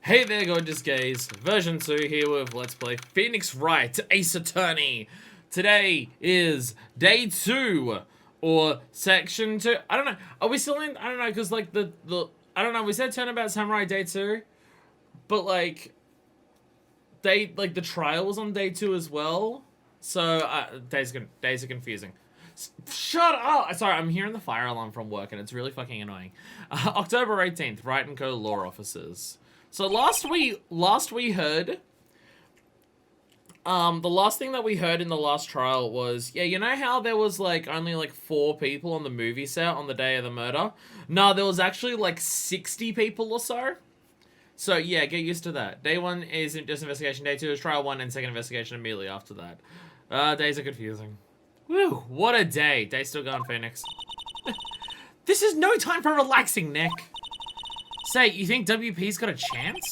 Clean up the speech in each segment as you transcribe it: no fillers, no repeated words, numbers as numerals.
Hey there, gorgeous gays. Version 2 here with Let's Play Phoenix Wright, Ace Attorney. Today is day 2, or section 2. I don't know. Are we still in? I don't know, because like the I don't know. We said Turnabout Samurai day 2, but like the trial was on day 2 as well. So days are confusing. Shut up! Sorry, I'm hearing the fire alarm from work, and it's really fucking annoying. October 18th, Wright & Co. Law Officers. So last we heard, the last thing that we heard in the last trial was, yeah, you know how there was like only like 4 people on the movie set on the day of the murder? No, there was actually like 60 people or so. So yeah, get used to that. Day 1 is just investigation, day 2 is trial 1, and second investigation immediately after that. Days are confusing. Whew, what a day. Day's still going, Phoenix. This is no time for relaxing, Nick. Say, you think WP's got a chance?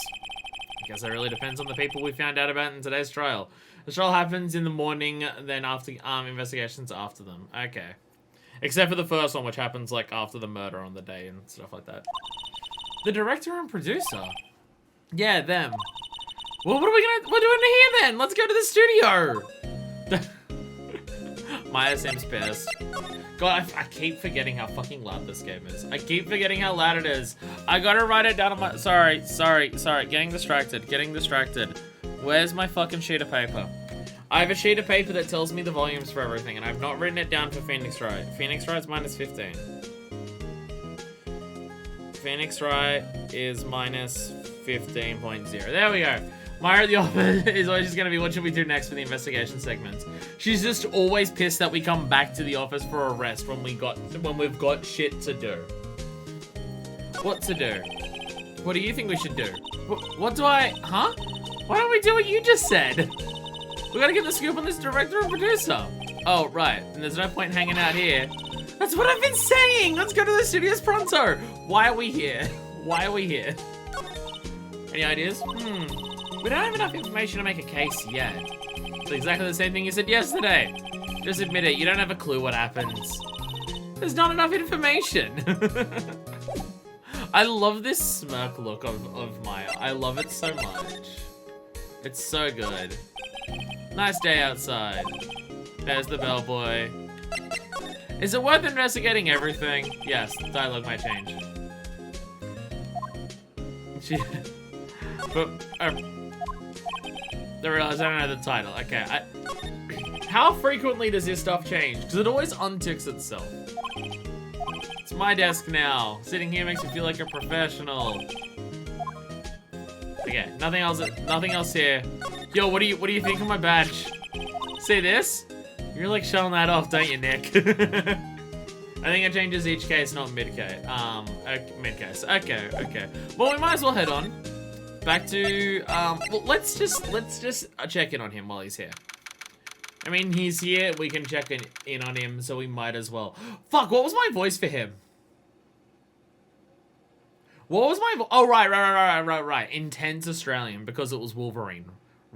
I guess it really depends on the people we found out about in today's trial. The trial happens in the morning, then after investigations after them. Okay. Except for the first one, which happens like after the murder on the day and stuff like that. The director and producer? Yeah, them. Well, what are we doing here then? Let's go to the studio! Maya seems pissed. God, I keep forgetting how fucking loud this game is. I keep forgetting how loud it is. I gotta write it down on my... Sorry. Getting distracted. Where's my fucking sheet of paper? I have a sheet of paper that tells me the volumes for everything, and I've not written it down for Phoenix Wright. Phoenix Wright's minus 15. Phoenix Wright is minus 15.0. There we go. Maya at the office is always just gonna be, what should we do next for the investigation segments? She's just always pissed that we come back to the office for a rest when we've got shit to do. What to do? What do you think we should do? What do I, huh? Why don't we do what you just said? We gotta get the scoop on this director and producer. Oh, right, and there's no point hanging out here. That's what I've been saying! Let's go to the studios pronto! Why are we here? Why are we here? Any ideas? We don't have enough information to make a case yet. It's exactly the same thing you said yesterday. Just admit it, you don't have a clue what happens. There's not enough information. I love this smirk look of Maya. I love it so much. It's so good. Nice day outside. There's the bellboy. Is it worth investigating everything? Yes, the dialogue might change. I realize I don't know the title. Okay, how frequently does this stuff change? Because it always unticks itself. It's my desk now. Sitting here makes me feel like a professional. Okay, nothing else here. Yo, what do you think of my badge? See this? You're like showing that off, don't you, Nick? I think it changes each case, not mid-case. Mid-case. Okay. Well, we might as well head on. Back to, well, let's just check in on him while he's here. I mean, he's here, we can check in on him, so we might as well. Fuck, what was my voice for him? What was my oh, right. Intense Australian, because it was Wolverine,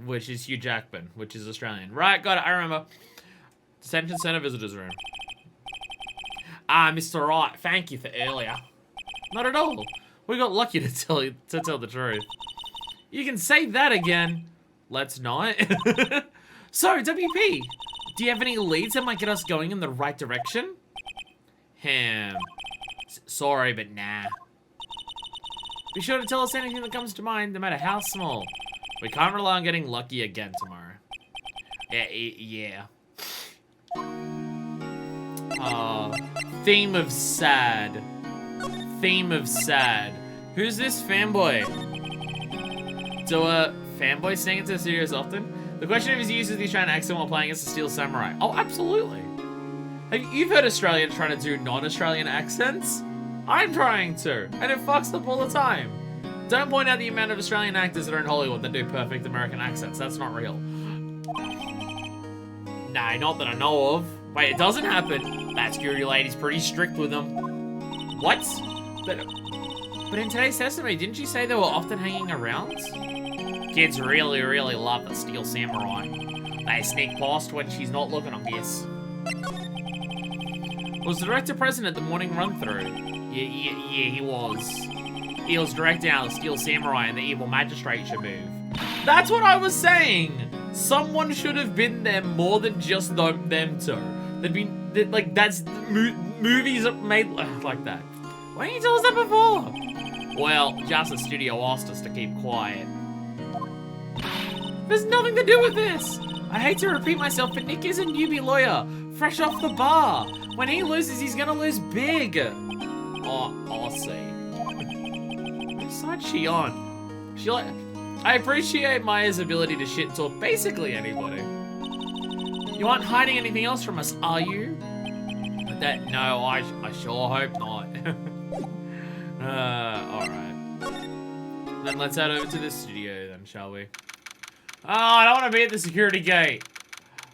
which is Hugh Jackman, which is Australian. Right, got it, I remember. Detention Center Visitors Room. Ah, Mr. Wright, thank you for earlier. Not at all. We got lucky to tell the truth. You can say that again. Let's not. So, WP, do you have any leads that might get us going in the right direction? Sorry, but nah. Be sure to tell us anything that comes to mind, no matter how small. We can't rely on getting lucky again tomorrow. Yeah. Theme of sad. Who's this fanboy? Do fanboys sing into the studios often? The question of his use of the Australian accent while playing as a Steel Samurai. Oh, absolutely. You've heard Australians trying to do non-Australian accents? I'm trying to, and it fucks up all the time. Don't point out the amount of Australian actors that are in Hollywood that do perfect American accents. That's not real. Nah, not that I know of. Wait, it doesn't happen. That security lady's pretty strict with them. What? But in today's testimony, didn't you say they were often hanging around? Kids really love the Steel Samurai. They sneak past when she's not looking, I guess. Was the director present at the morning run-through? Yeah, he was. Eels directing how the Steel Samurai and the Evil Magistrate should move. That's what I was saying! Someone should have been there more than just them two. Like, that's... movies are made like that. Why didn't you tell us that before? Well, just the studio asked us to keep quiet. There's nothing to do with this! I hate to repeat myself, but Nick is a newbie lawyer, fresh off the bar. When he loses, he's gonna lose big. Oh, I'll see. Which side's she on? I appreciate Maya's ability to shit talk basically anybody. You aren't hiding anything else from us, are you? No, I sure hope not. Alright. Then let's head over to the studio then, shall we? Oh, I don't want to be at the security gate.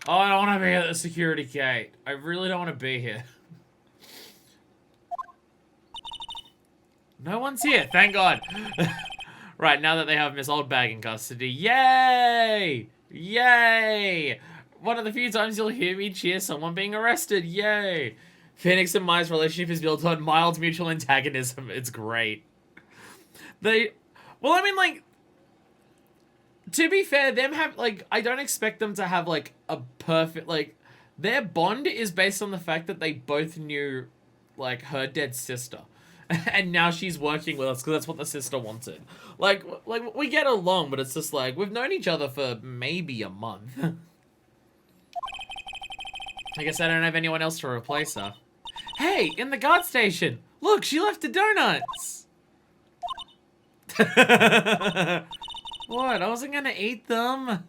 Oh, I don't want to be at the security gate. I really don't want to be here. No one's here, thank God. Right, now that they have Miss Oldbag in custody. Yay! Yay! One of the few times you'll hear me cheer someone being arrested. Yay! Phoenix and Maya's relationship is built on mild mutual antagonism. It's great. Well, I mean, like, to be fair, I don't expect them to have, like, a perfect, like, their bond is based on the fact that they both knew, like, her dead sister. And now she's working with us because that's what the sister wanted. Like, we get along, but it's just like, we've known each other for maybe a month. I guess I don't have anyone else to replace her. Hey, in the guard station! Look, she left the donuts! What? I wasn't gonna eat them.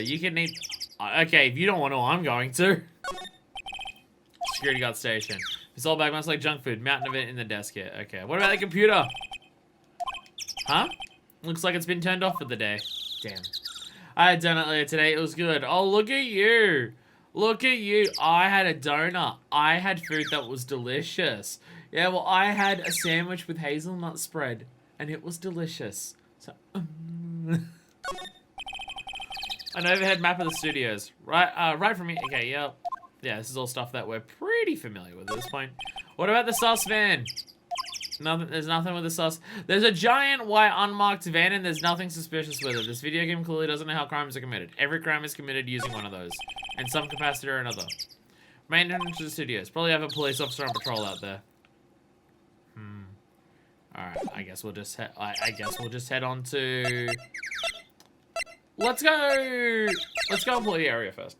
You can eat... Okay, if you don't want to, I'm going to. Security guard station. It's all back, much like junk food. Mountain of it in the desk here. Okay, what about the computer? Huh? Looks like it's been turned off for the day. Damn. I had donut earlier today. It was good. Oh, look at you. Look at you. I had a donut. I had food that was delicious. Yeah, well, I had a sandwich with hazelnut spread, and it was delicious. So, an overhead map of the studios. Right from here. Okay, yep. Yeah, this is all stuff that we're pretty familiar with at this point. What about the sus van? Nothing. There's nothing with the sus. There's a giant white unmarked van and there's nothing suspicious with it. This video game clearly doesn't know how crimes are committed. Every crime is committed using one of those, in some capacity or another. Main entrance to the studios. Probably have a police officer on patrol out there. All right. I guess we'll just head on to. Let's go employee area first.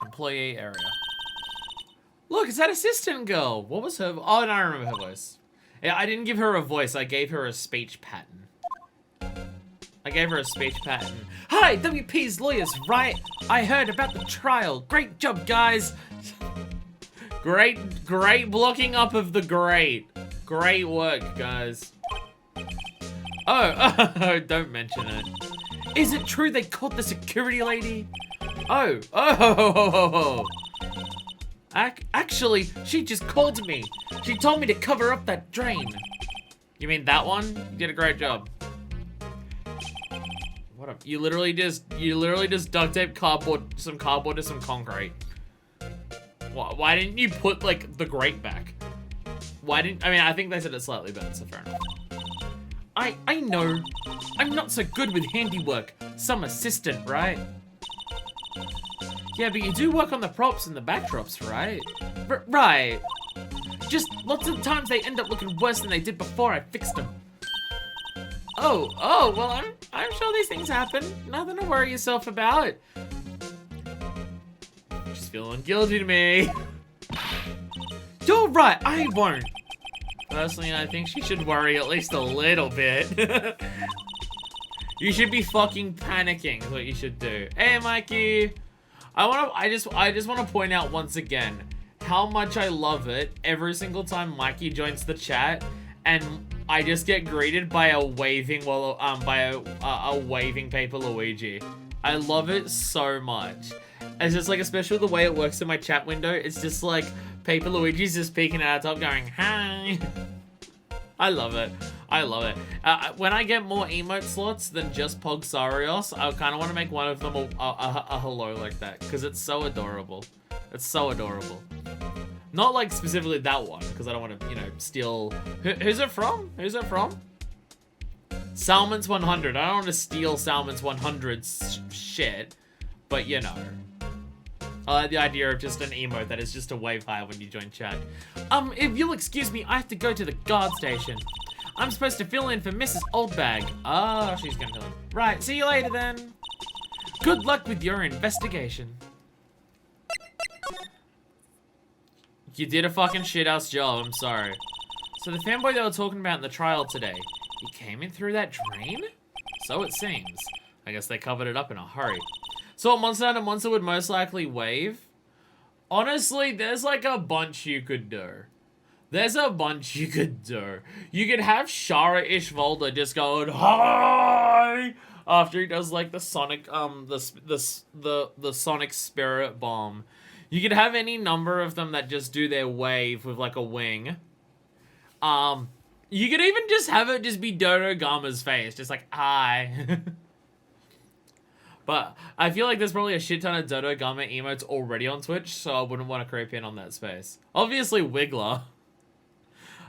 Employee area. Look, it's that assistant girl. What was her... Oh, no, I remember her voice. Yeah, I didn't give her a voice. I gave her a speech pattern. Hi, WP's lawyers, right? I heard about the trial. Great job, guys. Great blocking up of the great. Great work, guys. Oh, don't mention it. Is it true they caught the security lady? Oh. Actually, she just called me. She told me to cover up that drain. You mean that one? You did a great job. What up? You literally just duct tape some cardboard to some concrete. Why didn't you put, like, the grate back? I mean, I think they said it slightly better, so fair enough. I know. I'm not so good with handiwork. Some assistant, right? Yeah, but you do work on the props and the backdrops, right? Right. Just lots of times they end up looking worse than they did before I fixed them. Oh, well, I'm sure these things happen. Nothing to worry yourself about. Just feeling guilty to me. You're right, I won't. Personally, I think she should worry at least a little bit. You should be fucking panicking is what you should do. Hey, Mikey. I just want to point out once again how much I love it every single time Mikey joins the chat and I just get greeted by a waving a waving paper Luigi. I love it so much. It's just like, especially the way it works in my chat window, it's just like paper Luigi's just peeking at our top going, hi. I love it. When I get more emote slots than just Pogsarios, I kind of want to make one of them a hello like that, because it's so adorable. It's so adorable. Not like specifically that one, because I don't want to, you know, steal. Who's it from? Who's it from? Salmon's 100. I don't want to steal Salmon's 100 shit, but you know. I like the idea of just an emote that is just a wave high when you join chat. If you'll excuse me, I have to go to the guard station. I'm supposed to fill in for Mrs. Oldbag. Oh, she's gonna fill in. Right, see you later then. Good luck with your investigation. You did a fucking shit-ass job, I'm sorry. So the fanboy they were talking about in the trial today, he came in through that drain? So it seems. I guess they covered it up in a hurry. So what monster hunter monster would most likely wave? Honestly, there's like a bunch you could do. There's a bunch you could do. You could have Shara Ishvolda just going, hi! After he does like the Sonic, the Sonic Spirit Bomb. You could have any number of them that just do their wave with like a wing. You could even just have it just be Dodo Gama's face, just like, hi. But I feel like there's probably a shit ton of Dodo Gama emotes already on Twitch, so I wouldn't want to creep in on that space. Obviously, Wiggler.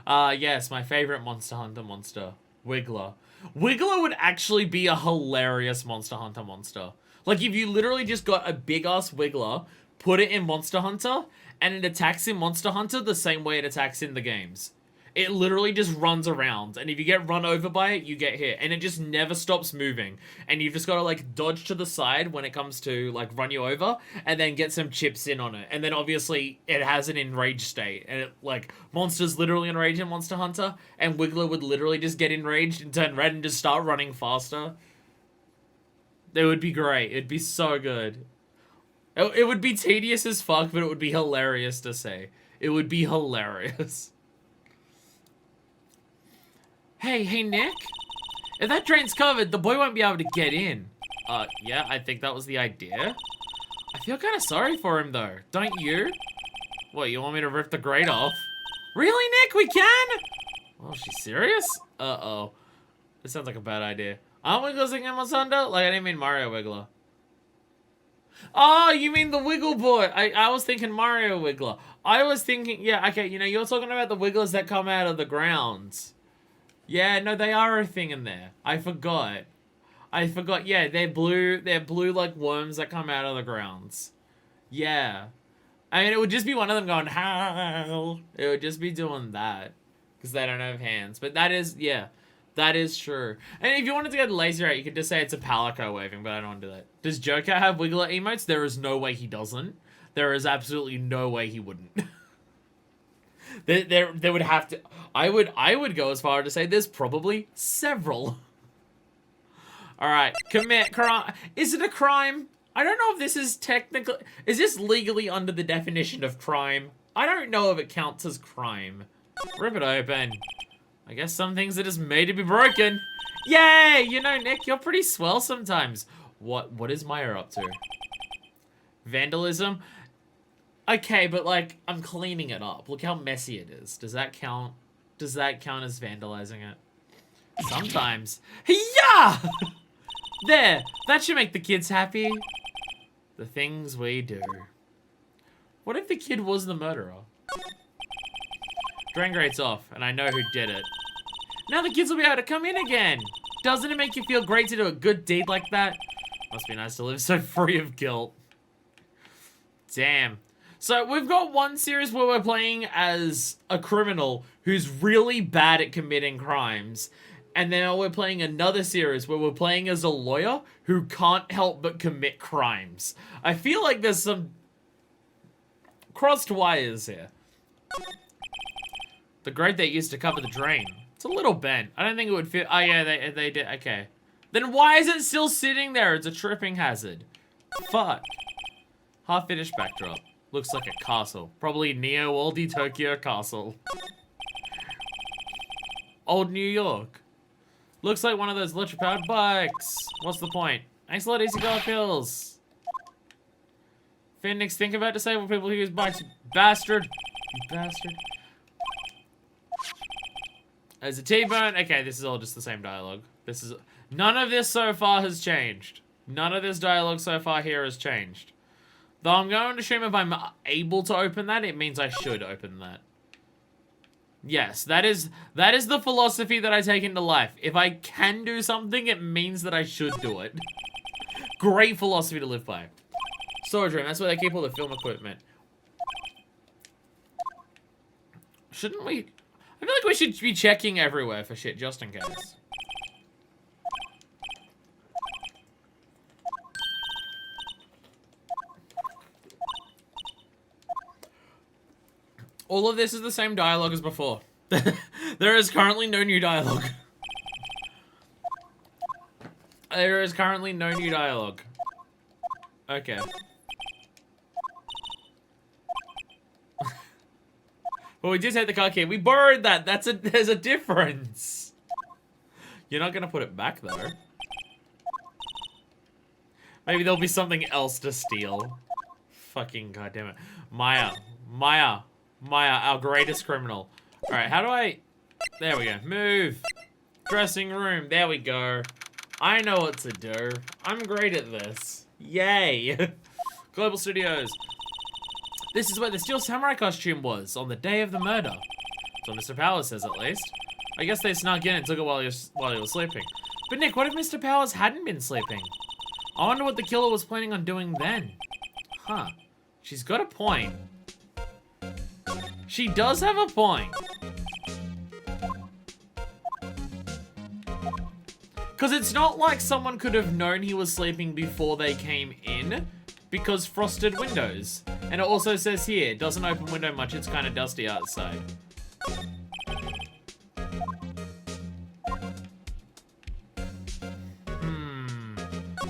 Yes, my favorite Monster Hunter monster. Wiggler. Wiggler would actually be a hilarious Monster Hunter monster. Like, if you literally just got a big-ass Wiggler, put it in Monster Hunter, and it attacks in Monster Hunter the same way it attacks in the games. It literally just runs around, and if you get run over by it, you get hit, and it just never stops moving. And you've just got to, like, dodge to the side when it comes to, like, run you over, and then get some chips in on it. And then, obviously, it has an enraged state, and it, like, monsters literally enraged in Monster Hunter, and Wiggler would literally just get enraged and turn red and just start running faster. It would be great. It'd be so good. It would be tedious as fuck, but it would be hilarious to say. It would be hilarious. Hey, Nick? If that drain's covered, the boy won't be able to get in. Yeah, I think that was the idea. I feel kind of sorry for him, though. Don't you? What, you want me to rip the grate off? Really, Nick? We can? Oh, she's serious? Uh-oh. This sounds like a bad idea. Aren't Wigglers in Monster Hunter? Like, I didn't mean Mario Wiggler. Oh, you mean the Wiggle Boy. I was thinking Mario Wiggler. I was thinking, yeah, okay, you know, you're talking about the Wigglers that come out of the grounds. Yeah, no, they are a thing in there. I forgot. Yeah, they're blue, like worms that come out of the grounds. Yeah. I mean, it would just be one of them going, how? It would just be doing that. Because they don't have hands. But that is, yeah. That is true. And if you wanted to get lazy right, you could just say it's a Palico waving, but I don't want to do that. Does Joker have Wiggler emotes? There is no way he doesn't. There is absolutely no way he wouldn't. There would have to... I would go as far to say there's probably several. Alright, commit crime. Is it a crime? I don't know if this is technically... Is this legally under the definition of crime? I don't know if it counts as crime. Rip it open. I guess some things are just made to be broken. Yay! You know, Nick, you're pretty swell sometimes. What is Maya up to? Vandalism? Okay, but like, I'm cleaning it up. Look how messy it is. Does that count? Does that count as vandalizing it? Sometimes. Yeah! There! That should make the kids happy. The things we do. What if the kid was the murderer? Drain grate's off, and I know who did it. Now the kids will be able to come in again! Doesn't it make you feel great to do a good deed like that? Must be nice to live so free of guilt. Damn. So we've got one series where we're playing as a criminal who's really bad at committing crimes. And then we're playing another series where we're playing as a lawyer who can't help but commit crimes. I feel like there's some crossed wires here. The grate they used to cover the drain. It's a little bent. I don't think it would fit. Oh yeah, they did. Okay. Then why is it still sitting there? It's a tripping hazard. Fuck. Half-finished backdrop. Looks like a castle. Probably Neo-Worldy Tokyo Castle. Old New York. Looks like one of those electric-powered bikes. What's the point? Thanks a lot, easy go pills. Phoenix, think about disabled people who use bikes, you bastard. You bastard. There's a T-bone. Okay, this is all just the same dialogue. This is... None of this so far has changed. None of this dialogue so far here has changed. Though I'm going to assume if I'm able to open that, it means I should open that. Yes, that is the philosophy that I take into life. If I can do something, it means that I should do it. Great philosophy to live by. Storage room, that's where they keep all the film equipment. Shouldn't we? I feel like we should be checking everywhere for shit, just in case. All of this is the same dialogue as before. There is currently no new dialogue. There is currently no new dialogue. Okay. Well, we just had the car key. We borrowed that. There's a difference. You're not gonna put it back though. Maybe there'll be something else to steal. Fucking goddamn it, Maya, our greatest criminal. All right, how do I? There we go. Move. Dressing room. There we go. I know what to do. I'm great at this. Yay. Global Studios. This is where the Steel Samurai costume was on the day of the murder. So Mr. Powers says, at least. I guess they snuck in and took it while he was sleeping. But Nick, what if Mr. Powers hadn't been sleeping? I wonder what the killer was planning on doing then. Huh. She's got a point. She does have a point. Because it's not like someone could have known he was sleeping before they came in, because frosted windows. And it also says here, it doesn't open window much, it's kind of dusty outside.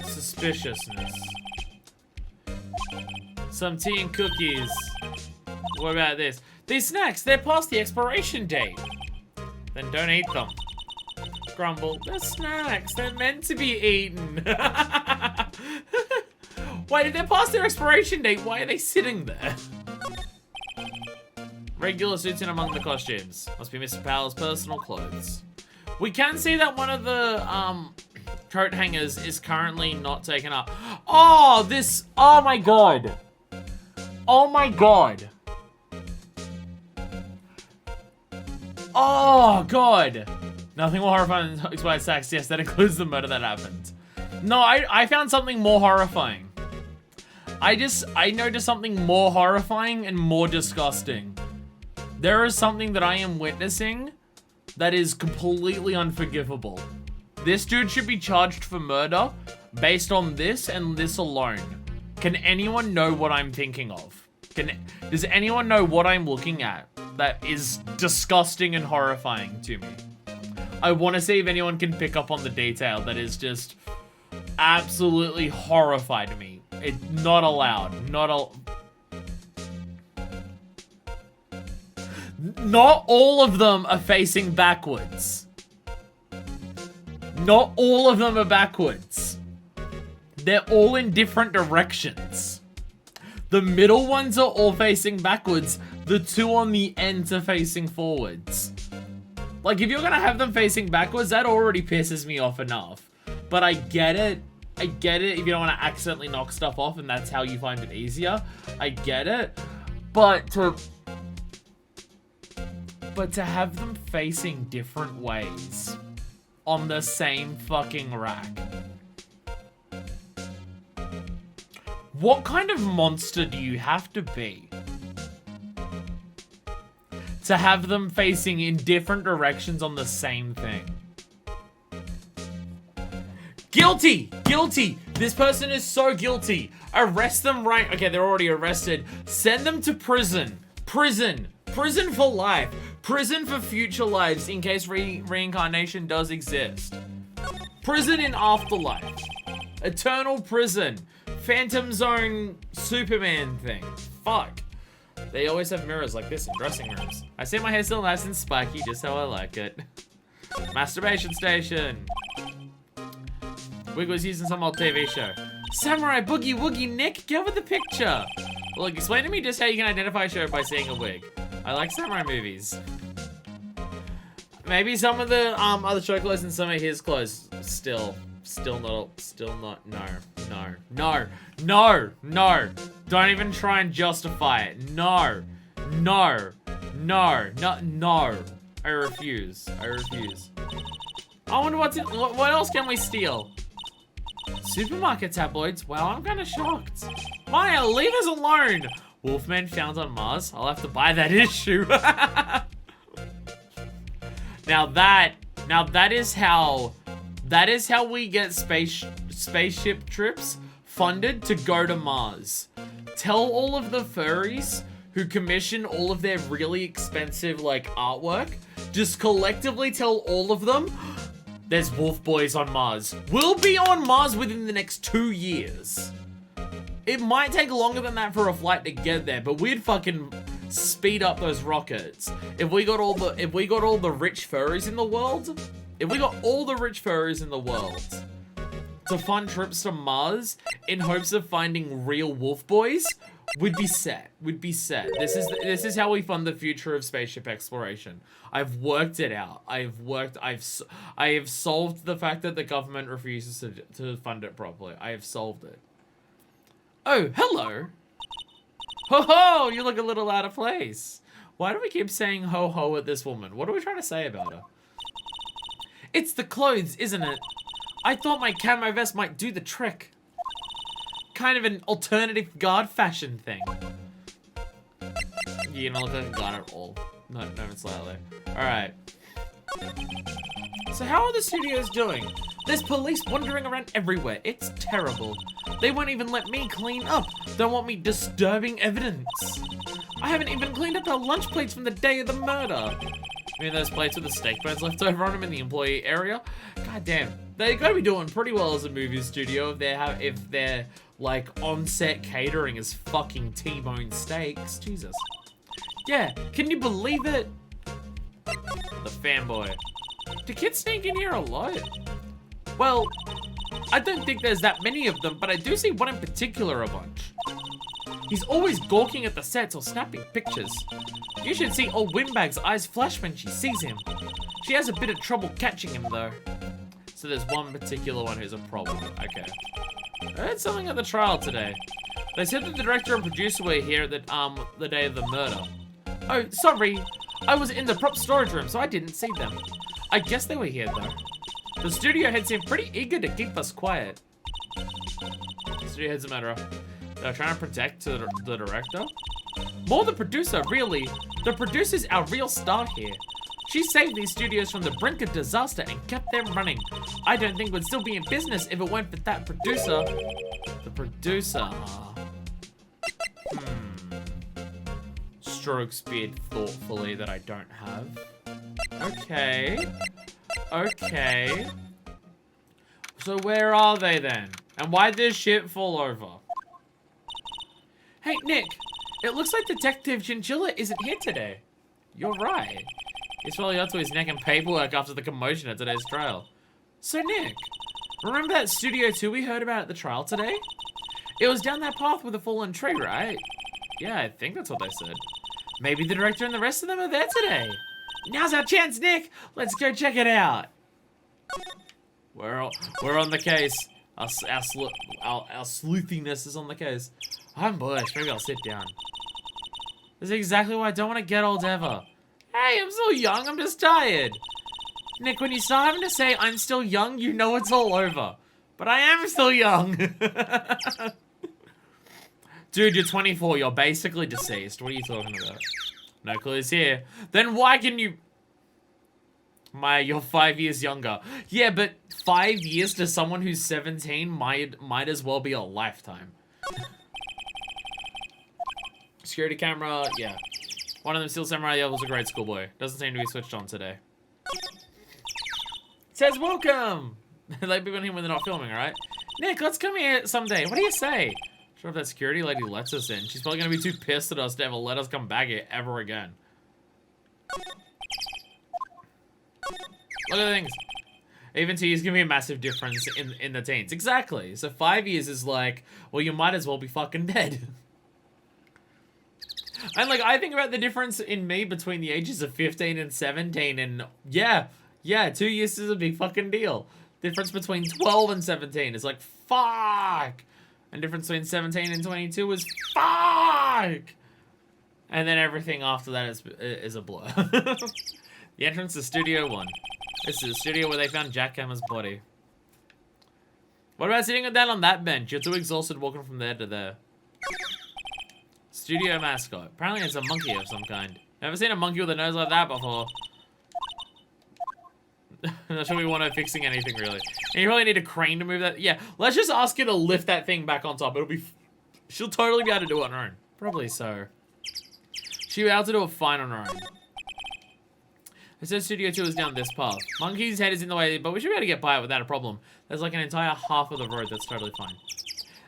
Suspiciousness. Some tea and cookies. What about this? These snacks, they're past the expiration date. Then don't eat them. Grumble, they're snacks, they're meant to be eaten. Wait, if they're past their expiration date, why are they sitting there? Regular suits in among the costumes. Must be Mr. Powell's personal clothes. We can see that one of the coat hangers is currently not taken up. Oh, this, oh my god. Oh my god. Oh god. Nothing more horrifying than expired snacks. Yes, that includes the murder that happened. No, I found something more horrifying. I noticed something more horrifying and more disgusting. There is something that I am witnessing that is completely unforgivable. This dude should be charged for murder based on this and this alone. Can anyone know what I'm thinking of? Does anyone know what I'm looking at that is disgusting and horrifying to me? I want to see if anyone can pick up on the detail that is just absolutely horrified me. It's not allowed. Not all of them are facing backwards. Not all of them are backwards. They're all in different directions. The middle ones are all facing backwards. The two on the ends are facing forwards. Like, if you're gonna have them facing backwards, that already pisses me off enough. But I get it. I get it if you don't want to accidentally knock stuff off and that's how you find it easier. I get it. But to have them facing different ways on the same fucking rack. What kind of monster do you have to be to have them facing in different directions on the same thing? Guilty! Guilty! This person is so guilty. Arrest them right... Okay, they're already arrested. Send them to prison. Prison. Prison for life. Prison for future lives in case reincarnation does exist. Prison in afterlife. Eternal prison. Phantom Zone Superman thing. Fuck. They always have mirrors like this in dressing rooms. I see my hair still nice and spiky, just how I like it. Masturbation station. Wig was using some old TV show. Samurai Boogie Woogie Nick, get with the picture. Look, explain to me just how you can identify a show by seeing a wig. I like samurai movies. Maybe some of the other show clothes and some of his clothes still not, no. No. No. No. No. Don't even try and justify it. No. No. No. No. No. I refuse. I refuse. I wonder what else can we steal? Supermarket tabloids? Wow, I'm kind of shocked. Maya, leave us alone! Wolfman found on Mars? I'll have to buy that issue. Now that is how we get spaceship trips funded to go to Mars. Tell all of the furries who commission all of their really expensive like artwork, just collectively tell all of them, there's wolf boys on Mars. We'll be on Mars within the next 2 years. It might take longer than that for a flight to get there, but we'd fucking speed up those rockets. If we got all the rich furries in the world, to fund trips to Mars in hopes of finding real wolf boys, we'd be set. This is how we fund the future of spaceship exploration. I've worked it out. I have solved the fact that the government refuses to fund it properly. I have solved it. Oh, hello. Ho ho, you look a little out of place. Why do we keep saying ho ho at this woman? What are we trying to say about her? It's the clothes, isn't it? I thought my camo vest might do the trick. Kind of an alternative guard fashion thing. You don't look like a guard at all. No, even slightly. Alright. So how are the studios doing? There's police wandering around everywhere. It's terrible. They won't even let me clean up. Don't want me disturbing evidence. I haven't even cleaned up our lunch plates from the day of the murder. I mean, those plates with the steak bones left over on them in the employee area? God damn. They gotta be doing pretty well as a movie studio if their like on-set catering is fucking T-bone steaks. Jesus. Yeah, can you believe it? The fanboy. Do kids sneak in here a lot? Well, I don't think there's that many of them, but I do see one in particular a bunch. He's always gawking at the sets or snapping pictures. You should see old Windbag's eyes flash when she sees him. She has a bit of trouble catching him though. So there's one particular one who's a problem. Okay. I heard something at the trial today. They said that the director and producer were here at the day of the murder. Oh, sorry. I was in the prop storage room, so I didn't see them. I guess they were here though. The studio head seemed pretty eager to keep us quiet. Studio head's a murderer. They're trying to protect the director? More the producer, really. The producer's our real star here. She saved these studios from the brink of disaster and kept them running. I don't think we'd still be in business if it weren't for that producer. The producer. Strokes beard thoughtfully that I don't have. Okay. Okay. So where are they then? And why'd this shit fall over? Hey, Nick. It looks like Detective Chinchilla isn't here today. You're right. He's probably up to his neck in paperwork after the commotion at today's trial. So, Nick, remember that Studio 2 we heard about at the trial today? It was down that path with a fallen tree, right? Yeah, I think that's what they said. Maybe the director and the rest of them are there today. Now's our chance, Nick. Let's go check it out. We're on the case. Our sleuthiness is on the case. I'm Bush. Maybe I'll sit down. This is exactly why I don't want to get old ever. Hey, I'm still young. I'm just tired. Nick, when you start having to say I'm still young, you know it's all over. But I am still young. Dude, you're 24. You're basically deceased. What are you talking about? No clues here. Then why can you... Maya, you're 5 years younger. Yeah, but 5 years to someone who's 17 might as well be a lifetime. Security camera, yeah. One of them still samurai, the other was a grade school boy. Doesn't seem to be switched on today. It says welcome! Let people in here when they're not filming, alright? Nick, let's come here someday. What do you say? Sure if that security lady lets us in. She's probably gonna be too pissed at us to ever let us come back here ever again. Look at the things. Even 2 years can be a massive difference in the teens. Exactly. So 5 years is like, well, you might as well be fucking dead. And like, I think about the difference in me between the ages of 15 and 17, and yeah, 2 years is a big fucking deal. Difference between 12 and 17 is like fuck. And difference between 17 and 22 is fuck. And then everything after that is a blur. The entrance to Studio 1. This is the studio where they found Jackhammer's body. What about sitting down on that bench? You're too exhausted walking from there to there. Studio mascot. Apparently it's a monkey of some kind. Never seen a monkey with a nose like that before. Not sure we want her fixing anything, really. And you probably need a crane to move that. Yeah, let's just ask her to lift that thing back on top. It'll be... She'll totally be able to do it on her own. Probably so. She'll be able to do it fine on her own. It says Studio 2 is down this path. Monkey's head is in the way, but we should be able to get by it without a problem. There's like an entire half of the road that's totally fine.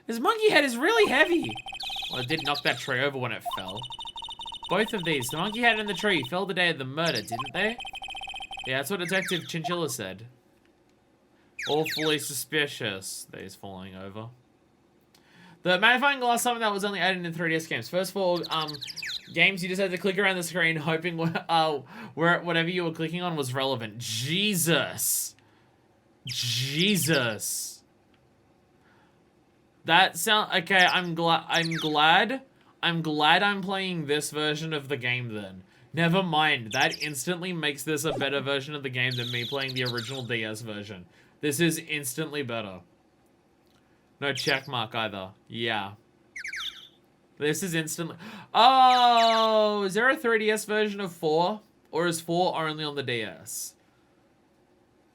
This monkey head is really heavy. Well, it did knock that tree over when it fell. Both of these, the monkey head and the tree, fell the day of the murder, didn't they? Yeah, that's what Detective Chinchilla said. Awfully suspicious that he's falling over. The magnifying glass, something that was only added in 3DS games. First of all, games you just had to click around the screen hoping where whatever you were clicking on was relevant. Jesus. Jesus. That sound okay, I'm glad I'm playing this version of the game then. Never mind, that instantly makes this a better version of the game than me playing the original DS version. This is instantly better. No check mark either. Yeah. This is instantly... Oh! Is there a 3DS version of 4? Or is 4 only on the DS?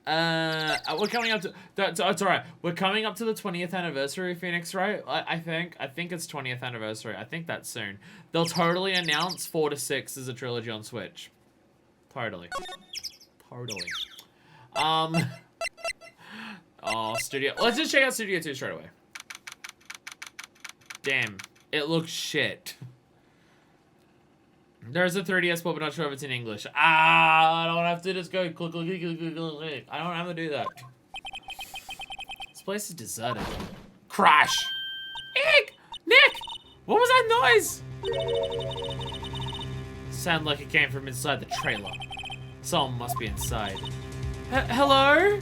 We're coming up to... It's alright. We're coming up to the 20th anniversary of Phoenix, right? I think it's 20th anniversary. I think that's soon. They'll totally announce 4 to 6 as a trilogy on Switch. Totally. Totally. Oh, Studio... Let's just check out Studio 2 straight away. Damn. It looks shit. There's a 3DS port, but not sure if it's in English. I don't have to just go click, click, click, click, click, click. I don't have to do that. This place is deserted. Crash! Eek! Nick! What was that noise? Sounded like it came from inside the trailer. Someone must be inside. Hello?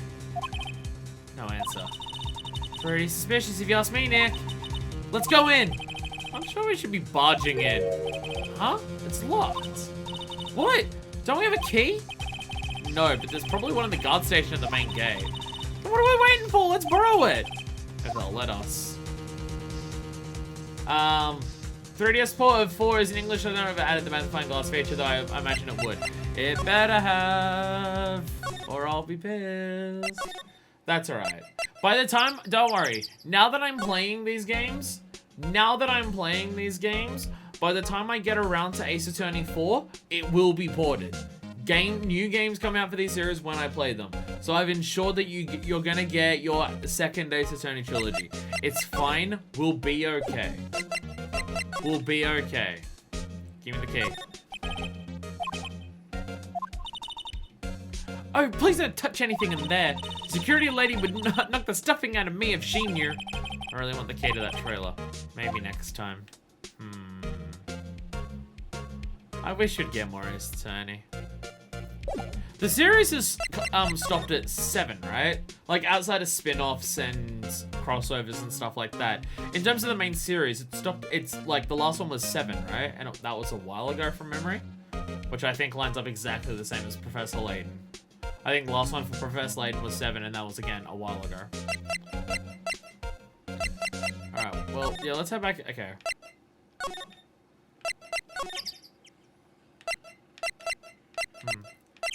No answer. Pretty suspicious if you ask me, Nick. Let's go in. I'm sure we should be barging in. Huh? It's locked. What? Don't we have a key? No, but there's probably one in the guard station at the main gate. What are we waiting for? Let's borrow it. If they'll let us. 3DS port of 4 is in English. I don't know if it added the magnifying glass feature, though I imagine it would. It better have, or I'll be pissed. That's alright. By the time, don't worry. Now that I'm playing these games, by the time I get around to Ace Attorney 4, it will be ported. New games come out for these series when I play them. So I've ensured that you're gonna get your second Ace Attorney trilogy. It's fine. We'll be okay. We'll be okay. Give me the key. Oh, please don't touch anything in there. Security lady would knock the stuffing out of me if she knew. I really want the key to that trailer. Maybe next time. I wish you'd get more Ace Attorney. The series has stopped at 7, right? Like, outside of spin-offs and crossovers and stuff like that. In terms of the main series, it's like, the last one was 7, right? And that was a while ago from memory. Which I think lines up exactly the same as Professor Layton. I think the last one for Professor Layton was 7, and that was, again, a while ago. Alright, well, yeah, let's head back. Okay.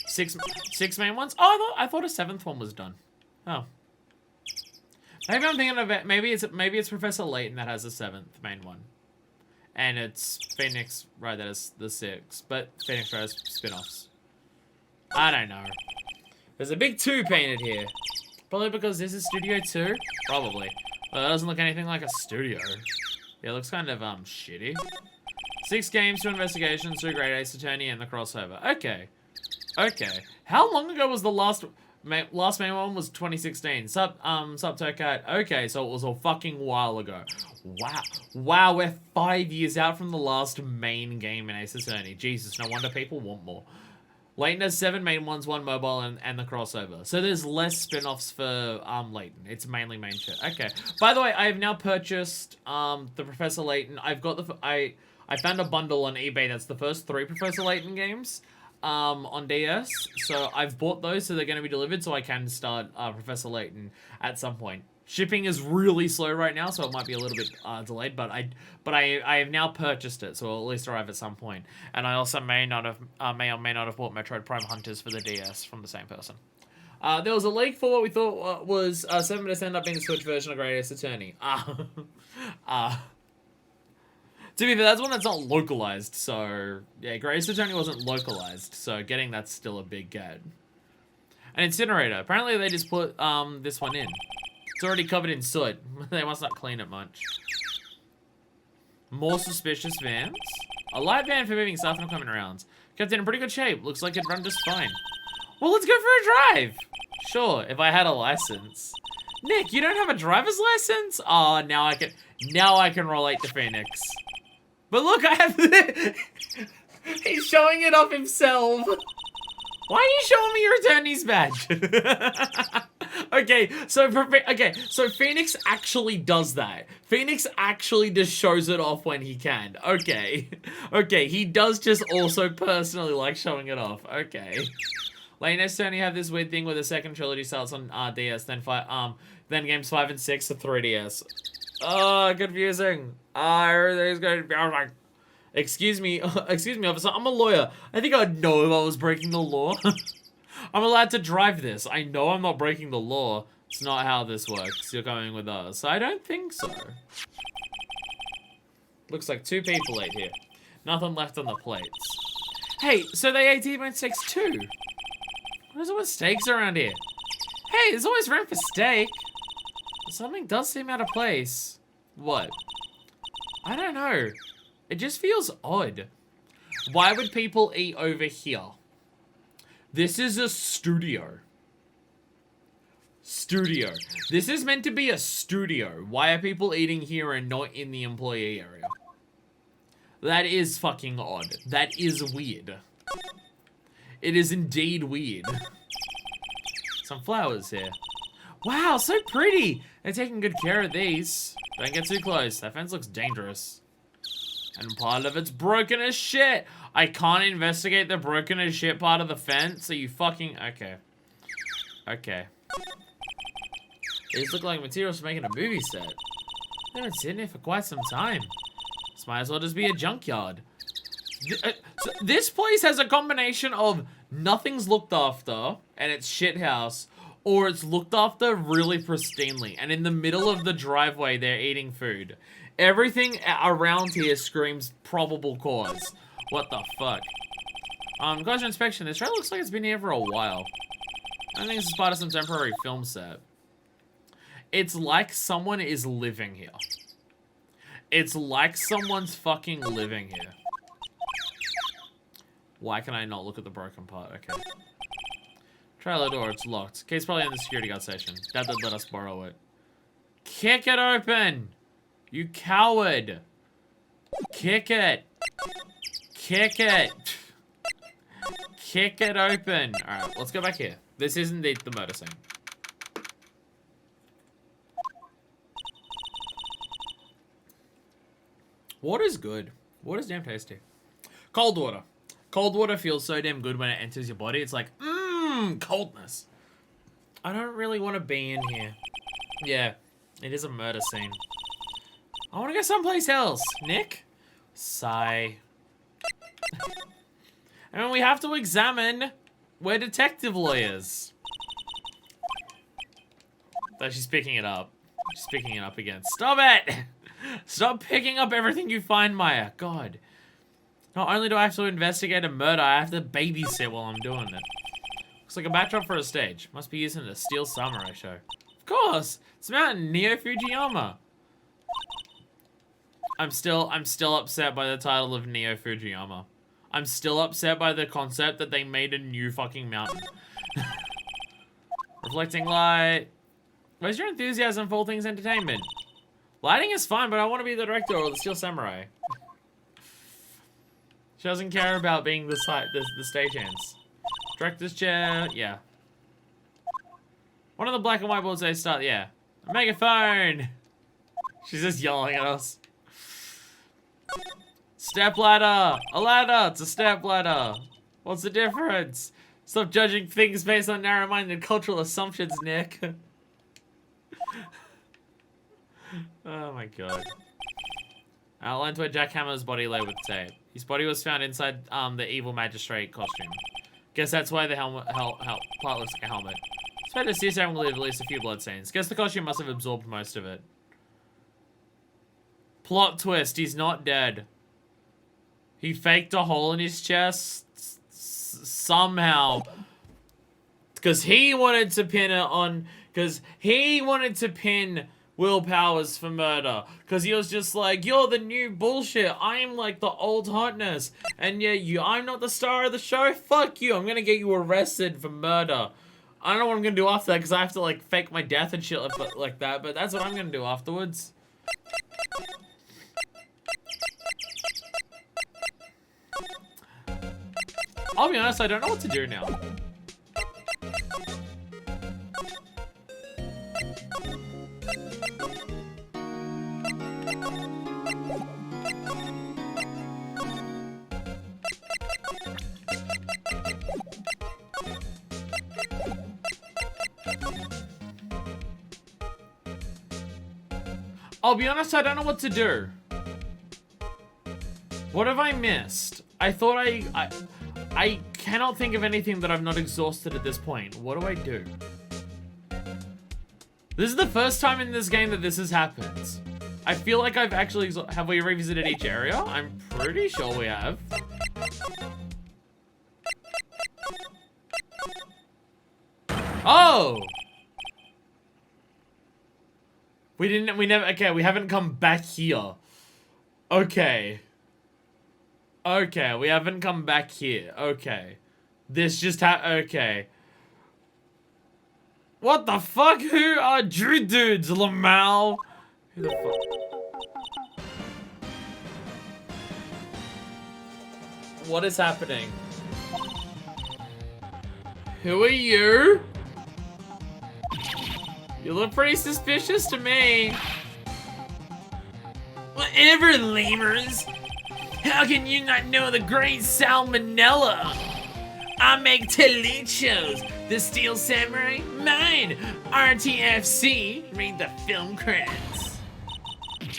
Six main ones? Oh, I thought a 7th one was done. Oh. Maybe I'm thinking of it. Maybe it's Professor Layton that has the 7th main one. And it's Phoenix Wright that has the 6th. But Phoenix Wright has spin-offs. I don't know. There's a big 2 painted here. Probably because this is Studio 2? Probably. But it doesn't look anything like a studio. Yeah, it looks kind of, shitty. 6 games, 2 investigations, 2 Great Ace Attorney, and the crossover. Okay. Okay. How long ago was the last main one? Was 2016. Subtocat. Okay, so it was a fucking while ago. Wow. Wow, we're 5 years out from the last main game in Ace Attorney. Jesus, no wonder people want more. Layton has 7 main ones, 1 mobile, and the crossover. So there's less spin-offs for Layton. It's mainly main shit. Okay. By the way, I have now purchased the Professor Layton. I've got the I found a bundle on eBay that's the first 3 Professor Layton games on DS. So I've bought those, so they're going to be delivered, so I can start Professor Layton at some point. Shipping is really slow right now, so it might be a little bit delayed, but I have now purchased it, so it'll at least arrive at some point. And I also may or may not have bought Metroid Prime Hunters for the DS from the same person. There was a leak for what we thought was 7 minutes end up being the Switch version of Greatest Attorney. To be fair, that's one that's not localized, so yeah, Greatest Attorney wasn't localized, so getting that's still a big get. An incinerator. Apparently they just put this one in. It's already covered in soot. They must not clean it much. More suspicious vans. A light van for moving stuff and equipment around. Kept in pretty good shape. Looks like it'd run just fine. Well, let's go for a drive. Sure, if I had a license. Nick, you don't have a driver's license? Oh, now I can relate to Phoenix. But look, I have he's showing it off himself. Why are you showing me your attorney's badge? Okay, so Phoenix actually does that. Phoenix actually just shows it off when he can. Okay. Okay, he does just also personally like showing it off. Okay. Latest only have this weird thing where the second trilogy starts on DS, then games 5 and 6 to 3DS. Oh, confusing. Everything's going to be like, excuse me, officer, I'm a lawyer. I think I'd know if I was breaking the law. I'm allowed to drive this. I know I'm not breaking the law. It's not how this works. You're going with us. I don't think so. Looks like 2 people ate here. Nothing left on the plates. Hey, so they ate even steaks too. What is it with steaks around here? Hey, there's always room for steak. Something does seem out of place. What? I don't know. It just feels odd. Why would people eat over here? This is a studio. Studio. This is meant to be a studio. Why are people eating here and not in the employee area? That is fucking odd. That is weird. It is indeed weird. Some flowers here. Wow, so pretty. They're taking good care of these. Don't get too close. That fence looks dangerous. And part of it's broken as shit. I can't investigate the broken as shit part of the fence. Are you fucking... Okay. Okay. These look like materials for making a movie set. They've been sitting here for quite some time. This might as well just be a junkyard. So this place has a combination of nothing's looked after, and it's shit house, or it's looked after really pristinely, and in the middle of the driveway, they're eating food. Everything around here screams probable cause. What the fuck? Closer inspection. This trailer looks like it's been here for a while. I think this is part of some temporary film set. It's like someone is living here. It's like someone's fucking living here. Why can I not look at the broken part? Okay. Trailer door, it's locked. Okay, it's probably in the security guard station. Dad would let us borrow it. Kick it open! You coward! Kick it! Kick it! Kick it open! Alright, let's go back here. This is indeed the murder scene. Water's good. Water's damn tasty. Cold water. Cold water feels so damn good when it enters your body. It's like, coldness. I don't really want to be in here. Yeah, it is a murder scene. I want to go someplace else. Nick? Sigh. And we have to examine. We're detective lawyers. Oh, she's picking it up. She's picking it up again. Stop it! Stop picking up everything you find, Maya. God. Not only do I have to investigate a murder, I have to babysit while I'm doing it. Looks like a backdrop for a stage. Must be used in a Steel Samurai show. Of course! It's about Neo Fujiyama. I'm still upset by the title of Neo Fujiyama. I'm still upset by the concept that they made a new fucking mountain. Reflecting light. Where's your enthusiasm for all things entertainment? Lighting is fine, but I want to be the director or the Steel Samurai. She doesn't care about being the stagehands. Director's chair, yeah. One of the black and white boards they start, yeah. A megaphone! She's just yelling at us. Step ladder! A ladder! It's a step ladder! What's the difference? Stop judging things based on narrow-minded cultural assumptions, Nick. Oh my god. Outline to where Jack Hammer's body lay with tape. His body was found inside the evil magistrate costume. Guess that's why the part looks like a helmet. Expect to see Sam will leave at least a few bloodstains. Guess the costume must have absorbed most of it. Plot twist, he's not dead. He faked a hole in his chest somehow. Because he wanted to pin it on... Because he wanted to pin Will Powers for murder. Because he was just like, you're the new bullshit. I'm like the old hotness. And yeah, I'm not the star of the show. Fuck you. I'm going to get you arrested for murder. I don't know what I'm going to do after that because I have to like fake my death and shit like that. But that's what I'm going to do afterwards. I'll be honest, I don't know what to do now. I'll be honest, I don't know what to do. What have I missed? I thought I cannot think of anything that I've not exhausted at this point. What do I do? This is the first time in this game that this has happened. I feel like I've actually... Have we revisited each area? I'm pretty sure we have. Oh! We never... Okay, we haven't come back here. Okay. Okay, we haven't come back here. Okay. This just okay. What the fuck? Who are Drew dudes? Lamau? Who the fuck? What is happening? Who are you? You look pretty suspicious to me. Whatever, lemurs. How can you not know the great salmonella? I make Telichos, the Steel Samurai, mine. RTFC, read the film credits.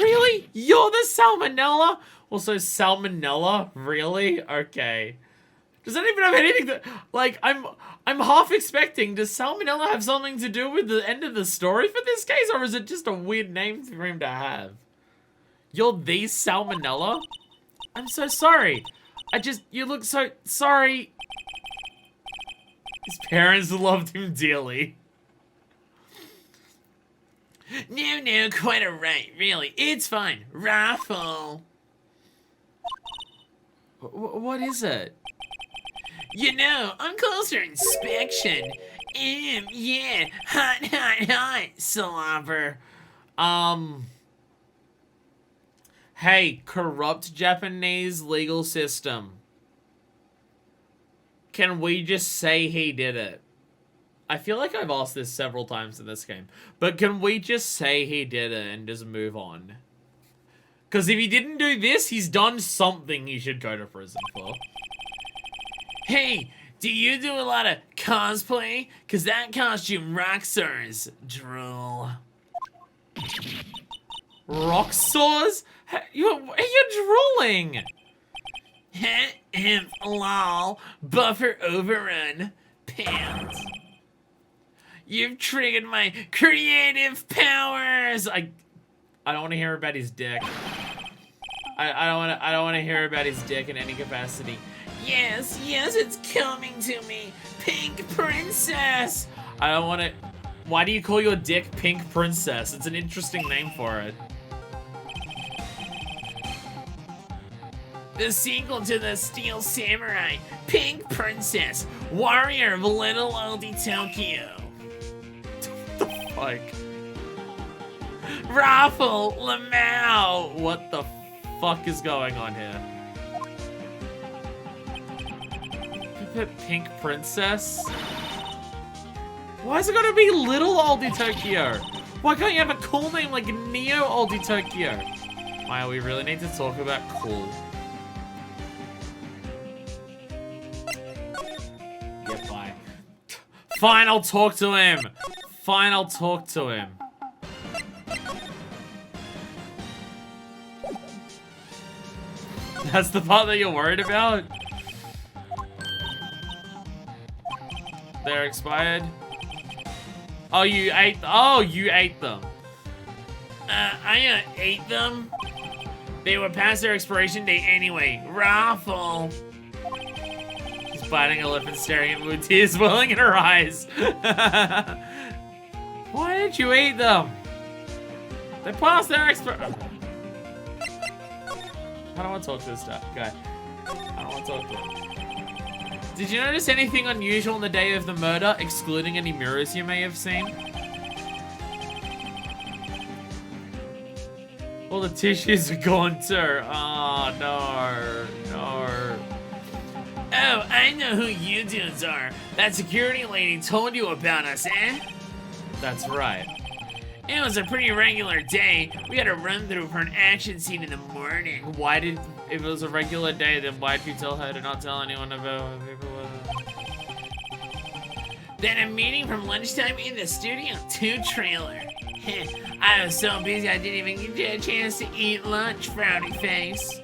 Really? You're the salmonella? Also, salmonella? Really? Okay. Does that even have anything that, like, I'm half expecting, does salmonella have something to do with the end of the story for this case, or is it just a weird name for him to have? You're the salmonella? I'm so sorry. You look so sorry. His parents loved him dearly. No, quite alright, really. It's fine. Raffle. What is it? You know, on closer inspection. Yeah. Hot, slobber. Hey, corrupt Japanese legal system. Can we just say he did it? I feel like I've asked this several times in this game. But can we just say he did it and just move on? Because if he didn't do this, he's done something he should go to prison for. Hey, do you do a lot of cosplay? Because that costume rocks stars. Drool. Rock stars? You're drooling. Lol. Buffer overrun. Pants. You've triggered my creative powers. I don't want to hear about his dick. I don't want to hear about his dick in any capacity. Yes, it's coming to me. Pink Princess. I don't want to. Why do you call your dick Pink Princess? It's an interesting name for it. The sequel to the Steel Samurai, Pink Princess, Warrior of Little Oldie Tokyo. What the fuck? Raffle Lamau. What the fuck is going on here? Puppet Pink Princess? Why is it gotta be Little Oldie Tokyo? Why can't you have a cool name like Neo Oldie Tokyo? Maya, we really need to talk about cool. Yeah, bye. Fine, I'll talk to him. Fine, I'll talk to him. That's the part that you're worried about? They're expired. Oh, you ate them. I ate them. They were past their expiration date anyway. Raffle. She's biting her lip and staring at Moo, tears welling in her eyes. Why did you eat them? They passed their expiration. I don't want to talk to this guy. I don't want to talk to him. Did you notice anything unusual on the day of the murder, excluding any mirrors you may have seen? Well, the tissues are gone too. Oh, no. No. Oh, I know who you dudes are. That security lady told you about us, eh? That's right. It was a pretty regular day. We had a run through for an action scene in the morning. If it was a regular day, then why'd you tell her to not tell anyone about what people were? Then a meeting from lunchtime in the Studio 2 trailer. I was so busy I didn't even get a chance to eat lunch, frowny face.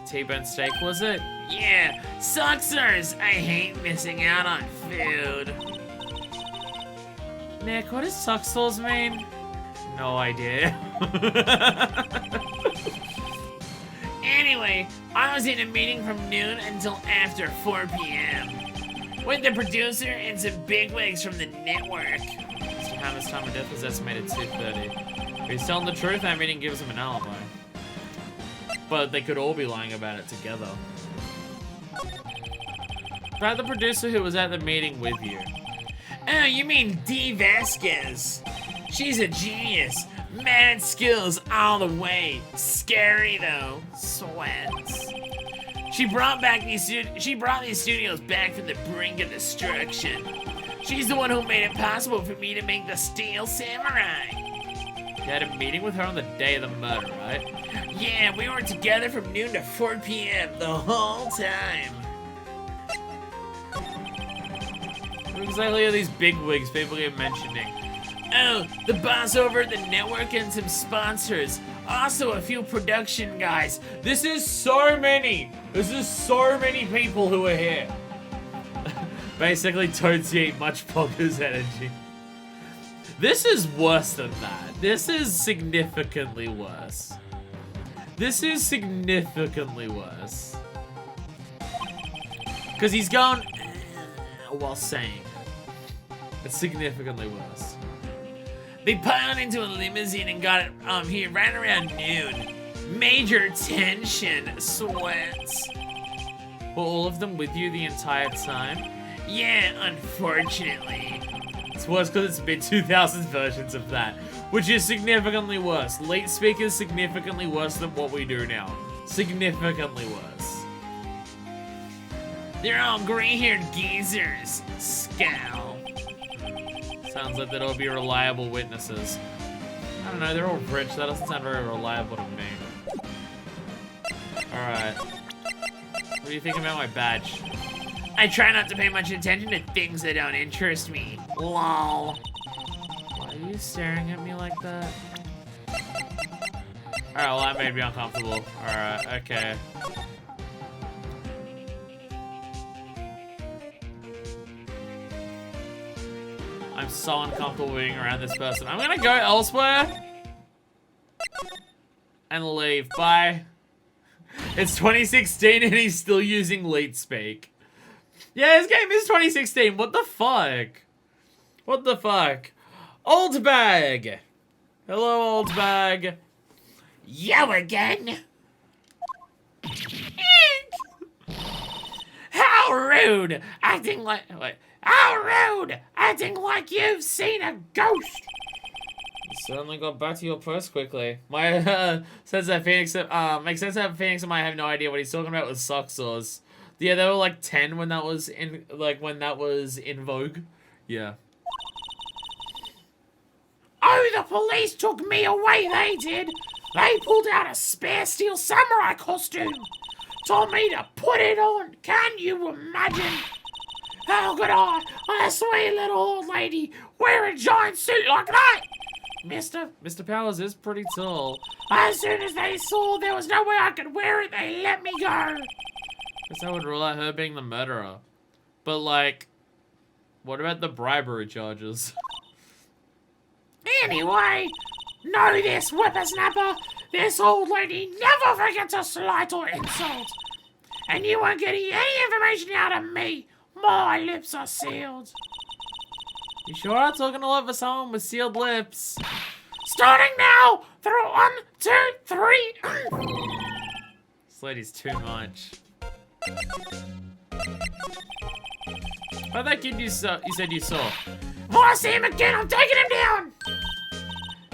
T-bone steak, was it? Yeah, sucksers. I hate missing out on food. Nick, what does sucksers mean? No idea. Anyway, I was in a meeting from noon until after 4 p.m. with the producer and some bigwigs from the network. Mr. Hammer's time of death was estimated 2:30. If he's telling the truth, that meeting gives him an alibi. But they could all be lying about it together. About the producer who was at the meeting with you. Oh, you mean Dee Vasquez. She's a genius. Mad skills all the way. Scary though. Sweats. She brought these studios back from the brink of destruction. She's the one who made it possible for me to make the Steel Samurai. You had a meeting with her on the day of the murder, right? Yeah, we were together from noon to 4 p.m. the whole time. What exactly are these bigwigs people get mentioning? Oh, the boss over at the network and some sponsors. Also a few production guys. This is so many people who are here. Basically, Toadsy ate much Pogger's energy. This is worse than that. This is significantly worse. This is significantly worse. Because he's gone while saying it. It's significantly worse. They piled into a limousine and got it here right around noon. Major tension, sweats. Were all of them with you the entire time? Yeah, unfortunately. It's worse because it's mid-2000s versions of that, which is significantly worse. Late speakers significantly worse than what we do now. Significantly worse. They're all gray-haired geezers. Scowl. Sounds like they'd all be reliable witnesses. I don't know, they're all rich. That doesn't sound very reliable to me. Alright. What do you think about my badge? I try not to pay much attention to things that don't interest me. Lol. Why are you staring at me like that? Alright, well that made me uncomfortable. Alright, okay. I'm so uncomfortable being around this person. I'm gonna go elsewhere and leave. Bye. It's 2016 and he's still using Leet Speak. Yeah, this game is 2016. What the fuck? What the fuck? Old Bag. Hello, Old Bag. You again? How rude! Acting like... Wait. How rude! Acting like you've seen a ghost! You certainly got back to your post quickly. My sense that Phoenix makes sense that Phoenix might have no idea what he's talking about with sock saws. Yeah, they were like 10 when that was in vogue. Yeah. Oh, the police took me away, they did. They pulled out a spare steel samurai costume. Told me to put it on. Can you imagine? How could I, a sweet little old lady, wear a giant suit like that? Mr. Powers is pretty tall. As soon as they saw there was no way I could wear it, they let me go. Guess I would rule out her being the murderer. But, like, what about the bribery charges? Anyway, know this, whippersnapper. This old lady never forgets a slight or insult. And you won't get any information out of me. My lips are sealed. You sure are talking a lot for someone with sealed lips. Starting now! Through 1, 2, 3. This lady's too much. Oh, that kid you said you saw. If I see him again, I'm taking him down!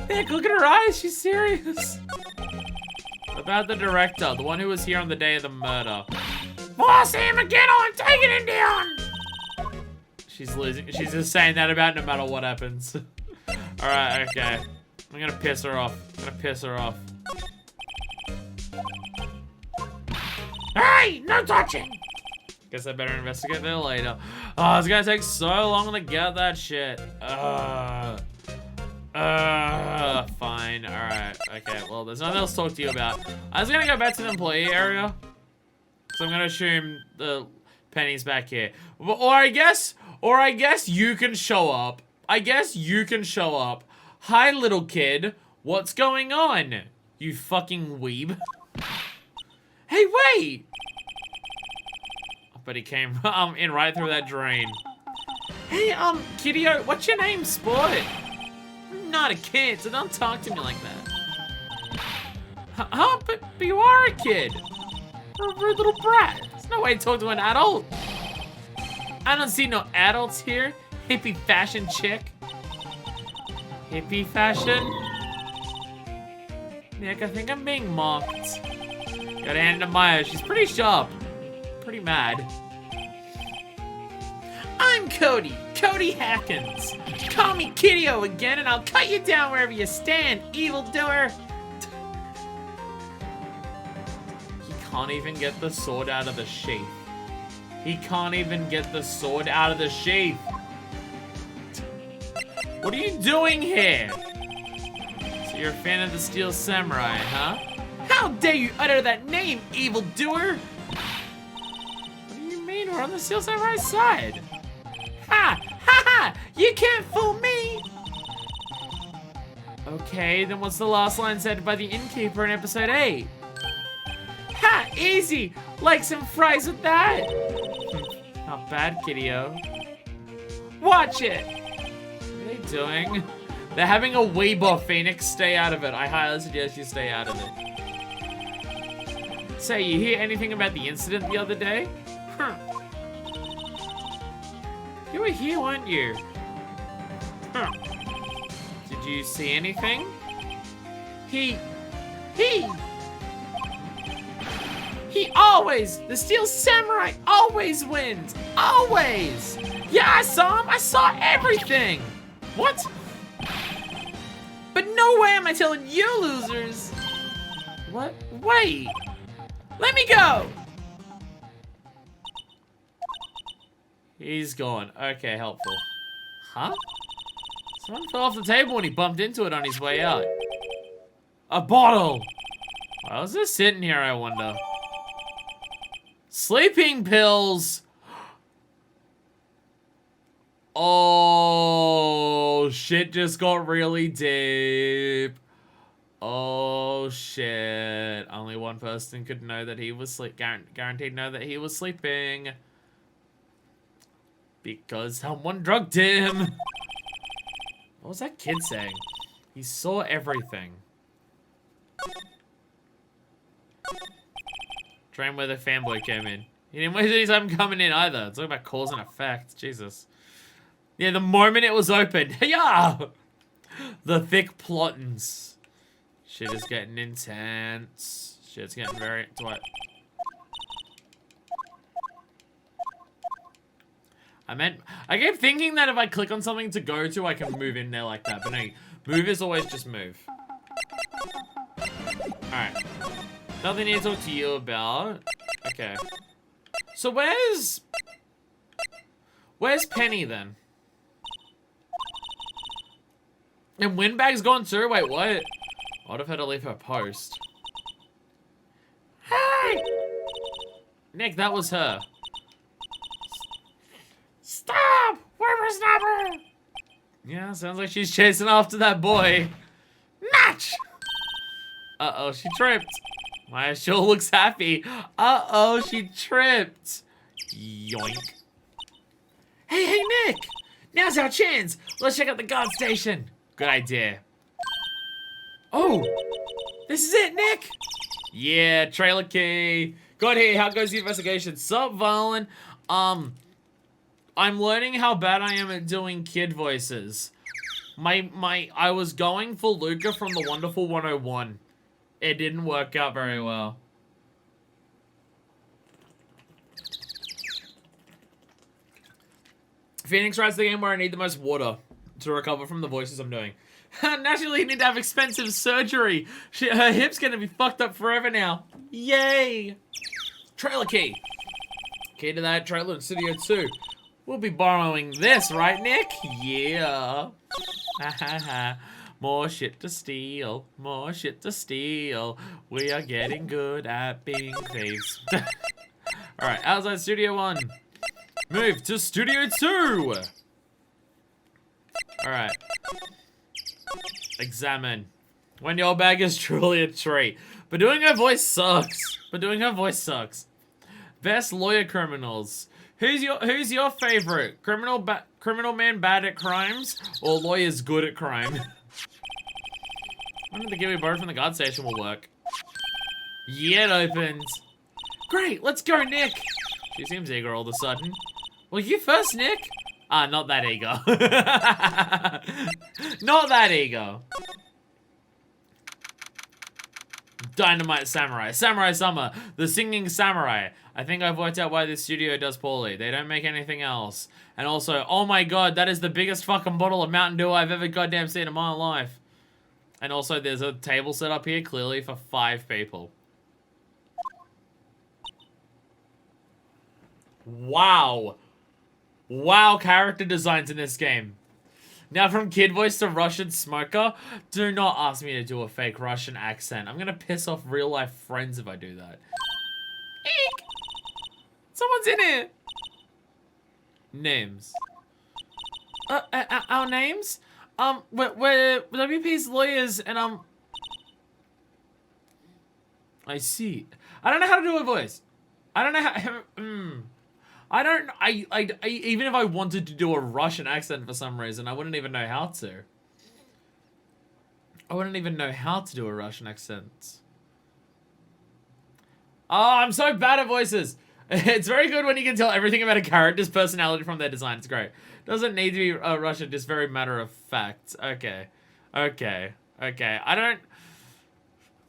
Heck, look at her eyes, she's serious. About the director, the one who was here on the day of the murder. If I see him again, I'm taking him down! She's losing. She's just saying that about no matter what happens. Alright, okay. I'm gonna piss her off. Hey, no touching! Guess I better investigate there later. Oh, it's gonna take so long to get that shit. Fine. Alright. Okay, well, there's nothing else to talk to you about. I was gonna go back to the employee area. So I'm gonna assume the Penny's back here. Or I guess you can show up. Hi, little kid. What's going on? You fucking weeb. Hey, wait! But he came in right through that drain. Hey, kiddo, what's your name, sport? I'm not a kid, so don't talk to me like that. Huh? But you are a kid. You're a rude little brat. There's no way to talk to an adult. I don't see no adults here. Hippie fashion chick. Hippie fashion? Nick, I think I'm being mocked. Gotta hand it to Maya. She's pretty sharp. Pretty mad. I'm Cody. Cody Hackins. Call me Kiddo again and I'll cut you down wherever you stand, evildoer. He can't even get the sword out of the sheath. What are you doing here? So you're a fan of the Steel Samurai, huh? How dare you utter that name, evildoer! What do you mean? We're on the Steel Samurai side. Ha! Ha ha! You can't fool me! Okay, then what's the last line said by the innkeeper in episode 8? Ha! Easy! Like some fries with that! Not bad, kiddo. Watch it! What are they doing? They're having a Weeble, Phoenix. Stay out of it. I highly suggest you stay out of it. Say, you hear anything about the incident the other day? Huh. You were here, weren't you? Huh. Did you see anything? He always, the Steel Samurai always wins. Always. Yeah, I saw him. I saw everything. What? But no way am I telling you losers. What? Wait. Let me go. He's gone. Okay, helpful. Huh? Someone fell off the table when he bumped into it on his way out. A bottle. Why was this sitting here, I wonder? Sleeping pills. Oh, shit just got really deep. Oh, shit. Only one person could know that he was guaranteed know that he was sleeping. Because someone drugged him. What was that kid saying? He saw everything. Train where the fanboy came in. He didn't waste any time coming in either. It's all about cause and effect. Jesus. Yeah, the moment it was opened. Yeah! The thick plottings. Shit is getting intense. Shit's getting very... What? I keep thinking that if I click on something to go to, I can move in there like that. But no, move is always just move. Alright. Nothing need to talk to you about. Okay. So where's Penny then? And Windbag's gone too? Wait, what? I'd have had to leave her post. Hey! Nick, that was her. Stop! Whippersnapper! Yeah, sounds like she's chasing after that boy. Natch! Uh-oh, she tripped. Maya sure looks happy. Uh-oh, she tripped. Yoink. Hey, Nick! Now's our chance! Let's check out the guard station! Good idea. Oh! This is it, Nick! Yeah, trailer key. Good here, how goes the investigation? Sup, Valen? I'm learning how bad I am at doing kid voices. I was going for Luca from the Wonderful 101. It didn't work out very well. Phoenix writes the game where I need the most water to recover from the voices I'm doing. Naturally, you need to have expensive surgery. Her hip's gonna be fucked up forever now. Yay! Trailer key. Key to that trailer in Studio 2. We'll be borrowing this, right, Nick? Yeah. Ha ha ha. More shit to steal. More shit to steal. We are getting good at being thieves. Alright, outside Studio 1. Move to Studio 2. Alright. Examine. When your bag is truly a tree. But doing her voice sucks. Best lawyer criminals. Who's your favorite? Criminal man bad at crimes or lawyers good at crime? I wonder if the give me both from the guard station will work. Yeah, it opens. Great, let's go, Nick. She seems eager all of a sudden. Well, you first, Nick. Ah, not that eager. Not that eager. Dynamite Samurai. Samurai Summer. The Singing Samurai. I think I've worked out why this studio does poorly. They don't make anything else. And also, oh my god, that is the biggest fucking bottle of Mountain Dew I've ever goddamn seen in my life. And also, there's a table set up here, clearly, for 5 people. Wow. Wow, character designs in this game. Now from kid voice to Russian smoker, do not ask me to do a fake Russian accent. I'm gonna piss off real life friends if I do that. Eek! Someone's in here! Names. Our names? We're WP's lawyers and I see. I don't know how to do a voice. I don't know how, I even if I wanted to do a Russian accent for some reason, I wouldn't even know how to. I wouldn't even know how to do a Russian accent. Oh, I'm so bad at voices. It's very good when you can tell everything about a character's personality from their design. It's great. Doesn't need to be Russian, just very matter of fact. Okay. Okay. Okay. I don't...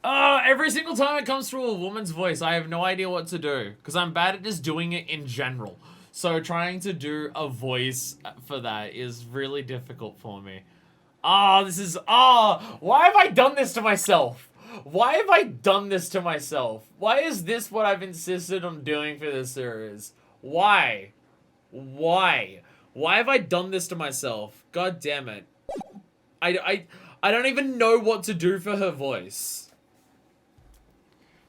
Oh, every single time it comes through a woman's voice, I have no idea what to do. Because I'm bad at just doing it in general. So trying to do a voice for that is really difficult for me. Oh, this is... Oh, why have I done this to myself? Why have I done this to myself? Why is this what I've insisted on doing for this series? Why? Why? Why have I done this to myself? God damn it. I don't even know what to do for her voice.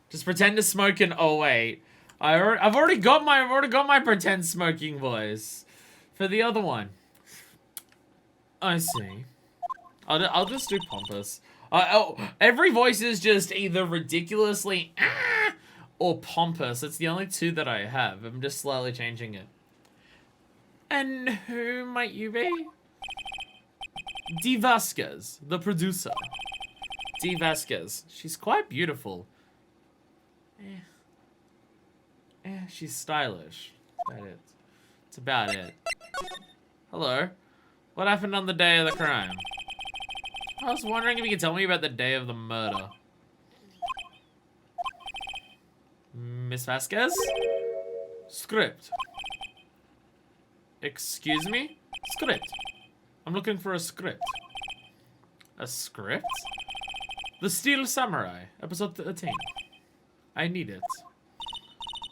Just pretend to smoke and oh wait, I've already got my pretend smoking voice for the other one. I see. I'll just do pompous. Every voice is just either ridiculously or pompous. It's the only two that I have. I'm just slightly changing it. And who might you be? Dee Vasquez, the producer. Dee Vasquez. She's quite beautiful. She's stylish. That's about it. Hello. What happened on the day of the crime? I was wondering if you could tell me about the day of the murder. Miss Vasquez? Script. Excuse me? Script. I'm looking for a script. A script? The Steel Samurai, episode 13. I need it.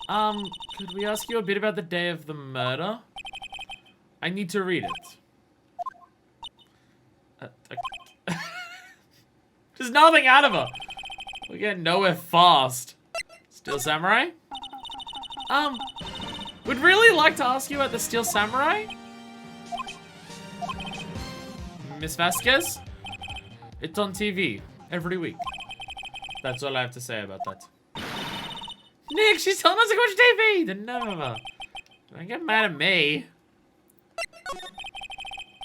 Could we ask you a bit about the day of the murder? I need to read it. There's nothing out of her. We get nowhere fast. Steel Samurai? Would really like to ask you about the Steel Samurai? Miss Vasquez? It's on TV every week. That's all I have to say about that. Nick, she's telling us to watch TV! The nerve of her. Don't get mad at me.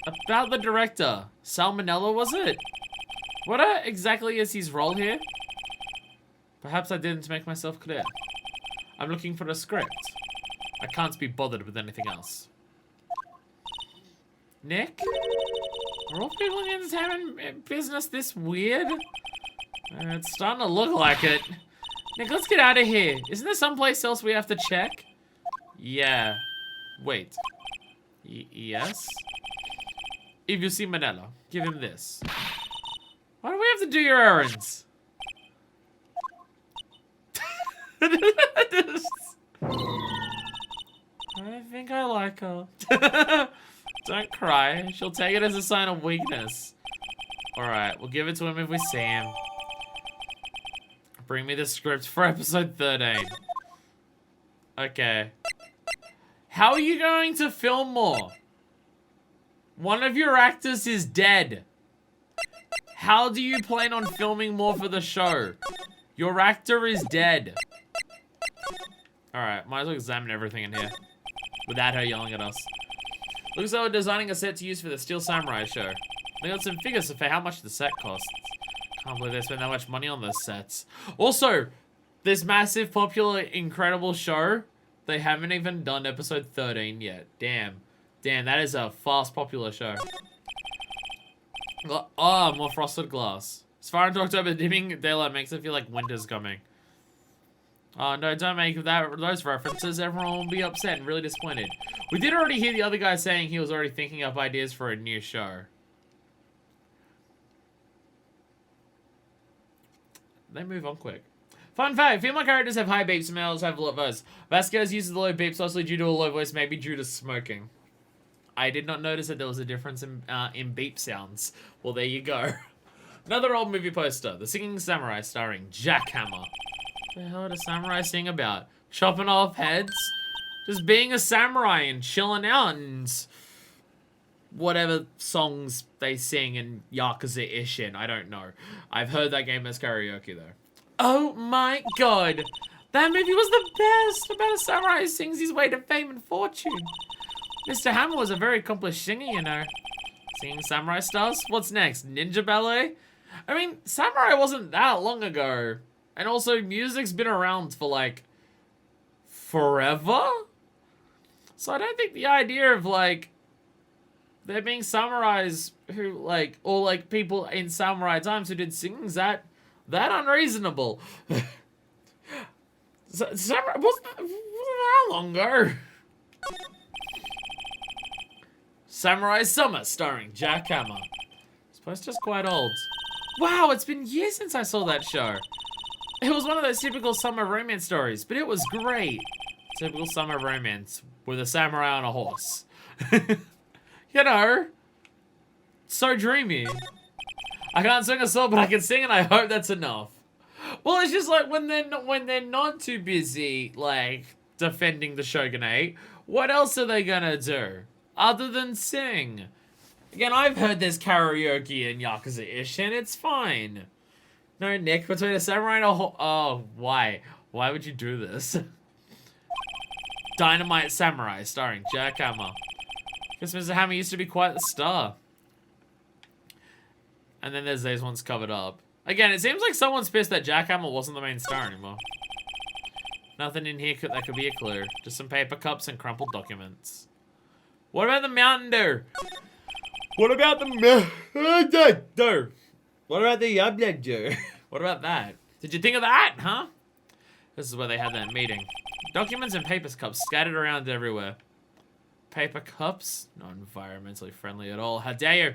About the director. Salmonella, was it? What exactly is his role here? Perhaps I didn't make myself clear. I'm looking for a script. I can't be bothered with anything else. Nick? Are all people in the entertainment business this weird? It's starting to look like it. Nick, let's get out of here. Isn't there someplace else we have to check? Yeah. Wait. Yes? If you see Manella, give him this. Why do we have to do your errands? I think I like her. Don't cry. She'll take it as a sign of weakness. Alright, we'll give it to him if we see him. Bring me the script for episode 13. Okay. How are you going to film more? One of your actors is dead. How do you plan on filming more for the show? Your actor is dead. Alright, might as well examine everything in here. Without her yelling at us. Looks like we're designing a set to use for the Steel Samurai show. They got some figures for how much the set costs. Can't believe they spent that much money on those sets. Also, this massive, popular, incredible show, they haven't even done episode 13 yet. Damn. Damn, that is a fast, popular show. Oh, more frosted glass. As far into October, dimming daylight makes it feel like winter's coming. Oh, no, don't make those references. Everyone will be upset and really disappointed. We did already hear the other guy saying he was already thinking up ideas for a new show. They move on quick. Fun fact, female characters have high beeps, males have low voice. Vasquez uses the low beeps, mostly due to a low voice, maybe due to smoking. I did not notice that there was a difference in beep sounds. Well, there you go. Another old movie poster. The Singing Samurai starring Jackhammer. What the hell did a samurai sing about? Chopping off heads? Just being a samurai and chilling out and whatever songs they sing in Yakuza Ishin. I don't know. I've heard that game as karaoke though. Oh my god. That movie was the best about a samurai who sings his way to fame and fortune. Mr. Hammer was a very accomplished singer, you know. Singing samurai stars? What's next? Ninja ballet? I mean, samurai wasn't that long ago. And also, music's been around for, like, forever? So I don't think the idea of, like, there being samurais who, like, or, like, people in samurai times who did singings that unreasonable. Samurai, wasn't that long ago? Samurai Summer, starring Jack Hammer. This poster's quite old. Wow, it's been years since I saw that show. It was one of those typical summer romance stories, but it was great. Typical summer romance with a samurai on a horse. You know, so dreamy. I can't sing a song, but I can sing, and I hope that's enough. Well, it's just like when they're not too busy, like, defending the shogunate, what else are they gonna do other than sing? Again, I've heard there's karaoke in Yakuza-ish, and it's fine. No, Nick, between a samurai and a oh, why? Why would you do this? Dynamite Samurai, starring Jack Hammer. Because Mr. Hammer used to be quite the star. And then there's these ones covered up. Again, it seems like someone's pissed that Jack Hammer wasn't the main star anymore. Nothing in here that could be a clue. Just some paper cups and crumpled documents. What about the Mountain Dew? What about the Dew? What about the Dew? What about that? Did you think of that, huh? This is where they had that meeting. Documents and paper cups scattered around everywhere. Paper cups? Not environmentally friendly at all. How dare you?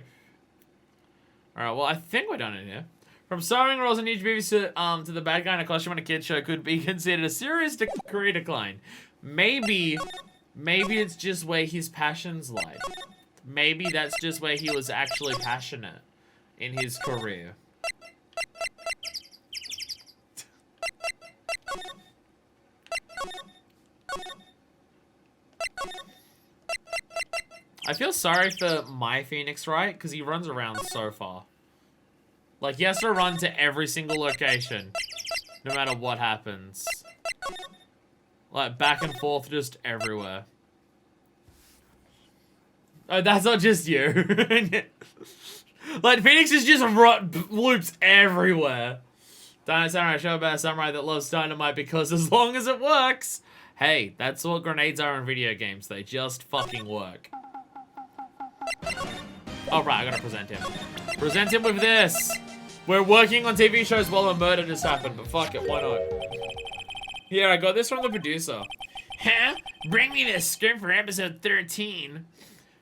Alright, well, I think we're done in here. From starring roles in each movie to the bad guy in a costume on a kid's show could be considered a serious career decline. Maybe it's just where his passions lie. Maybe that's just where he was actually passionate in his career. I feel sorry for my Phoenix, right? Because he runs around so far. Like, he has to run to every single location, no matter what happens. Like, back and forth just everywhere. Oh, that's not just you. Like, Phoenix is just loops everywhere. Dynamite Samurai, show about a samurai that loves dynamite because as long as it works. Hey, that's what grenades are in video games. They just fucking work. Oh, right, I gotta present him. Present him with this. We're working on TV shows while a murder just happened, but fuck it, why not? Yeah, I got this from the producer. Huh? Bring me the script for episode 13.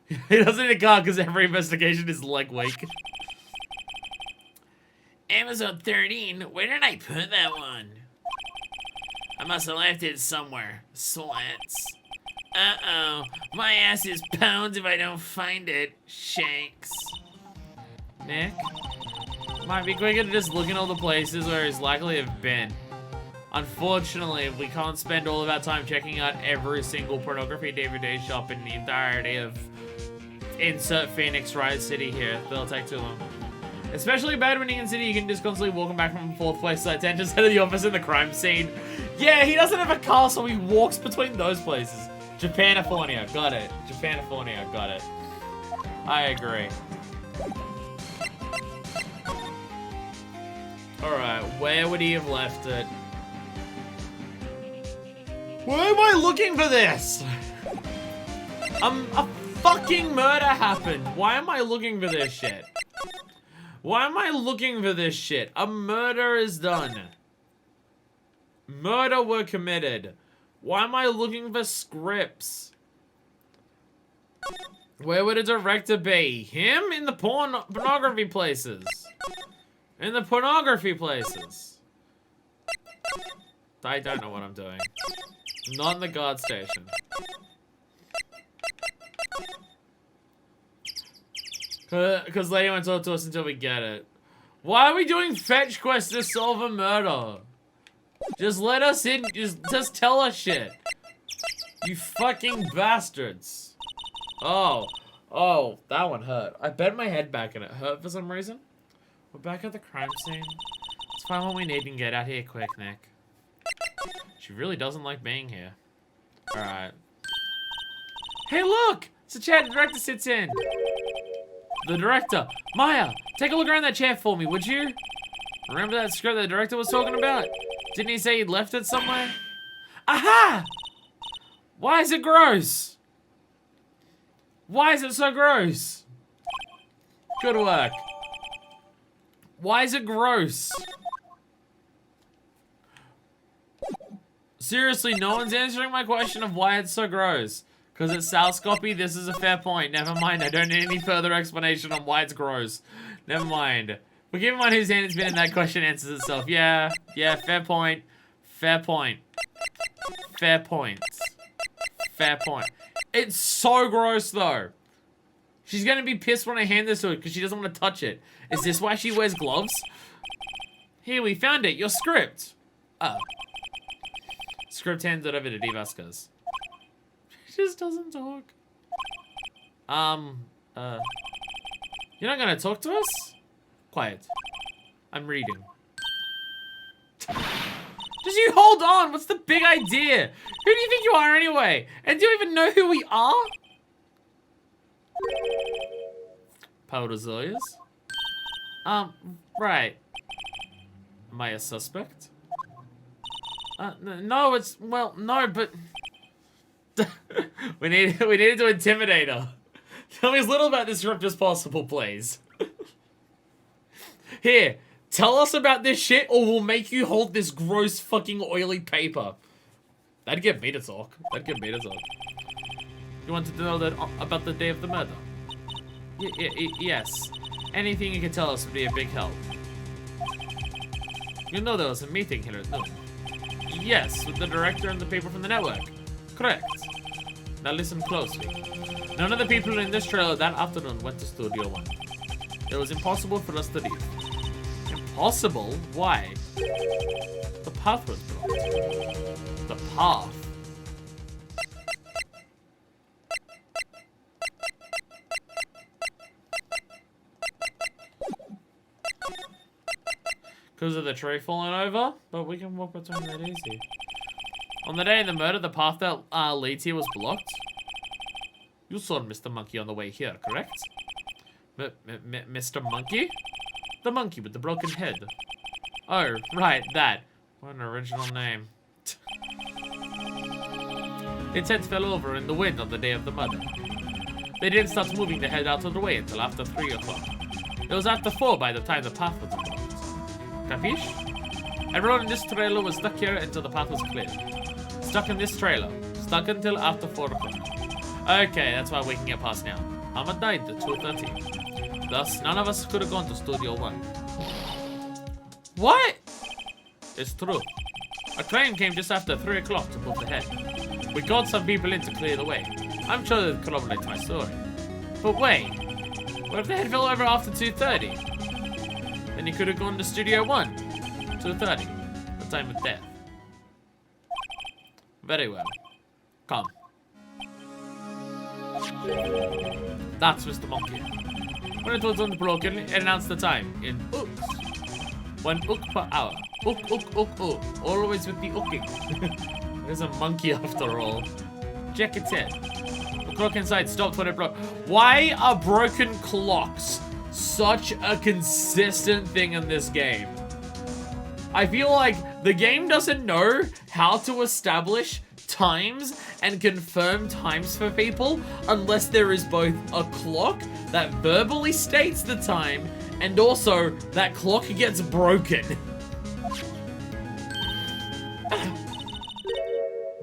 He doesn't need a car because every investigation is leg weak. Episode 13? Where did I put that one? I must have left it somewhere. Slats. Uh-oh. My ass is pounds if I don't find it. Shanks. Nick? Might be quicker to just look in all the places where he's likely to have been. Unfortunately, we can't spend all of our time checking out every single pornography DVD shop in the entirety of insert Phoenix Wright City here. That'll take too long. Especially bad when in City, you can just constantly walking back from fourth place to 10 just head of the office in the crime scene. Yeah, he doesn't have a car, so he walks between those places. Japanifornia, got it. Japanifornia, got it. I agree. Alright, where would he have left it? Why am I looking for this? A fucking murder happened. Why am I looking for this shit? Why am I looking for this shit? A murder is done. Murder were committed. Why am I looking for scripts? Where would a director be? Him? In the pornography places. In the pornography places. I don't know what I'm doing. Not in the guard station. Because lady won't talk to us until we get it. Why are we doing fetch quests to solve a murder? Just let us in. Just tell us shit. You fucking bastards. Oh, that one hurt. I bent my head back and it hurt for some reason. We're back at the crime scene. Let's find what we need and get out here quick, Nick. She really doesn't like being here. Alright. Hey, look! It's a chair the director sits in. The director. Maya, take a look around that chair for me, would you? Remember that script the director was talking about? Didn't he say he'd left it somewhere? Aha! Why is it gross? Why is it so gross? Good work. Why is it gross? Seriously, no one's answering my question of why it's so gross. Because it's Salscopy, this is a fair point. Never mind, I don't need any further explanation on why it's gross. Never mind. But keep in mind whose hand it's been in that question answers itself. Yeah, fair point. Fair point. Fair point. Fair point. It's so gross, though. She's gonna be pissed when I hand this to her because she doesn't want to touch it. Is this why she wears gloves? Here, we found it. Your script. Oh. Script handed over to D. Vasquez. She just doesn't talk. You're not gonna talk to us? Quiet. I'm reading. Just you hold on. What's the big idea? Who do you think you are anyway? And do you even know who we are? Powderzilias? Right. Am I a suspect? No, it's, well, no, but... we needed to intimidate her. Tell me as little about this script as possible, please. Here, tell us about this shit or we'll make you hold this gross fucking oily paper. That'd get me to talk. That'd get me to talk. You wanted to know that about the day of the murder? Yes. Anything you can tell us would be a big help. You know there was a meeting here at noon. Yes, with the director and the people from the network. Correct. Now listen closely. None of the people in this trailer that afternoon went to Studio 1. It was impossible for us to leave. Impossible? Why? The path was blocked. The path? Because of the tree falling over? But we can walk between that easy. On the day of the murder, the path that leads here was blocked. You saw Mr. Monkey on the way here, correct? Mr. Monkey? The monkey with the broken head. Oh, right, that. What an original name. Its head fell over in the wind on the day of the murder. They didn't start moving the head out of the way until after 3 o'clock. It was after 4 by the time the path was unblocked. Capiche? Everyone in this trailer was stuck here until the path was cleared. Stuck in this trailer. Stuck until after 4 o'clock. Okay, that's why we can get past now. Hama died at 2:30. Thus, none of us could have gone to Studio 1. What? It's true. A crane came just after 3 o'clock to move the head. We called some people in to clear the way. I'm sure that corroborates my story. But wait, what if the head fell over after 2:30? Then he could have gone to Studio 1. 2:30. The time of death. Very well. Come. That's Mr. Monkey. When it was unbroken, it announced the time in ooks. 1 ook per hour. Ook, ook, ook, ook. Always with the ooking. There's a monkey after all. Check its head. The clock inside stopped when it broke. Why are broken clocks such a consistent thing in this game? I feel like the game doesn't know how to establish times and confirm times for people unless there is both a clock that verbally states the time and also that clock gets broken.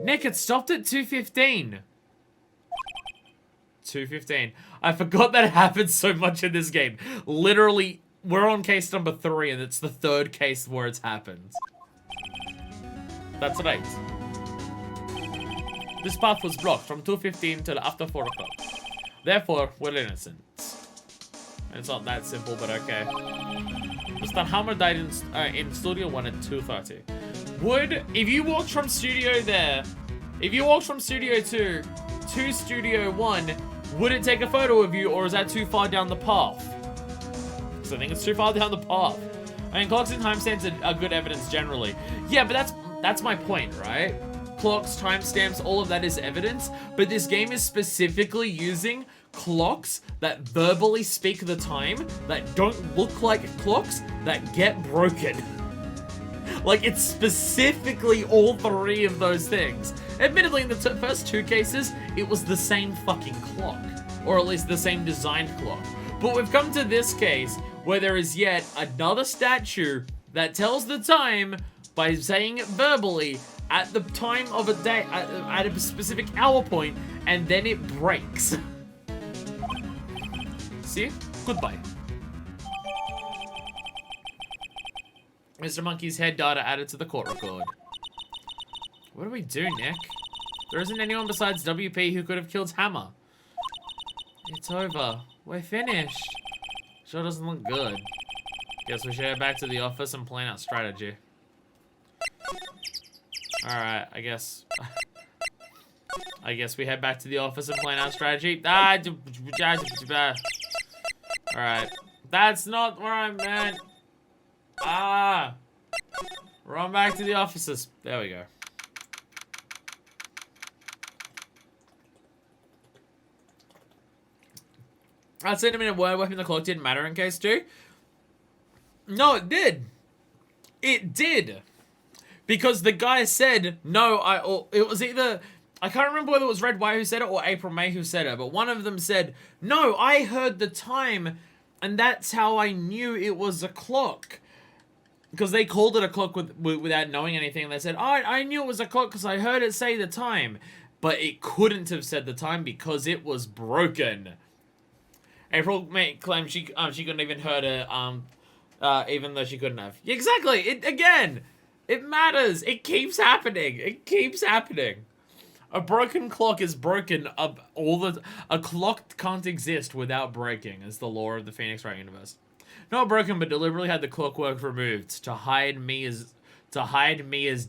Nick, it stopped at 2:15. 2:15. I forgot that happened so much in this game. Literally, we're on case number 3 and it's the 3rd case where it's happened. That's right. This path was blocked from 2:15 till after 4 o'clock. Therefore, we're innocent. It's not that simple, but okay. Mr. Hammer died in Studio 1 at 2:30. If you walked from Studio there, if you walked from Studio 2 to Studio 1, would it take a photo of you, or is that too far down the path? Because I think it's too far down the path. I mean, clocks and timestamps are good evidence generally. Yeah, but that's my point, right? Clocks, timestamps, all of that is evidence, but this game is specifically using clocks that verbally speak the time, that don't look like clocks, that get broken. Like, it's specifically all 3 of those things. Admittedly, in the first 2 cases, it was the same fucking clock. Or at least the same designed clock. But we've come to this case, where there is yet another statue that tells the time by saying it verbally at the time of a day, at a specific hour point, and then it breaks. See? Goodbye. Mr. Monkey's head data added to the court record. What do we do, Nick? There isn't anyone besides WP who could have killed Hammer. It's over. We're finished. Sure doesn't look good. Guess we should head back to the office and plan out strategy. Alright, I guess we head back to the office and plan out strategy. Alright. That's not where I meant. Run back to the offices. There we go. I'd say in a minute why weapon the clock didn't matter in case 2. No, it did. It did. Because the guy said, no, it was either, I can't remember whether it was Red White who said it or April May who said it, but one of them said, no, I heard the time, and that's how I knew it was a clock. Because they called it a clock without knowing anything, and they said, oh, I knew it was a clock because I heard it say the time. but it couldn't have said the time because it was broken. April claimed she couldn't even heard it, even though she couldn't have. Exactly. It matters. It keeps happening. It keeps happening. A broken clock is broken. A clock can't exist without breaking, is the law of the Phoenix Wright universe. Not broken, but deliberately had the clockwork removed to hide Mia's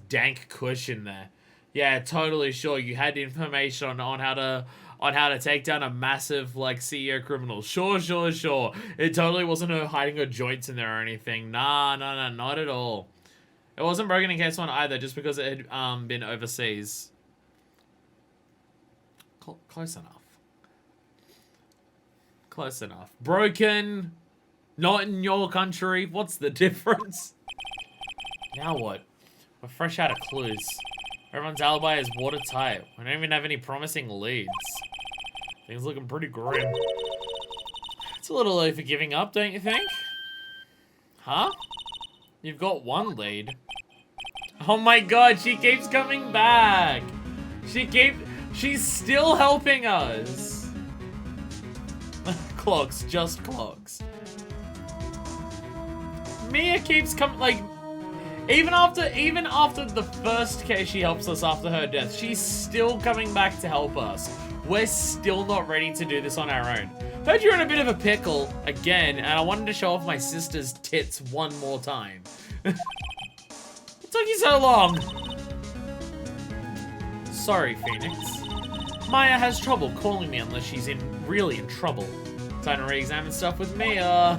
dank cushion there. Yeah, totally sure. You had information on how to take down a massive like CEO criminal. Sure. It totally wasn't her hiding her joints in there or anything. Nah, not at all. It wasn't broken in case one either, just because it had been overseas. Close enough. Broken. Not in your country. What's the difference? Now what? We're fresh out of clues. Everyone's alibi is watertight. We don't even have any promising leads. Things looking pretty grim. It's a little early for giving up, don't you think? Huh? You've got one lead. Oh my god, she keeps coming back. She's still helping us. Clogs, just clogs. Mia keeps coming, like, even after the first case she helps us after her death, she's still coming back to help us. We're still not ready to do this on our own. Heard you're in a bit of a pickle again, and I wanted to show off my sister's tits one more time. What took you so long? Sorry, Phoenix. Maya has trouble calling me unless she's really in trouble. Time to re-examine stuff with Mia.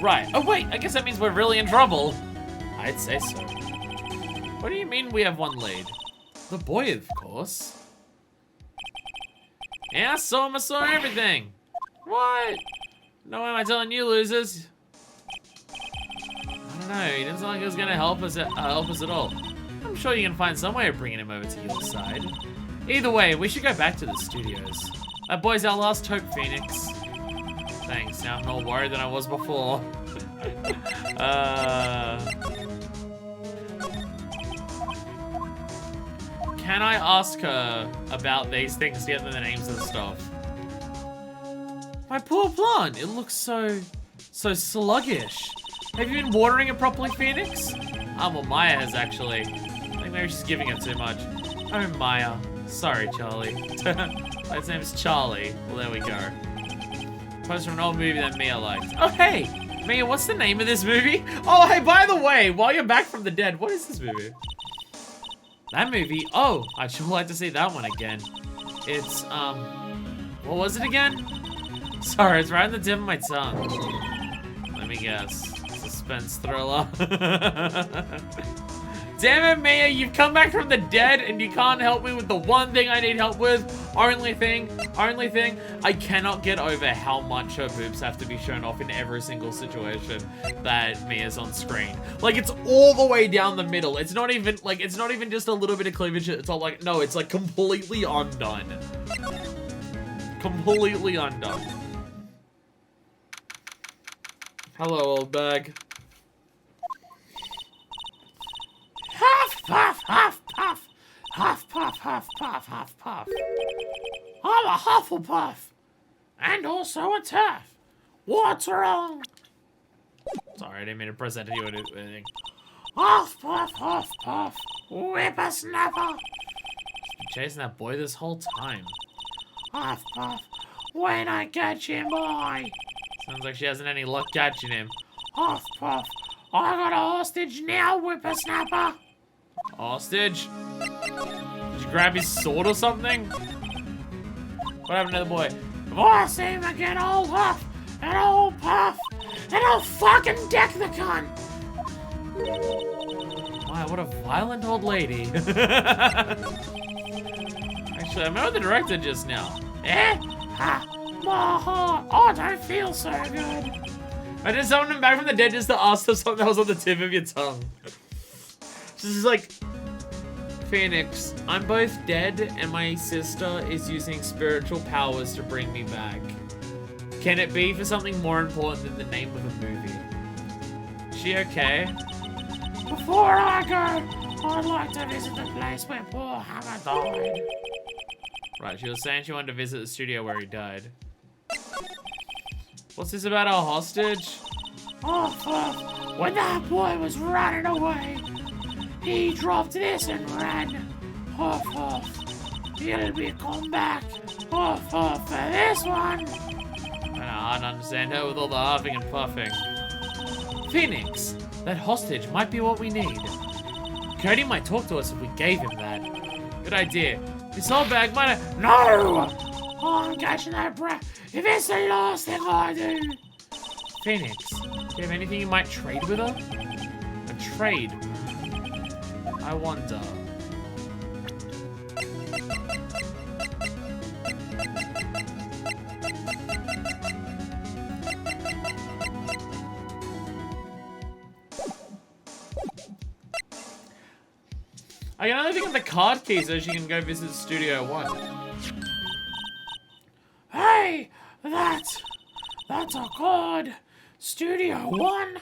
Right. Oh, wait. I guess that means we're really in trouble. I'd say so. What do you mean we have one lead? The boy, of course. Yeah, I saw everything. What? No way am I telling you, losers. I don't know. He didn't sound like he was gonna help us at all. I'm sure you can find some way of bringing him over to your side. Either way, we should go back to the studios. That boy's our last hope, Phoenix. Thanks. Now I'm more worried than I was before. Can I ask her about these things to get the names of the stuff? My poor plant. It looks so sluggish. Have you been watering it properly, Phoenix? Well, Maya has actually. I think maybe she's giving it too much. Oh, Maya. Sorry, Charlie. His name is Charlie. Well, there we go. Post from an old movie that Mia liked. Oh, hey! Mia, what's the name of this movie? Oh, hey, by the way, while you're back from the dead, what is this movie? That movie? Oh, I'd sure like to see that one again. It's, what was it again? Sorry, it's right on the tip of my tongue. Let me guess. Suspense thriller. Damn it, Mia, you've come back from the dead and you can't help me with the one thing I need help with. Only thing, I cannot get over how much her boobs have to be shown off in every single situation that Mia's on screen. Like, it's all the way down the middle. It's not even just a little bit of cleavage. It's all like, no, it's like completely undone. Completely undone. Hello, old bag. Huff, puff, huff, puff. Huff, puff, huff, puff, huff, puff. I'm a Hufflepuff. And also a Turf. What's wrong? Sorry, I didn't mean to press that to do anything. Huff, puff, whippersnapper. She's been chasing that boy this whole time. Huff, puff, when I catch him, boy. Sounds like she hasn't any luck catching him. Huff, puff, I got a hostage now, whippersnapper. Hostage? Did you grab his sword or something? What happened to the boy? If I see him again, I'll huff and I'll puff and I'll fucking deck the cunt. Wow, what a violent old lady. Actually, I met the director just now. Eh? Ha! My heart. I don't feel so good. I just summoned him back from the dead just to ask for something that was on the tip of your tongue. Just like, Phoenix, I'm both dead and my sister is using spiritual powers to bring me back. Can it be for something more important than the name of a movie? Is she okay? Before I go, I'd like to visit the place where poor Hammer died. Right, she was saying she wanted to visit the studio where he died. What's this about our hostage? Oh, fuck. When that boy was running away, he dropped this and ran. Huff, huff. He'll be come back. Huff, huff for this one. I don't understand her with all the huffing and puffing. Phoenix, that hostage might be what we need. Cody might talk to us if we gave him that. Good idea. This old bag might have... No! I'm catching that brat. If it's the last thing I do. Phoenix, do you have anything you might trade with her? A trade? I wonder. I can only think of the card key so she can go visit Studio 1. Hey, that's a card. Studio 1?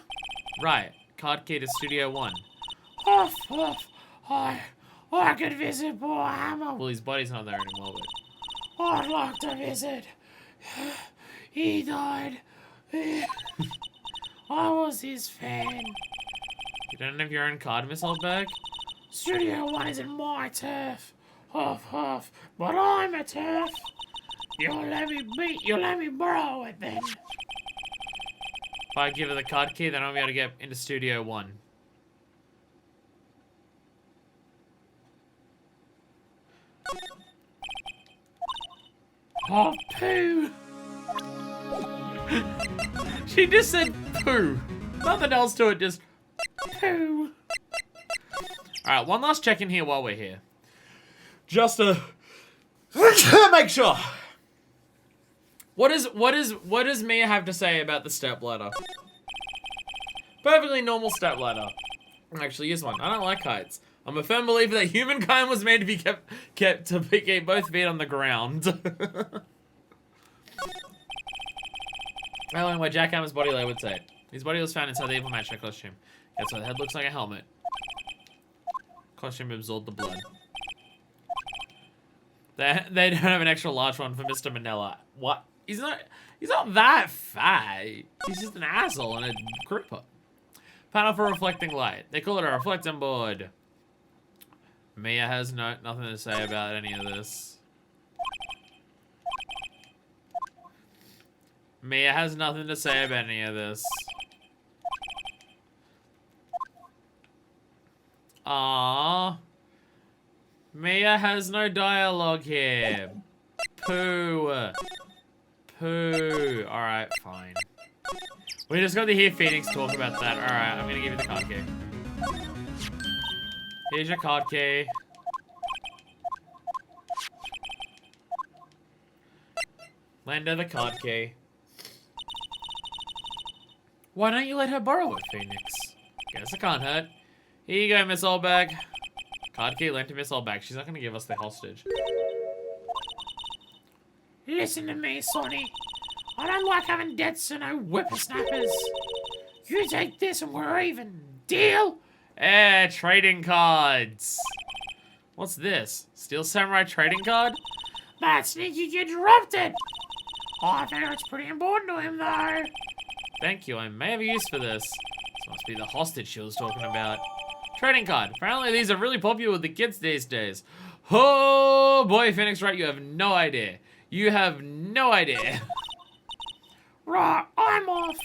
Right, card key to Studio 1. Huff, huff. I could visit poor Hammer. Well, his body's not there anymore, but... I'd like to visit. He died. I was his fan. You don't have your own card missile bag? Studio 1 isn't my turf. Huff, huff. But I'm a turf. You'll let me borrow it then. If I give her the card key, then I'll be able to get into Studio 1. Oh, poo. She just said poo. Nothing else to it, just Poo. Alright, one last check in here while we're here. Just to make sure. What does Mia have to say about the stepladder? Perfectly normal stepladder. Actually, here's one. I don't like heights. I'm a firm believer that humankind was made to be kept to keep both feet on the ground. Well, where Jack Hammer's body lay would say. His body was found inside the evil match costume. That's why the head looks like a helmet. Costume absorbed the blood. They don't have an extra large one for Mr. Manila. What? He's not that fat. He's just an asshole and a creeper. Panel for reflecting light. They call it a reflecting board. Mia has nothing to say about any of this. Mia has nothing to say about any of this. Aww. Mia has no dialogue here. Poo. Poo. Alright, fine. We just got to hear Phoenix talk about that. Alright, I'm gonna give you the card key. Here's your card key. Lend her the card key. Why don't you let her borrow it, Phoenix? Guess it can't hurt. Here you go, Miss Oldbag. Card key lent to Miss Oldbag. She's not gonna give us the hostage. Listen to me, Sonny. I don't like having debts to no whippersnappers. You take this and we're even. Deal? Trading cards. What's this? Steel Samurai trading card? That sneaky kid dropped it. I think it's pretty important to him, though. Thank you, I may have a use for this. This must be the hostage she was talking about. Trading card. Apparently these are really popular with the kids these days. Oh boy, Phoenix Wright, you have no idea. You have no idea. Right, I'm off.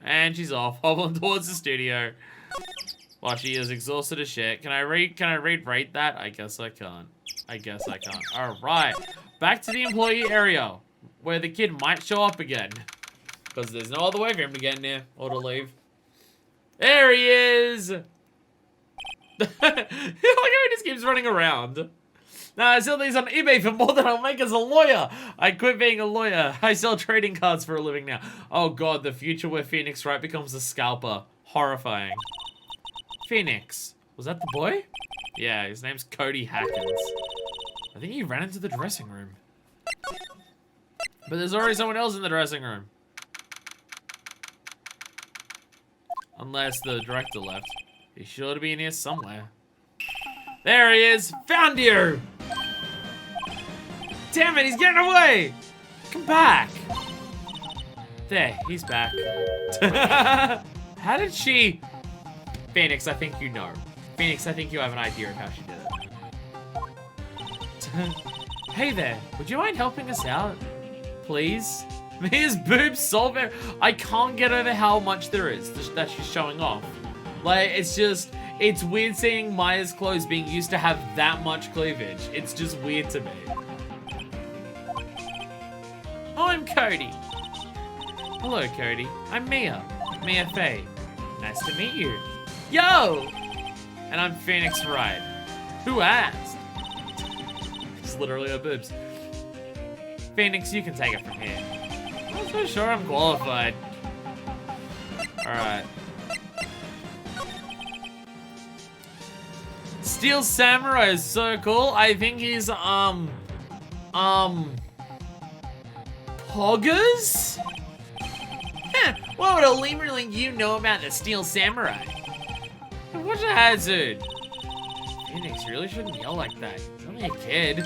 And she's off, hobbling towards the studio. While she is exhausted as shit. Can I rate that? I guess I can't. Alright. Back to the employee area. Where the kid might show up again. Because there's no other way for him to get in there. Or to leave. There he is! Look how he just keeps running around. Now, I sell these on eBay for more than I'll make as a lawyer. I quit being a lawyer. I sell trading cards for a living now. Oh god, the future where Phoenix Wright becomes a scalper. Horrifying. Phoenix. Was that the boy? Yeah, his name's Cody Hackins. I think he ran into the dressing room. But there's already someone else in the dressing room. Unless the director left. He's sure to be in here somewhere. There he is. Found you. Damn it, he's getting away. Come back. There, he's back. How did she... Phoenix, I think you know. Phoenix, I think you have an idea of how she did it. Hey there, would you mind helping us out? Please? His boobs so very... I can't get over how much there is that she's showing off. Like, it's just... It's weird seeing Maya's clothes being used to have that much cleavage. It's just weird to me. I'm Cody. Hello, Cody. I'm Mia. Mia Faye. Nice to meet you. Yo! And I'm Phoenix Wright. Who asked? It's literally her boobs. Phoenix, you can take it from here. I'm not so sure I'm qualified. Alright. Steel Samurai is so cool. I think he's, Poggers? Huh, what would a lemur like you know about the Steel Samurai? What's a hazard? Phoenix, you really shouldn't yell like that. He's only a kid.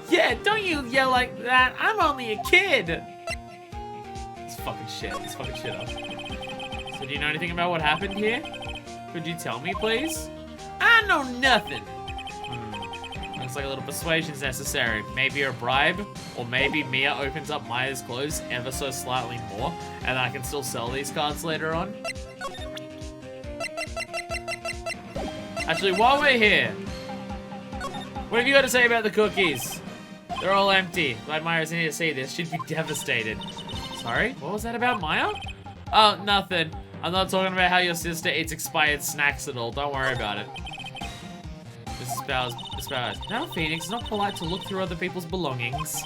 Yeah, don't you yell like that. I'm only a kid. This fucking shit. This fucking shit up. So do you know anything about what happened here? Could you tell me, please? I know nothing. Looks like a little persuasion's necessary. Maybe a bribe, or maybe Mia opens up Maya's clothes ever so slightly more, and I can still sell these cards later on. Actually, while we're here, what have you got to say about the cookies? They're all empty. Glad Maya's in here to see this. She'd be devastated. Sorry? What was that about Maya? Oh, nothing. I'm not talking about how your sister eats expired snacks at all. Don't worry about it. Mrs. Bowers. Now, Phoenix, it's not polite to look through other people's belongings.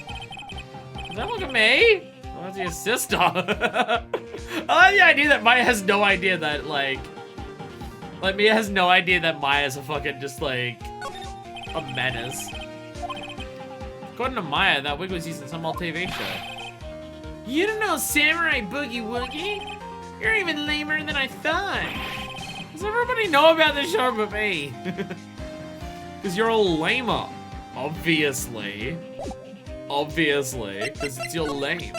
Don't look at me. Oh, that's your sister. I like the idea that Maya has no idea that, like, Mia has no idea that Maya's a fucking just, like, a menace. According to Maya, that wig was used in some old TV show. You don't know Samurai Boogie Woogie? You're even lamer than I thought. Does everybody know about this show but me? Because you're all lamer. Obviously. Obviously. Because it's your lame.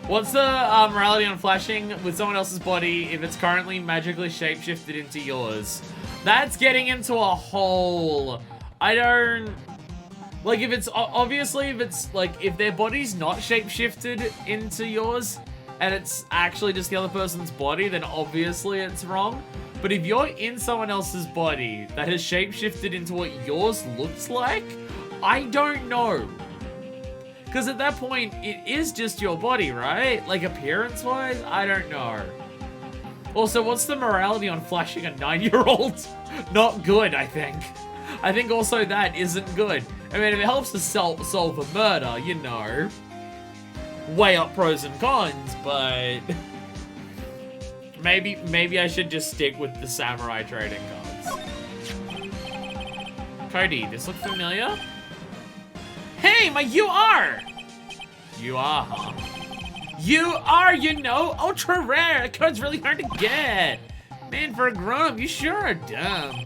What's the morality on flashing with someone else's body if it's currently magically shapeshifted into yours? That's getting into a whole... I don't... Like, if it's... Obviously, if it's, like, if their body's not shapeshifted into yours, and it's actually just the other person's body, then obviously it's wrong. But if you're in someone else's body that has shapeshifted into what yours looks like, I don't know. Because at that point, it is just your body, right? Like, appearance-wise, I don't know. Also, what's the morality on flashing a 9-year-old? Not good, I think. I think also that isn't good. I mean, if it helps to solve a murder, you know, weigh up pros and cons, but maybe I should just stick with the samurai trading cards. Cody, this look familiar? Hey, my UR! UR, huh? UR, you know, ultra rare. That card's really hard to get. Man, for a grown-up, you sure are dumb.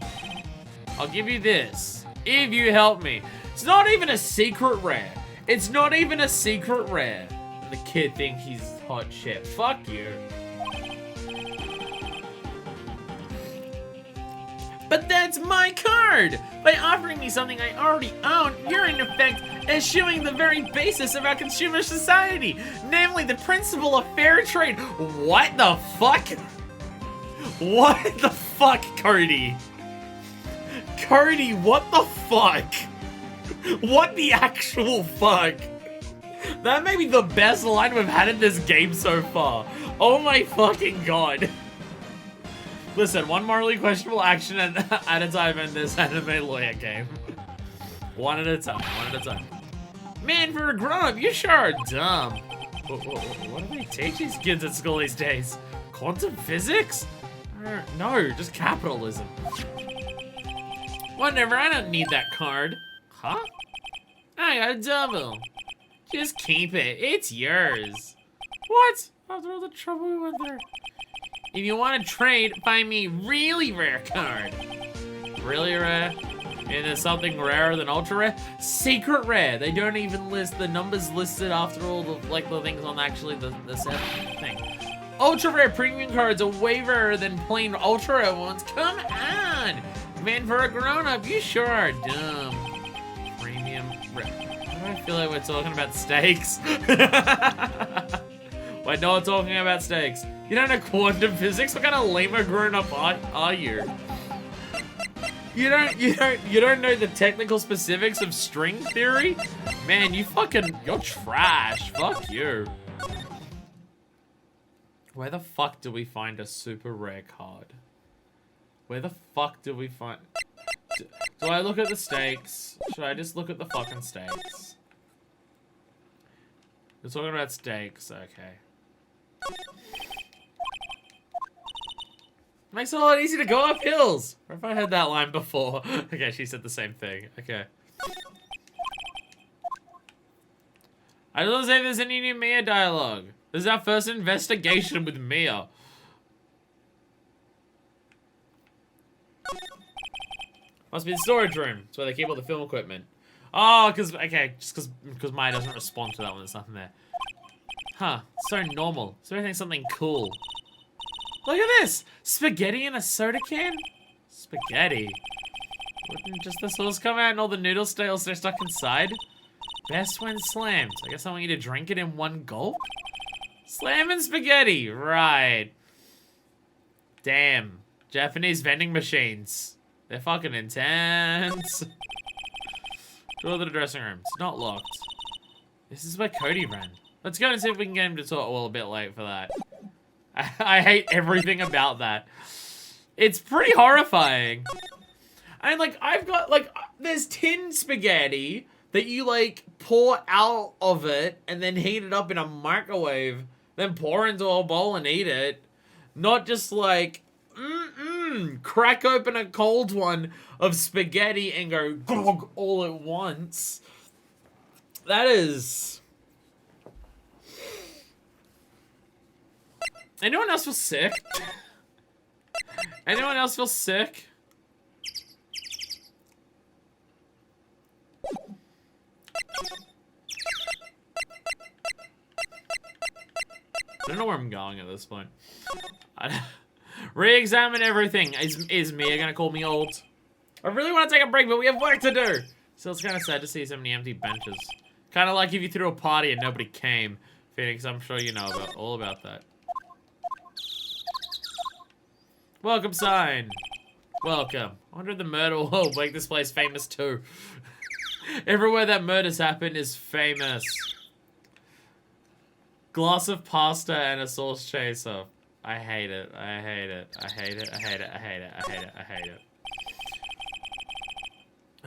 I'll give you this, if you help me. It's not even a secret rare. It's not even a secret rare. And the kid thinks he's hot shit. Fuck you. But that's my card! By offering me something I already own, you're in effect eschewing the very basis of our consumer society, namely the principle of fair trade. What the fuck? What the fuck, Cody? Cody, what the fuck? What the actual fuck? That may be the best line we've had in this game so far. Oh my fucking god. Listen, one morally questionable action at a time in this anime lawyer game. One at a time, one at a time. Man, for a grown-up, you sure are dumb. What do they teach these kids at school these days? Quantum physics? No, just capitalism. Whatever, I don't need that card. Huh? I got a double. Just keep it, it's yours. What? After all the trouble we went through. If you want to trade, find me really rare card. Really rare? And there's something rarer than ultra rare? Secret rare. They don't even list the numbers listed after all the the things on actually the set thing. Ultra rare premium cards are way rarer than plain ultra rare ones. Come on! Man, for a grown-up, you sure are dumb. Premium rare. Why do I feel like we're talking about steaks? Wait, no, we're talking about steaks. You don't know quantum physics? What kind of lame grown-up are you? You don't know the technical specifics of string theory? Man, you're trash. Fuck you. Where the fuck do we find a super rare card? Where the fuck do we find... Do I look at the stakes? Should I just look at the fucking stakes? We're talking about stakes, okay. Makes it a lot easier to go up hills. Or if I heard that line before. Okay, she said the same thing. Okay. I don't say there's any new Mia dialogue. This is our first investigation with Mia. Must be the storage room. It's where they keep all the film equipment. Oh, okay, just because Maya doesn't respond to that one. There's nothing there. Huh, so normal. Is there anything something cool? Look at this! Spaghetti in a soda can? Spaghetti? Wouldn't just the sauce come out and all the noodles stay stuck inside? Best when slammed. I guess I want you to drink it in one gulp? Slamming spaghetti, right. Damn. Japanese vending machines. They're fucking intense. Door to the dressing room. It's not locked. This is where Cody ran. Let's go and see if we can get him to talk. Well, a bit late for that. I hate everything about that. It's pretty horrifying. And I've got there's tin spaghetti that you pour out of it and then heat it up in a microwave, then pour into a bowl and eat it. Not just crack open a cold one of spaghetti and go glug all at once. That is... Anyone else feel sick? Anyone else feel sick? I don't know where I'm going at this point. Re-examine everything. Is Mia gonna call me old? I really want to take a break, but we have work to do. So it's kind of sad to see so many empty benches. Kind of like if you threw a party and nobody came. Phoenix, I'm sure you know all about that. Welcome sign. Welcome. I wonder if the murder will make this place famous too. Everywhere that murders happen is famous. Glass of pasta and a sauce chaser. I hate it. I hate it. I hate it. I hate it. I hate it. I hate it. I hate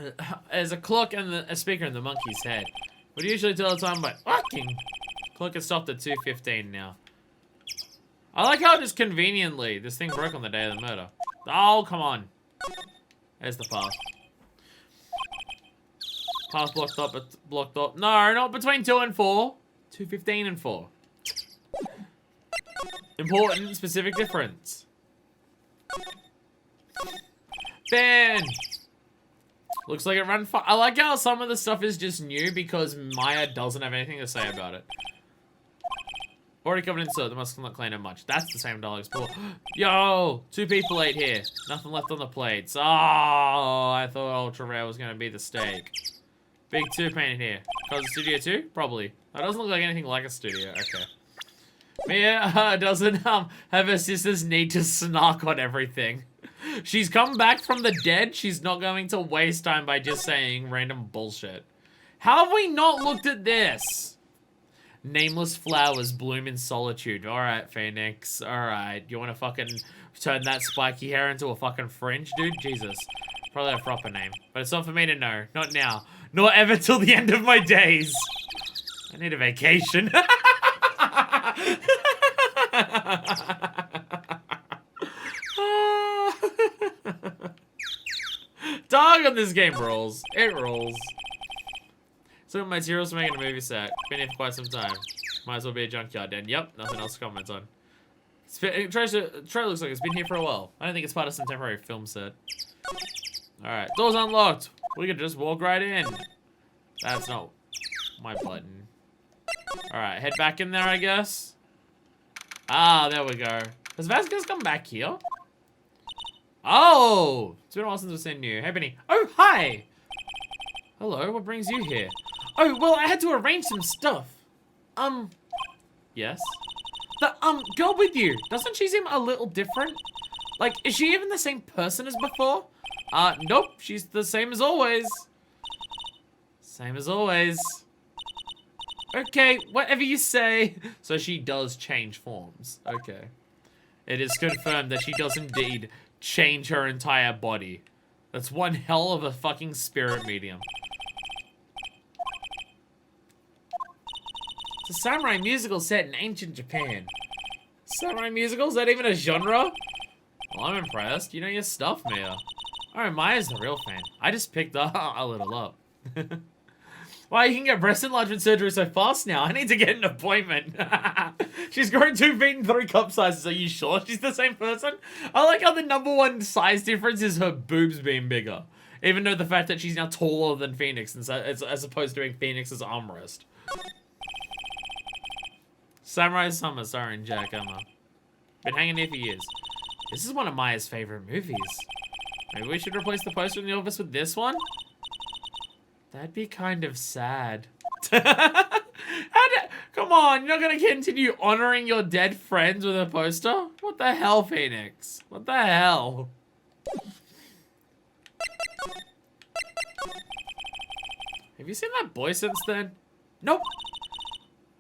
it. There's a clock and a speaker in the monkey's head. What do you usually tell the time by fucking? Clock has stopped at 2:15 now. I like how just conveniently this thing broke on the day of the murder. Oh, come on. There's the path. Path blocked up, blocked up. No, not between 2 and 4. 2:15 and 4. Important, specific difference. Ben! Looks like it ran far. I like how some of the stuff is just new because Maya doesn't have anything to say about it. Already covered in soot. They must not clean it much. That's the same dollar as before. Yo! 2 people ate here. Nothing left on the plates. Oh, I thought ultra rare was going to be the steak. Big 2 painted here. Cause a studio 2? Probably. That doesn't look like anything like a studio. Okay. Mia doesn't have her sisters need to snark on everything. She's come back from the dead. She's not going to waste time by just saying random bullshit. How have we not looked at this? Nameless flowers bloom in solitude. Alright, Phoenix. Alright. You want to fucking turn that spiky hair into a fucking fringe, dude? Jesus. Probably a proper name. But it's not for me to know. Not now. Nor ever till the end of my days. I need a vacation. Dog on this game rolls. It rolls. So my zeros are making a movie set. Been here for quite some time. Might as well be a junkyard then. Yep, nothing else to comment on. Trailer looks like it's been here for a while. I don't think it's part of some temporary film set. Alright, door's unlocked. We could just walk right in. That's not my button. Alright, head back in there, I guess. Ah, there we go. Has Vasquez come back here? Oh! It's been a while since we've seen you. Hey, Benny. Oh, hi! Hello, what brings you here? Oh, well, I had to arrange some stuff. Yes? The, girl with you, doesn't she seem a little different? Like, is she even the same person as before? Nope, she's the same as always. Same as always. Okay, whatever you say. So she does change forms. Okay. It is confirmed that she does indeed change her entire body. That's one hell of a fucking spirit medium. It's a samurai musical set in ancient Japan. Samurai musical? Is that even a genre? Well, I'm impressed. You know your stuff, Mia. Oh, Maya's the real fan. I just picked a little up. Wow, you can get breast enlargement surgery so fast now. I need to get an appointment. She's growing 2 feet and 3 cup sizes. Are you sure she's the same person? I like how the #1 size difference is her boobs being bigger. Even though the fact that she's now taller than Phoenix, as opposed to being Phoenix's armrest. Samurai Summer starring Jack Emma. Been hanging here for years. This is one of Maya's favorite movies. Maybe we should replace the poster in the office with this one? That'd be kind of sad. Come on, you're not gonna continue honoring your dead friends with a poster? What the hell, Phoenix? What the hell? Have you seen that boy since then? Nope.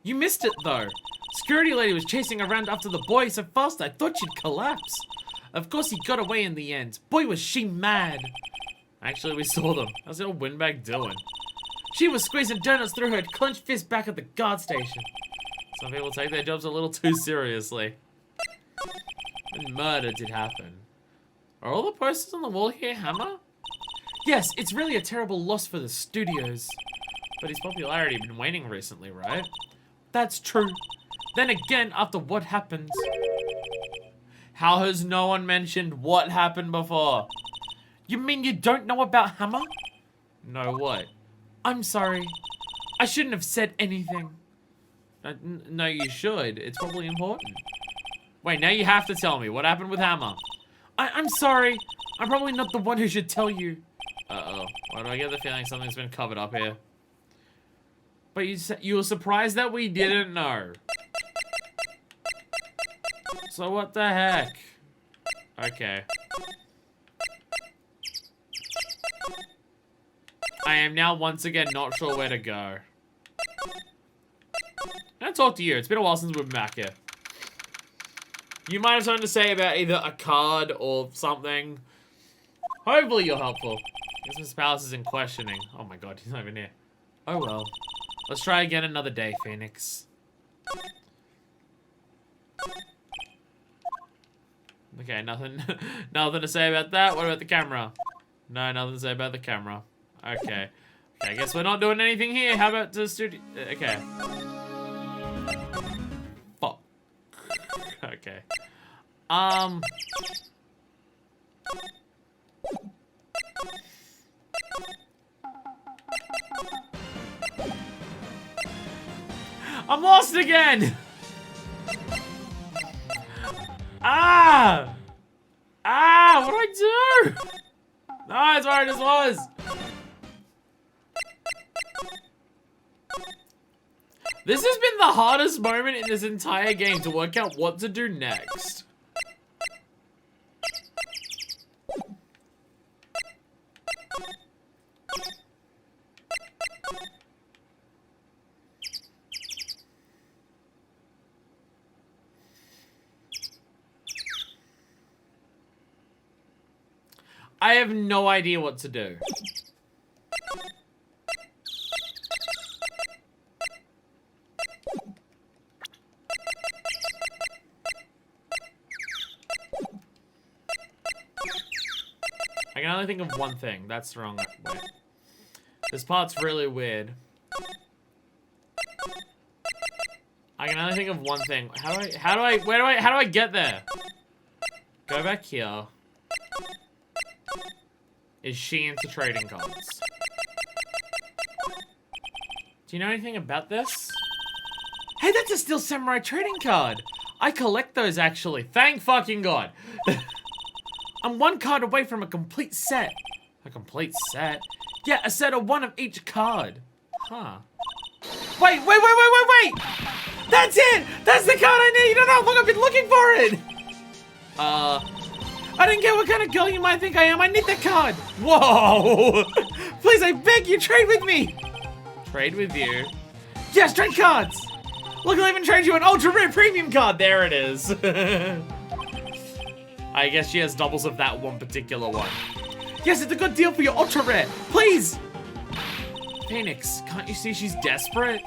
You missed it, though. Security lady was chasing around after the boy so fast I thought she'd collapse. Of course he got away in the end. Boy, was she mad. Actually, we saw them. How's the old windbag doing? She was squeezing donuts through her clenched fist back at the guard station. Some people take their jobs a little too seriously. When murder did happen. Are all the posters on the wall here Hammer? Yes, it's really a terrible loss for the studios. But his popularity has been waning recently, right? That's true. Then again, after what happened... How has no one mentioned what happened before? You mean you don't know about Hammer? No, what? I'm sorry. I shouldn't have said anything. No, you should. It's probably important. Wait, now you have to tell me. What happened with Hammer? I'm sorry. I'm probably not the one who should tell you. Uh-oh. Why do I get the feeling something's been covered up here? But you were surprised that we didn't know. So what the heck? Okay. I am now once again not sure where to go. I'm gonna talk to you. It's been a while since we've been back here. You might have something to say about either a card or something. Hopefully you're helpful. Christmas Palace is in questioning. Oh my god, he's not even here. Oh well. Let's try again another day, Phoenix. Okay, nothing to say about that. What about the camera? No, nothing to say about the camera. Okay. Okay, I guess we're not doing anything here. How about the studio? Okay. Fuck. Okay. I'm lost again! Ah! Ah! What do I do? No, that's where I just was. This has been the hardest moment in this entire game to work out what to do next. I have no idea what to do. I can only think of one thing. That's the wrong way. This part's really weird. I can only think of one thing. How do I get there? Go back here. Is she into trading cards? Do you know anything about this? Hey, that's a Steel Samurai trading card. I collect those, actually. Thank fucking God. I'm one card away from a complete set. A complete set? Yeah, a set of one of each card. Huh. Wait! That's it! That's the card I need! No, look, I've been looking for it! I didn't care what kind of girl you might think I am. I need the card. Whoa! Please, I beg you, trade with me. Trade with you? Yes, trade cards! Look, I'll even trade you an ultra rare premium card. There it is. I guess she has doubles of that one particular one. Yes, it's a good deal for your ultra rare. Please! Phoenix, can't you see she's desperate?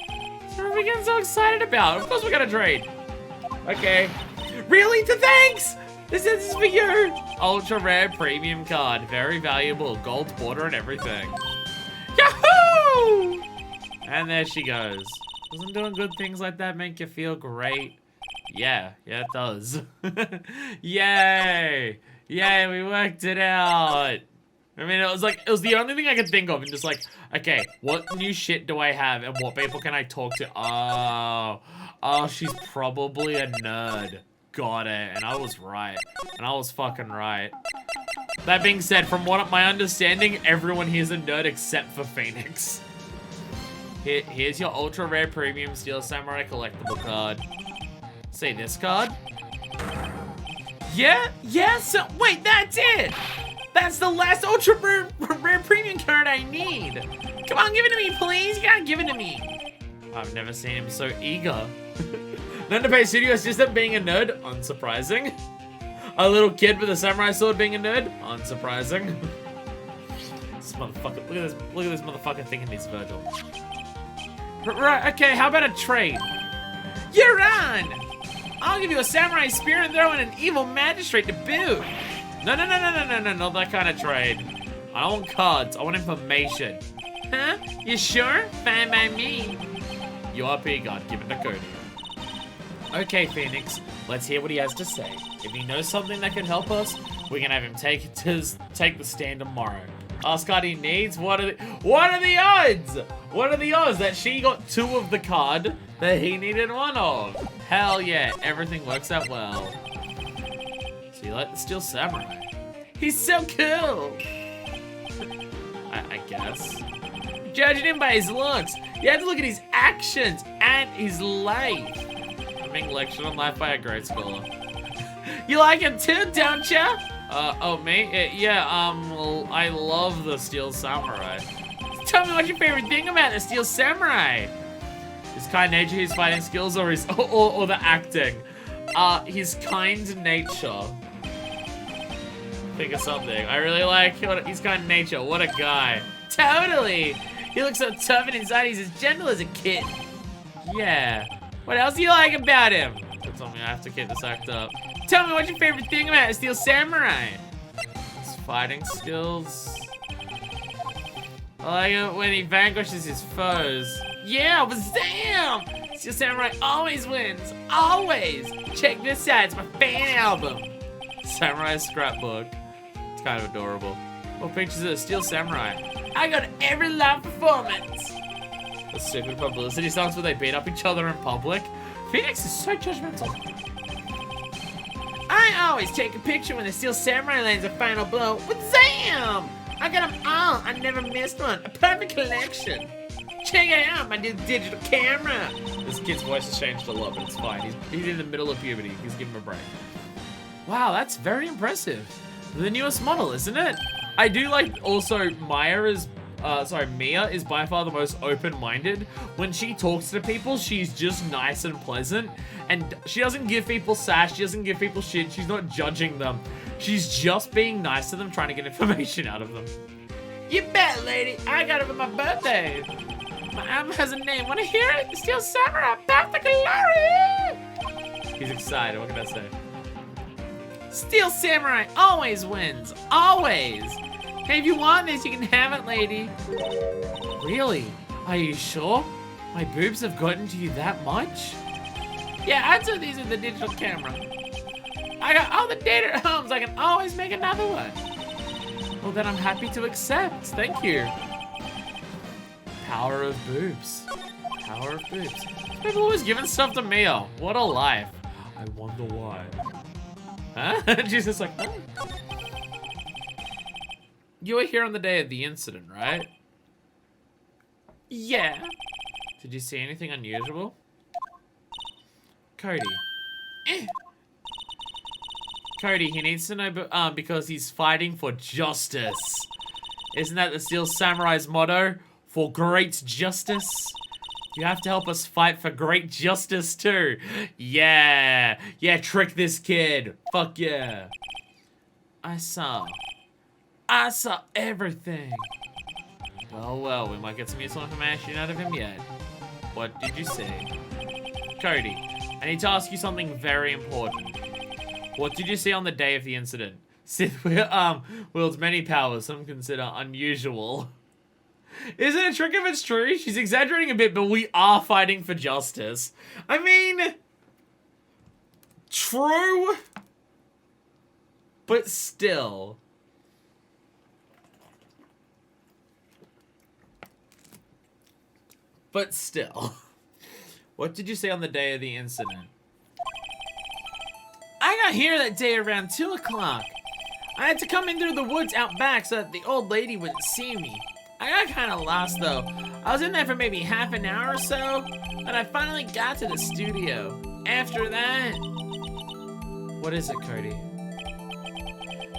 What are we getting so excited about? Of course we're gonna trade. Okay. Really? Thanks! This is for you! Ultra rare premium card. Very valuable. Gold border and everything. Yahoo! And there she goes. Doesn't doing good things like that make you feel great? Yeah, it does. Yay! Yay, we worked it out! I mean, it was the only thing I could think of, and just like, okay, what new shit do I have, and what people can I talk to? Oh, she's probably a nerd. Got it, and I was right. And I was fucking right. That being said, from what my understanding, everyone here's a nerd except for Phoenix. Here's your ultra rare premium Steel Samurai collectible card. See this card? Yeah, so, wait, that's it! That's the last ultra rare premium card I need. Come on, give it to me, please. You gotta give it to me. I've never seen him so eager. None to pay studio assistant being a nerd, unsurprising. A little kid with a samurai sword being a nerd, unsurprising. This motherfucker, look at this motherfucker thinking he's Virgil. Right, okay, how about a trade? You're on! I'll give you a samurai spear and throw in an evil magistrate to boot. No, not that kind of trade. I don't want cards, I want information. Huh? You sure? Fine by me. URP God, give it to Cody. Okay, Phoenix, let's hear what he has to say. If he knows something that can help us, we can have him take the stand tomorrow. Ask what he needs. What are the odds? What are the odds that she got 2 of the card that he needed 1 of? Hell yeah, everything works out well. So you like the Steel Samurai? He's so cool! I guess. Judging him by his looks, you have to look at his actions and his life. I'm being lectured on life by a grade scholar. You like him too, don't ya? Oh, me? Yeah, well, I love the Steel Samurai. Tell me what's your favorite thing about the Steel Samurai? His kind nature, his fighting skills, or his or the acting? His kind nature. Think of something. I really like his kind nature. What a guy. Totally! He looks so tough and inside he's as gentle as a kid. Yeah. What else do you like about him? Don't tell me I have to keep this act up. Tell me what's your favorite thing about a Steel Samurai? His fighting skills. I like it when he vanquishes his foes. Yeah, but damn! Steel Samurai always wins. Always! Check this out, it's my fan album. Samurai scrapbook. It's kind of adorable. What pictures of the Steel Samurai? I got every live performance. The stupid publicity stunts where they beat up each other in public. Phoenix is so judgmental. I always take a picture when the Steel Samurai lands a final blow. But damn! I got them all. I never missed one. A perfect collection. Check it out, my new digital camera. This kid's voice has changed a lot, but it's fine. He's in the middle of puberty. He's giving him a break. Wow, that's very impressive. The newest model, isn't it? I do like also Mia is by far the most open-minded. When she talks to people, she's just nice and pleasant. And she doesn't give people sass, she doesn't give people shit, she's not judging them. She's just being nice to them, trying to get information out of them. You bet, lady. I got it for my birthday. My album has a name. Wanna hear it? Steel Samurai, back to glory! He's excited, what can I say? Steel Samurai always wins. Always. Hey, if you want this, you can have it, lady. Really? Are you sure? My boobs have gotten to you that much? Yeah, I took these with the digital camera. I got all the data at home, so I can always make another one. Well, then I'm happy to accept. Thank you. Power of boobs. Power of boobs. People always giving stuff to Mia. What a life. I wonder why. Huh? She's just like, oh. You were here on the day of the incident, right? Yeah. Did you see anything unusual? Cody. Cody, he needs to know because he's fighting for justice. Isn't that the Steel Samurai's motto? For great justice? You have to help us fight for great justice too. Yeah. Yeah, trick this kid. Fuck yeah. I saw everything. Well, we might get some useful information out of him yet. What did you see? Cody, I need to ask you something very important. What did you see on the day of the incident? Sith wields many powers some consider unusual. Isn't it a trick if it's true? She's exaggerating a bit, but we are fighting for justice. I mean, true, but still. But still. What did you say on the day of the incident? I got here that day around 2 o'clock. I had to come in through the woods out back so that the old lady wouldn't see me. I got kind of lost though. I was in there for maybe half an hour or so, and I finally got to the studio. After that... What is it, Cody?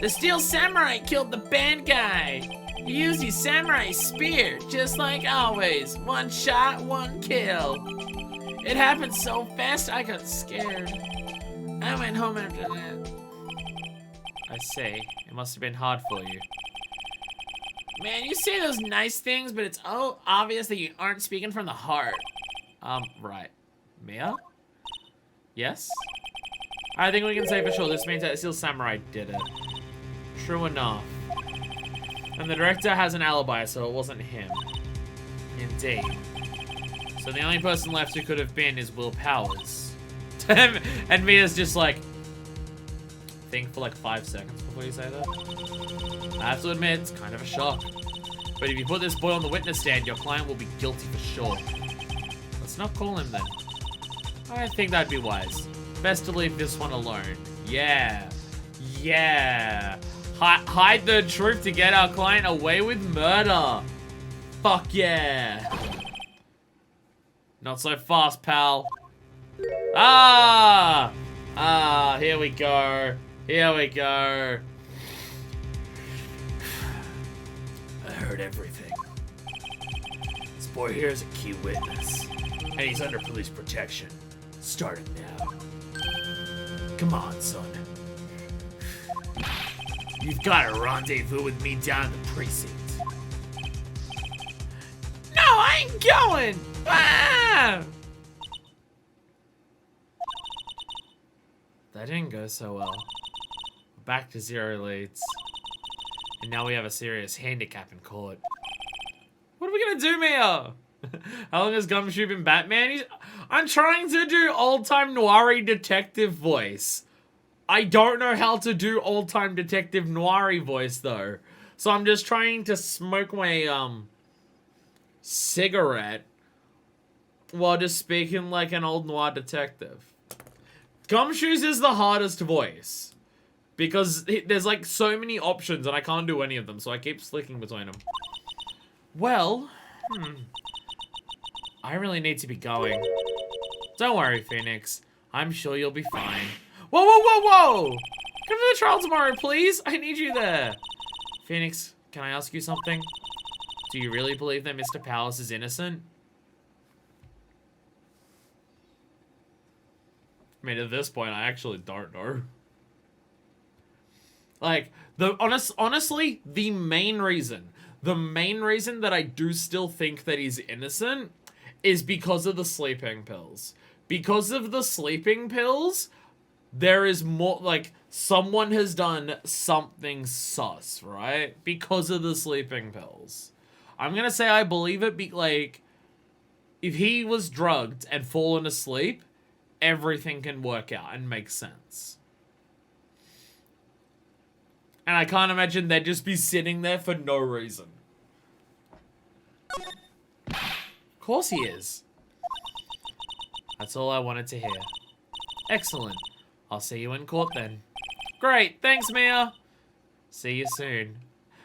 The Steel Samurai killed the bad guy. He used his samurai spear, just like always. One shot, one kill. It happened so fast I got scared. I went home after that. I see. It must have been hard for you. Man, you say those nice things, but it's obvious that you aren't speaking from the heart. Right. Mia? Yes? I think we can say for sure this means that the Steel Samurai did it. True enough. And the director has an alibi, so it wasn't him. Indeed. So the only person left who could have been is Will Powers. And Mia's just like... Think for like 5 seconds before you say that. I have to admit, it's kind of a shock. But if you put this boy on the witness stand, your client will be guilty for sure. Let's not call him then. I think that'd be wise. Best to leave this one alone. Yeah. Yeah. Hide the truth to get our client away with murder. Fuck yeah. Not so fast, pal. Ah! Ah, here we go. Here we go. I heard everything. This boy here is a key witness, and he's under police protection. Starting now. Come on, son. You've got a rendezvous with me down at the precinct. No, I ain't going! Ah! That didn't go so well. Back to 0 leads. And now we have a serious handicap in court. What are we gonna do, Mia? How long has Gumshoe been Batman? I'm trying to do old-time noir detective voice. I don't know how to do old-time detective noir voice, though. So I'm just trying to smoke my, cigarette while just speaking like an old noir detective. Gumshoes is the hardest voice. Because there's like so many options and I can't do any of them, so I keep flicking between them. Well, I really need to be going. Don't worry, Phoenix. I'm sure you'll be fine. Whoa, whoa, whoa, whoa! Come to the trial tomorrow, please. I need you there. Phoenix, can I ask you something? Do you really believe that Mr. Powers is innocent? I mean, at this point, I actually don't know. Like, honestly, the main reason that I do still think that he's innocent is because of the sleeping pills. Because of the sleeping pills, there is more, like, someone has done something sus, right? Because of the sleeping pills. I'm gonna say I believe it, like, if he was drugged and fallen asleep, everything can work out and make sense. And I can't imagine they'd just be sitting there for no reason. Of course he is. That's all I wanted to hear. Excellent. I'll see you in court then. Great, thanks, Mia. See you soon.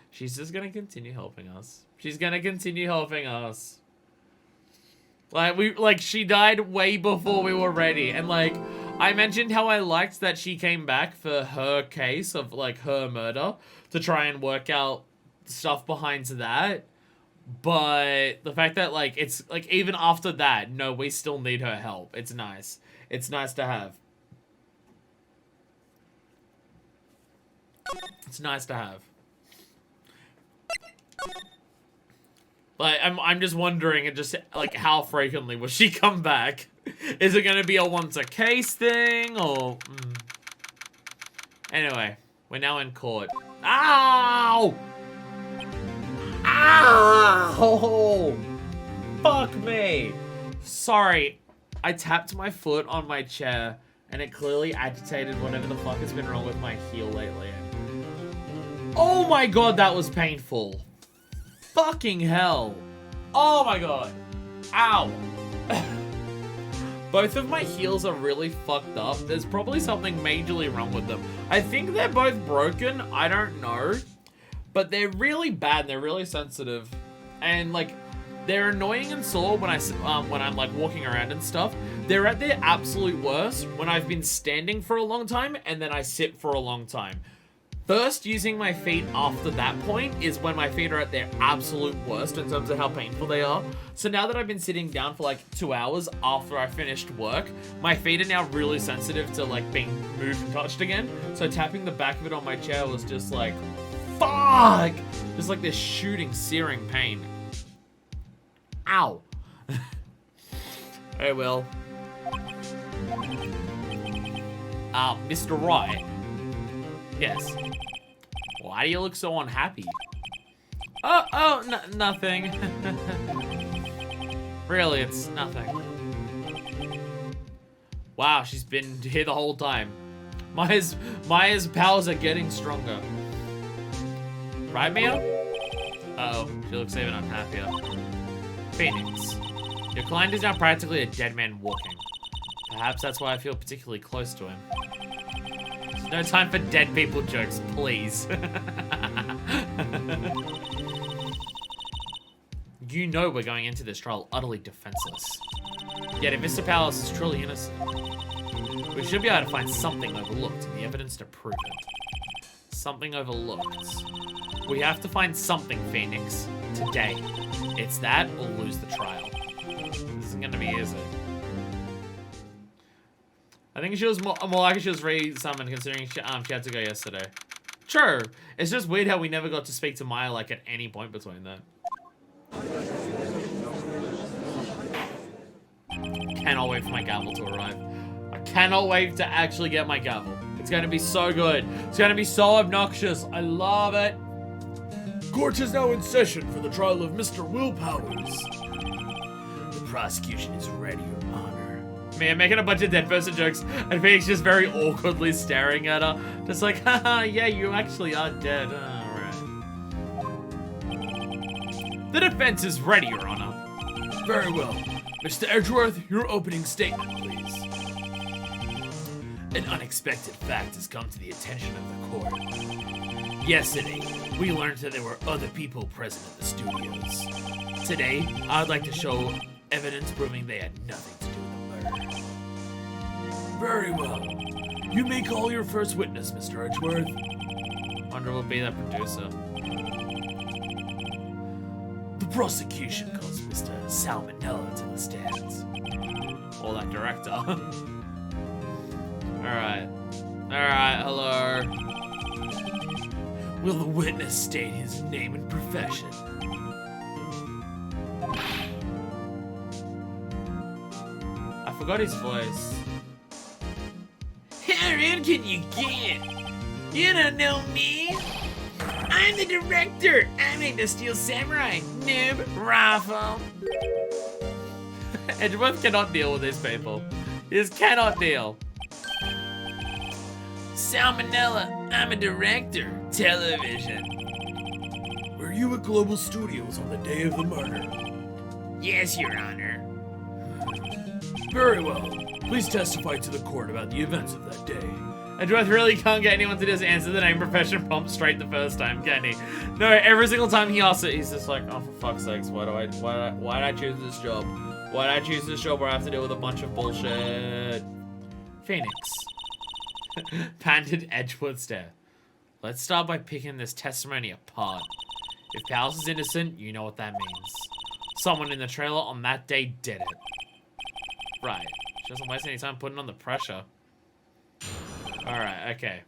She's just gonna continue helping us. She's gonna continue helping us. Like, she died way before we were ready. And, like, I mentioned how I liked that she came back for her case of, like, her murder to try and work out stuff behind that. But the fact that, like, it's, like, even after that, no, we still need her help. It's nice. It's nice to have. It's nice to have. Like, I'm just wondering, just, like, how frequently will she come back? Is it gonna be a once-a-case thing, or... Anyway, we're now in court. Ow! Ow! Fuck me! Sorry, I tapped my foot on my chair, and it clearly agitated whatever the fuck has been wrong with my heel lately. Oh my god, that was painful. Fucking hell. Oh my god. Ow. Both of my heels are really fucked up. There's probably something majorly wrong with them. I think they're both broken. I don't know. But they're really bad. They're really sensitive. And, like, they're annoying and sore when I'm, like, walking around and stuff. They're at their absolute worst when I've been standing for a long time and then I sit for a long time. First, using my feet after that point is when my feet are at their absolute worst in terms of how painful they are. So now that I've been sitting down for like 2 hours after I finished work, my feet are now really sensitive to like being moved and touched again. So tapping the back of it on my chair was just like, fuck! Just like this shooting, searing pain. Ow. Hey, Will. Mr. Wright. Yes. Why do you look so unhappy? Nothing. Really, it's nothing. Wow, she's been here the whole time. Maya's powers are getting stronger. Right, Mia? Uh-oh, she looks even unhappier. Phoenix, your client is now practically a dead man walking. Perhaps that's why I feel particularly close to him. No time for dead people jokes, please. You know we're going into this trial utterly defenseless. Yet if Mr. Powers is truly innocent, we should be able to find something overlooked in the evidence to prove it. Something overlooked. We have to find something, Phoenix. Today. It's that or lose the trial. This isn't gonna be easy. I think she was more likely she was re-summoned considering she had to go yesterday. True. It's just weird how we never got to speak to Maya like at any point between that. Cannot wait for my gavel to arrive. I cannot wait to actually get my gavel. It's going to be so good. It's going to be so obnoxious. I love it. Court is now in session for the trial of Mr. Will Powers. The prosecution is ready, Your Honor. Man, making a bunch of dead person jokes and Phoenix just very awkwardly staring at her. Just like, haha, yeah, you actually are dead. Alright. The defense is ready, Your Honor. Very well. Mr. Edgeworth, your opening statement, please. An unexpected fact has come to the attention of the court. Yesterday, we learned that there were other people present at the studios. Today, I'd like to show evidence proving they had nothing to do with the murder. Very well. You may call your first witness, Mr. Edgeworth. Wonder will be that producer. The prosecution calls Mr. Salmonella to the stands. Or that director. Alright. Alright, hello. Will the witness state his name and profession? I forgot his voice. How rude can you get? You don't know me. I'm the director. I made the Steel Samurai. Noob, Raffle. Edgeworth cannot deal with these people. This cannot deal. Salmonella, I'm a director. Television. Were you at Global Studios on the day of the murder? Yes, Your Honor. Very well. Please testify to the court about the events of that day. Edgeworth really can't get anyone to just answer the name profession prompt straight the first time, can he? No, every single time he asks it, he's just like, oh, for fuck's sakes, why did I choose this job? Why did I choose this job where I have to deal with a bunch of bullshit? Phoenix. Panted Edgeworth stare. Let's start by picking this testimony apart. If Powers is innocent, you know what that means. Someone in the trailer on that day did it. Right. She doesn't waste any time putting on the pressure. Alright, okay.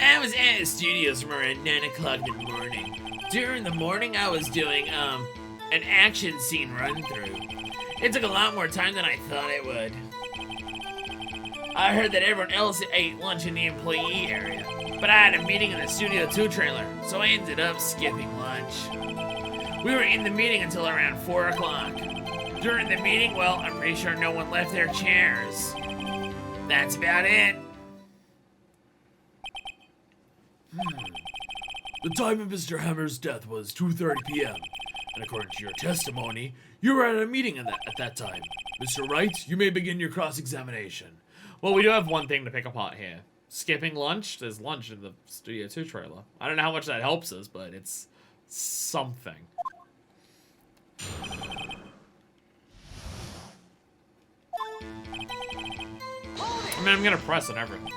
I was at the studios from around 9 o'clock in the morning. During the morning, I was doing, an action scene run-through. It took a lot more time than I thought it would. I heard that everyone else ate lunch in the employee area, but I had a meeting in the Studio 2 trailer, so I ended up skipping lunch. We were in the meeting until around 4 o'clock. During the meeting, well, I'm pretty sure no one left their chairs. That's about it. The time of Mr. Hammer's death was 2:30 p.m. And according to your testimony, you were at a meeting at that time. Mr. Wright, you may begin your cross-examination. Well, we do have one thing to pick apart here. Skipping lunch? There's lunch in the Studio 2 trailer. I don't know how much that helps us, but it's something. I mean, I'm gonna press on everything.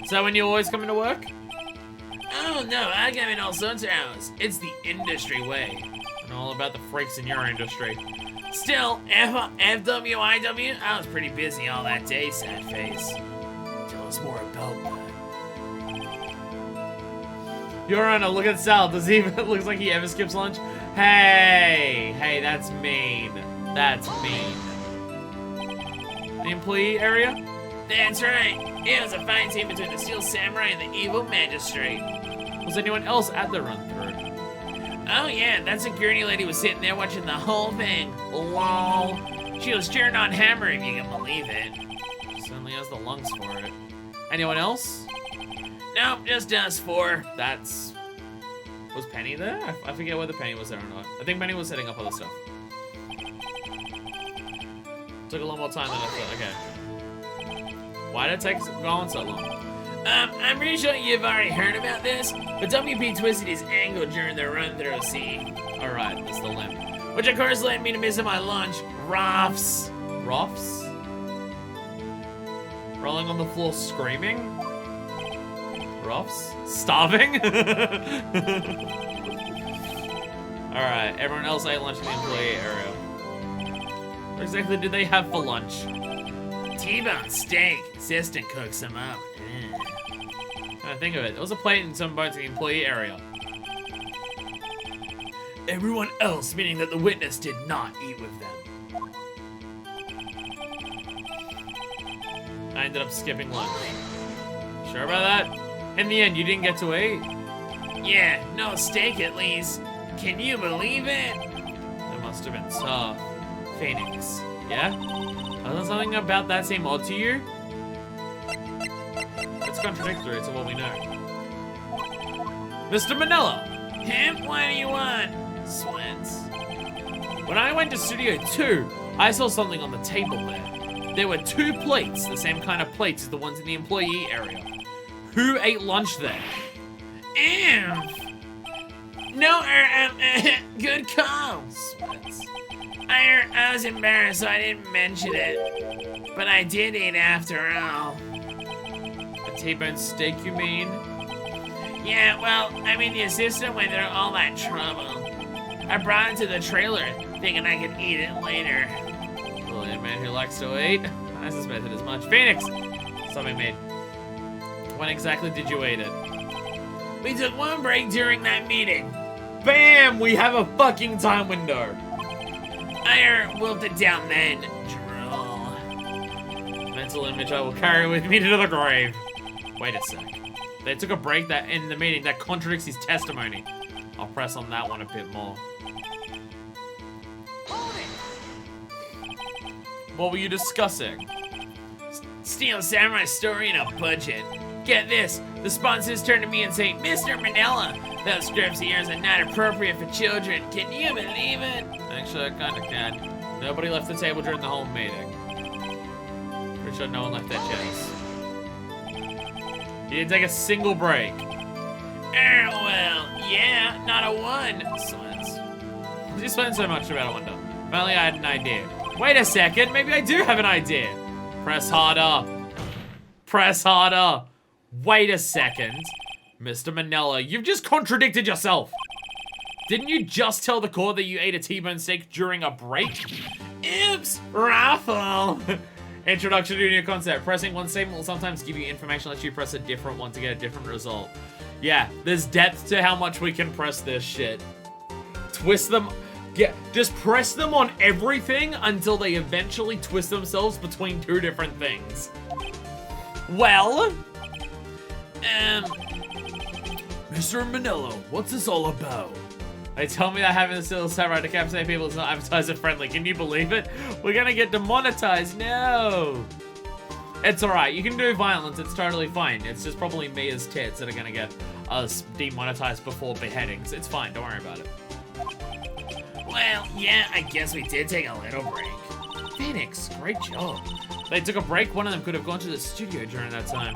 Is that when you always come into work? Oh no, I come in all sorts of hours. It's the industry way. I know all about the freaks in your industry. Still, FWIW, I was pretty busy all that day, sad face. Tell us more about that. Your Honor, look at Sal. Does he even looks like he ever skips lunch? Hey, that's mean. That's mean. The employee area? That's right. It was a fight scene between the Steel Samurai and the Evil Magistrate. Was anyone else at the run-through? Oh yeah, that security lady was sitting there watching the whole thing. Lol. She was cheering on Hammer, if you can believe it. Certainly has the lungs for it. Anyone else? Nope, just us four. That's... Was Penny there? I forget whether Penny was there or not. I think Penny was setting up other stuff. Took a lot more time than I thought. Okay. Why did it take go on so long? I'm pretty sure you've already heard about this, but WP twisted his ankle during the run-through scene. Alright, that's the limp. Which of course led me to miss my lunch. Roffs. Roffs? Rolling on the floor screaming? Roffs? Starving? Alright, everyone else ate lunch in the employee area. What exactly did they have for lunch? T-bone steak. Assistant cooks them up. I think of it. There was a plate and some bones in the employee area. Everyone else, meaning that the witness did not eat with them. I ended up skipping lunch. Sure about that? In the end, you didn't get to eat? Yeah, no steak at least. Can you believe it? That must have been tough. Phoenix, yeah? Doesn't something about that seem odd to you? It's contradictory to what we know. Mr. Manila! Him? What do you want? Sweats. When I went to Studio 2, I saw something on the table there. There were 2 plates, the same kind of plates as the ones in the employee area. Who ate lunch there? Ew. No, good call. Sweats. I was embarrassed, so I didn't mention it. But I did eat after all. A T-bone steak, you mean? Yeah, well, I mean, the assistant went through all that trouble. I brought it to the trailer, thinking I could eat it later. Really, a man who likes to eat? I suspected as much. Phoenix! Something made. When exactly did you eat it? We took one break during that meeting. BAM! We have a fucking time window. I wolfed it down then. Drool. Mental image I will carry with me to the grave. Wait a sec. They took a break that in the meeting that contradicts his testimony. I'll press on that one a bit more. What were you discussing? Steel Samurai story in a budget. Get this, the sponsors turn to me and say, Mr. Manila, those scripts of yours are not appropriate for children. Can you believe it? Actually, I kinda can. Nobody left the table during the whole meeting. Pretty sure no one left their chairs. You didn't take a single break. Well, yeah, not a one. Silence. You explained so much about it, Wonder. Finally, I had an idea. Wait a second, maybe I do have an idea. Press harder. Press harder. Wait a second. Mr. Manella, you've just contradicted yourself. Didn't you just tell the court that you ate a T-bone steak during a break? Oops, raffle. Introduction to a new concept. Pressing one statement will sometimes give you information unless you press a different one to get a different result. Yeah, there's depth to how much we can press this shit. Twist them. Just press them on everything until they eventually twist themselves between two different things. Well, Mr. Manello, what's this all about? they tell me that having the Steel Samurai decapitate people is not advertiser friendly. Can you believe it? We're gonna get demonetized. No. It's alright. You can do violence. It's totally fine. It's just probably me as tits that are gonna get us demonetized before beheadings. It's fine. Don't worry about it. Well, yeah, I guess we did take a little break. Phoenix, great job. They took a break. One of them could have gone to the studio during that time.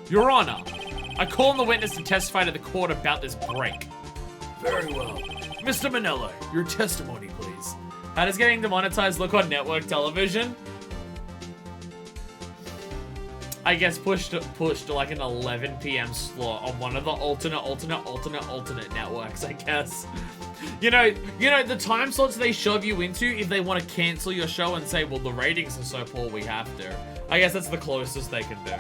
Your Honor, I call on the witness to testify to the court about this break. Very well. Mr. Manello, your testimony, please. How does getting demonetized look on network television? I guess pushed to like an 11 p.m. slot on one of the alternate networks, I guess. You know, the time slots they shove you into if they want to cancel your show and say, well, the ratings are so poor, we have to. I guess that's the closest they can do.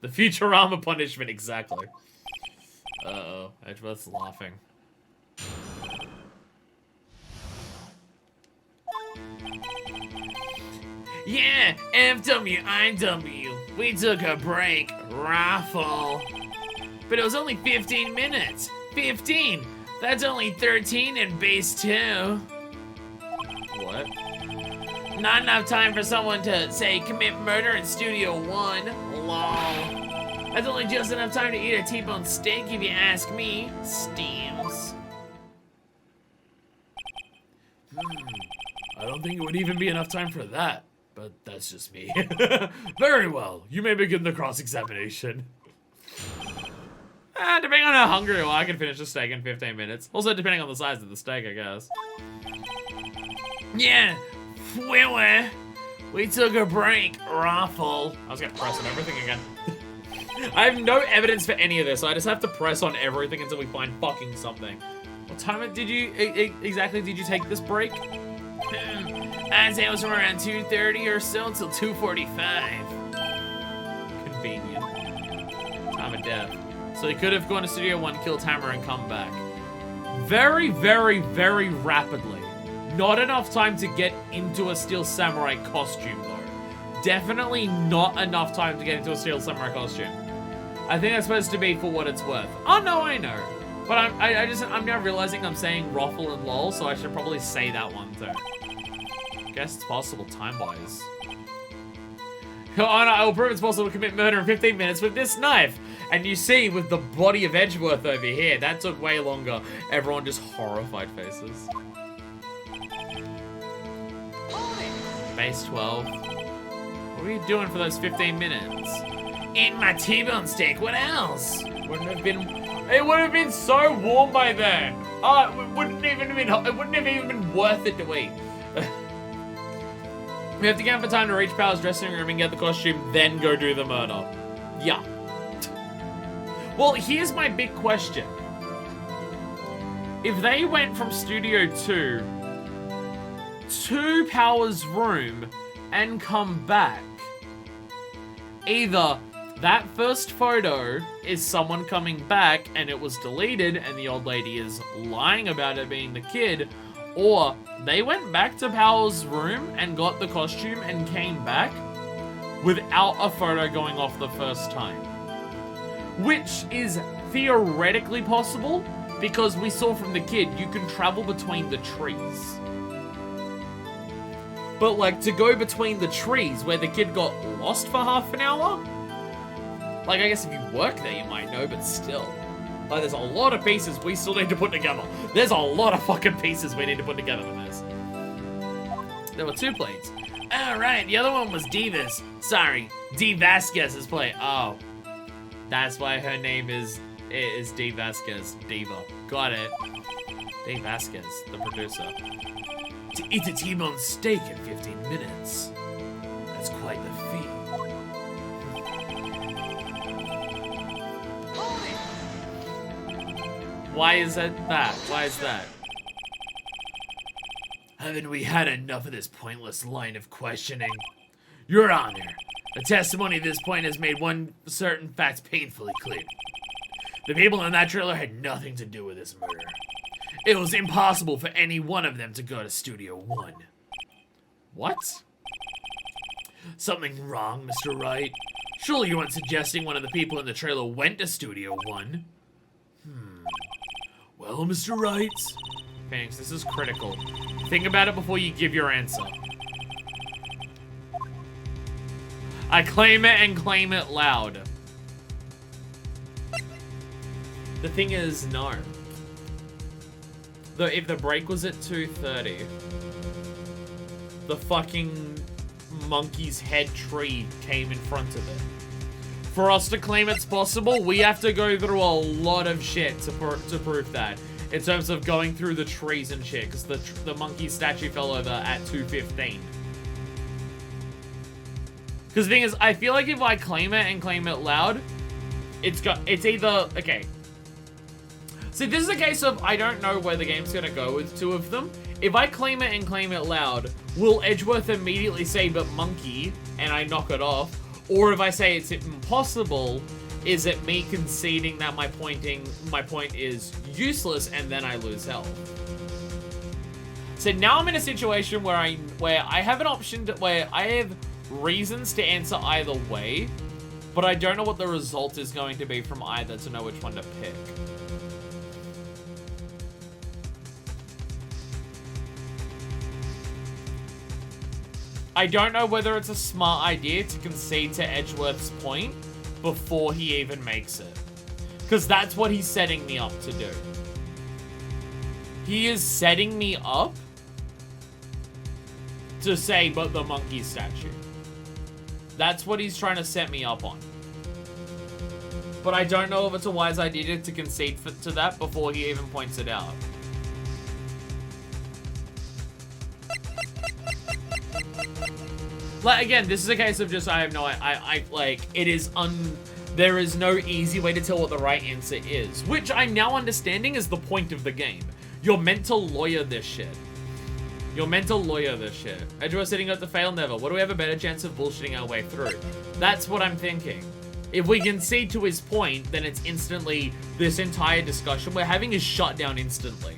The Futurama punishment, exactly. Uh-oh, Edgeworth's laughing. Yeah, FWIW. We took a break. Raffle. But it was only 15 minutes. 15! That's only 13 in base 2. What? Not enough time for someone to, say, commit murder in Studio 1. Lol. That's only just enough time to eat a T-bone steak if you ask me. Steams. I don't think it would even be enough time for that. But that's just me. Very well. You may begin the cross-examination. Depending on how hungry you are, I can finish a steak in 15 minutes. Also, depending on the size of the steak, I guess. Yeah, we took a break. Raffle. I was gonna press on everything again. I have no evidence for any of this, so I just have to press on everything until we find fucking something. What time did you exactly did you take this break? I'd say it was from around 2:30 or so until 2:45. Convenient. Time of death. So he could have gone to Studio 1, killed Hammer, and come back. Very, very, very rapidly. Not enough time to get into a Steel Samurai costume, though. Definitely not enough time to get into a Steel Samurai costume. I think that's supposed to be for what it's worth. Oh, no, I know. But I'm now realizing I'm saying Ruffle and LOL, so I should probably say that one, too. Guess it's possible time-wise. Your Honor, I will prove it's possible to commit murder in 15 minutes with this knife. And you see, with the body of Edgeworth over here, that took way longer. Everyone just horrified faces. Base 12. What were you doing for those 15 minutes? Eating my T-bone steak, what else? It would have been so warm by then. Oh, it wouldn't have even been worth it to eat. We have to get for time to reach Power's dressing room and get the costume, then go do the murder. Yeah. Well, here's my big question. If they went from Studio 2 to Power's room and come back, either that first photo is someone coming back and it was deleted and the old lady is lying about it being the kid, or they went back to Power's room and got the costume and came back without a photo going off the first time. Which is theoretically possible, Because we saw from the kid, you can travel between the trees. But, like, to go between the trees where the kid got lost for half an hour? Like, I guess if you work there, you might know, but still. Like, there's a lot of pieces we still need to put together. There's a lot of fucking pieces we need to put together for this. There were 2 plates. Oh, right, the other one was Diva's. Sorry, D. Vasquez's plate. Oh. That's why her name is D. Vasquez. Diva. Got it. D. Vasquez, the producer. To eat a T-bone steak in 15 minutes. That's quite the feat. Why is that? Why is that? Haven't we had enough of this pointless line of questioning? Your Honor, the testimony at this point has made one certain fact painfully clear. The people in that trailer had nothing to do with this murder. It was impossible for any one of them to go to Studio 1. What? Something wrong, Mr. Wright? Surely you weren't suggesting one of the people in the trailer went to Studio 1? Well, Mr. Wright... Phoenix, this is critical. Think about it before you give your answer. I claim it and claim it loud. The thing is, no. If the break was at 2:30, the fucking monkey's head tree came in front of it. For us to claim it's possible, we have to go through a lot of shit to prove that. In terms of going through the trees and shit, because the monkey statue fell over at 2:15. Because the thing is, I feel like if I claim it and claim it loud, it's either, okay. See, this is a case of, I don't know where the game's gonna go with 2 of them. If I claim it and claim it loud, will Edgeworth immediately say, but monkey, and I knock it off? Or if I say it's impossible, is it me conceding that my point is useless and then I lose health? So now I'm in a situation where I have an option where I have reasons to answer either way, but I don't know what the result is going to be from either to know which one to pick. I don't know whether it's a smart idea to concede to Edgeworth's point before he even makes it. Because that's what he's setting me up to do. He is setting me up to say, but the monkey statue. That's what he's trying to set me up on. But I don't know if it's a wise idea to concede to that before he even points it out. Like, again, this is a case of just, I have no, there is no easy way to tell what the right answer is. Which I'm now understanding is the point of the game. You're meant to lawyer this shit. You're meant to lawyer this shit. Edgeworth sitting up to fail never. What do we have a better chance of bullshitting our way through? That's what I'm thinking. If we concede to his point, then it's instantly, this entire discussion we're having is shut down instantly.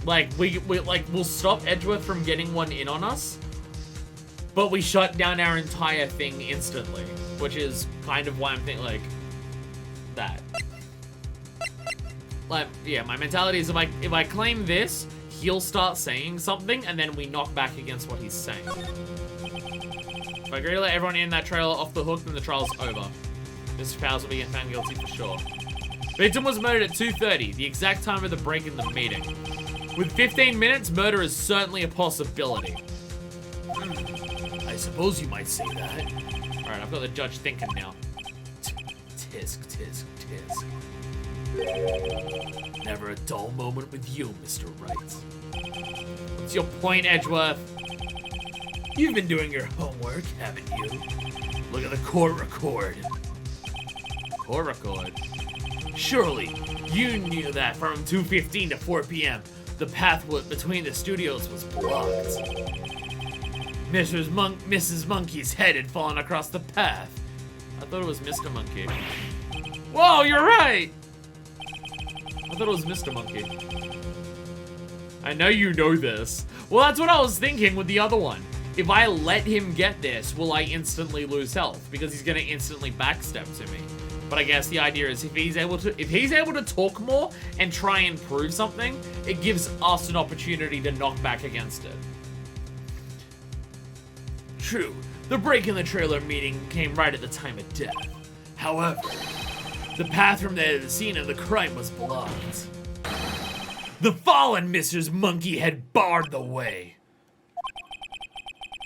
Like, we'll stop Edgeworth from getting one in on us, but we shut down our entire thing instantly, which is kind of why I'm thinking, like, that. Like, yeah, my mentality is if I claim this, he'll start saying something, and then we knock back against what he's saying. If I agree to let everyone in that trailer off the hook, then the trial's over. Mr. Powers will be found guilty for sure. Victim was murdered at 2:30, the exact time of the break in the meeting. With 15 minutes, murder is certainly a possibility. I suppose you might say that. Alright, I've got the judge thinking now. Tisk, tisk, tisk. Never a dull moment with you, Mr. Wright. What's your point, Edgeworth? You've been doing your homework, haven't you? Look at the court record. Court record? Surely, you knew that from 2:15 to 4 p.m., the path between the studios was blocked. Mrs. Monkey's head had fallen across the path. I thought it was Mr. Monkey. Whoa, you're right! I thought it was Mr. Monkey. I know you know this. Well, that's what I was thinking with the other one. If I let him get this, will I instantly lose health? Because he's gonna instantly backstep to me. But I guess the idea is if he's able to talk more and try and prove something, it gives us an opportunity to knock back against it. True, the break in the trailer meeting came right at the time of death. However, the path from there to the scene of the crime was blocked. The fallen Mr. Monkey had barred the way.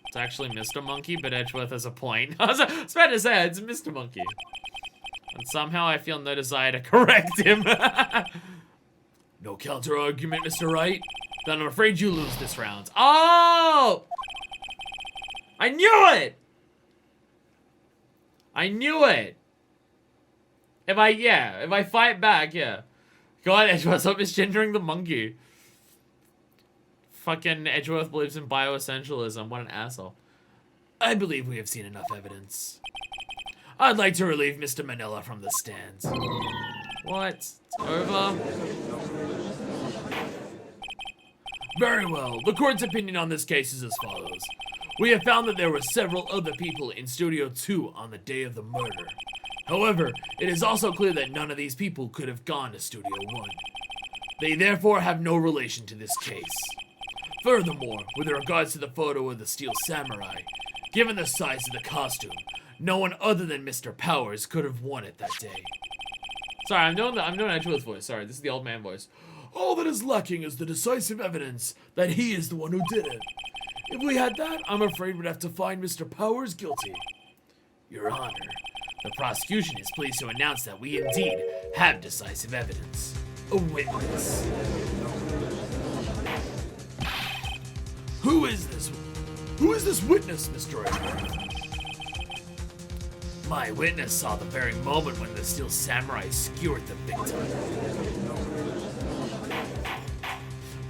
It's actually Mr. Monkey, but Edgeworth has a point. I was about to say, it's Mr. Monkey. And somehow I feel no desire to correct him. No counter-argument, Mr. Wright? Then I'm afraid you lose this round. Oh! I knew it! I knew it! If I fight back, yeah. God, Edgeworth, stop misgendering the monkey. Fucking Edgeworth believes in bioessentialism. What an asshole. I believe we have seen enough evidence. I'd like to relieve Mr. Manila from the stands. What? It's over? Very well. The court's opinion on this case is as follows. We have found that there were several other people in Studio 2 on the day of the murder. However, it is also clear that none of these people could have gone to Studio 1. They therefore have no relation to this case. Furthermore, with regards to the photo of the Steel Samurai, given the size of the costume, no one other than Mr. Powers could have worn it that day. Sorry, I'm doing Edgeworth's voice. Sorry, this is the old man voice. All that is lacking is the decisive evidence that he is the one who did it. If we had that, I'm afraid we'd have to find Mr. Powers guilty. Your Honor, the prosecution is pleased to announce that we indeed have decisive evidence. A witness. Who is this? Who is this witness, Mr. Edgeworth? My witness saw the very moment when the Steel Samurai skewered the victim.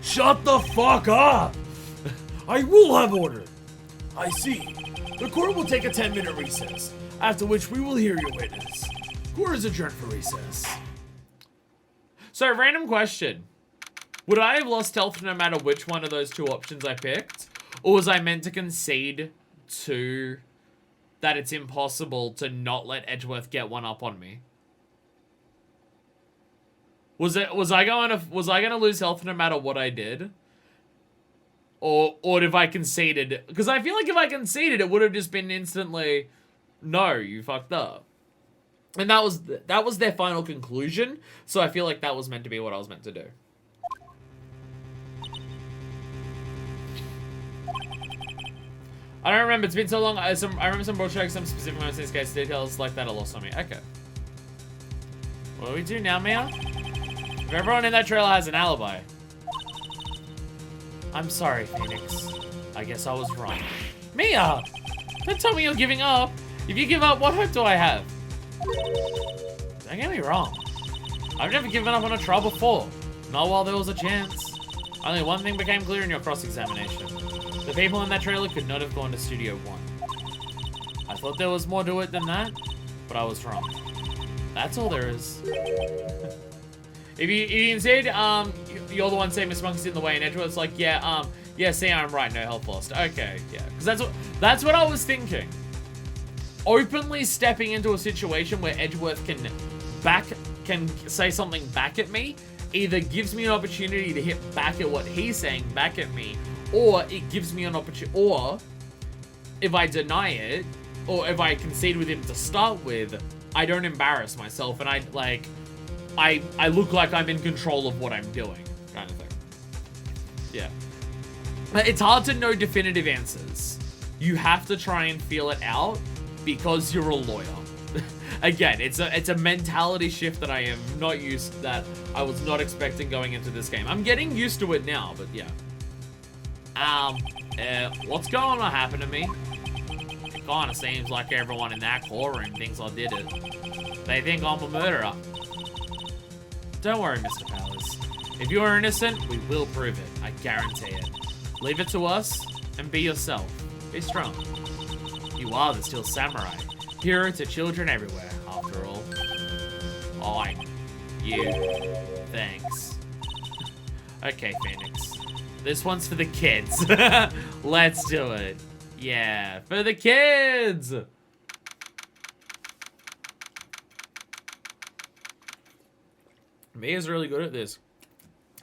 Shut the fuck up! I will have order. I see. The court will take a 10-minute recess, after which we will hear your witness. Court is adjourned for recess. So, random question. Would I have lost health no matter which one of those two options I picked? Or was I meant to concede to that it's impossible to not let Edgeworth get one up on me? Was I gonna lose health no matter what I did? Or if I conceded, because I feel like if I conceded, it would have just been instantly, no, you fucked up. And that was their final conclusion, so I feel like that was meant to be what I was meant to do. I don't remember, it's been so long, I remember some bullshit, some specific moments in this case, details like that are lost on me. Okay. What do we do now, Mia? If everyone in that trailer has an alibi. I'm sorry, Phoenix. I guess I was wrong. Mia! Don't tell me you're giving up. If you give up, what hope do I have? Don't get me wrong. I've never given up on a trial before. Not while there was a chance. Only one thing became clear in your cross-examination. The people in that trailer could not have gone to Studio 1. I thought there was more to it than that, but I was wrong. That's all there is. If you instead, you're the one saying Miss Monkey's in the way, and Edgeworth's like, yeah, see, I'm right, no health lost. Okay, yeah, because that's what I was thinking. Openly stepping into a situation where Edgeworth can say something back at me, either gives me an opportunity to hit back at what he's saying back at me, or it gives me an opportunity, or if I deny it, or if I concede with him to start with, I don't embarrass myself, and I look like I'm in control of what I'm doing, kind of thing. Yeah. It's hard to know definitive answers. You have to try and feel it out because you're a lawyer. Again, it's a mentality shift that I am not used to, that I was not expecting going into this game. I'm getting used to it now, but yeah. What's going to happen to me? It kind of seems like everyone in that courtroom thinks I did it. They think I'm a murderer. Don't worry, Mr. Powers. If you are innocent, we will prove it. I guarantee it. Leave it to us, and be yourself. Be strong. You are the Steel Samurai. Hero to children everywhere, after all. Thanks. Okay, Phoenix. This one's for the kids. Let's do it. Yeah, for the kids! Mia's really good at this.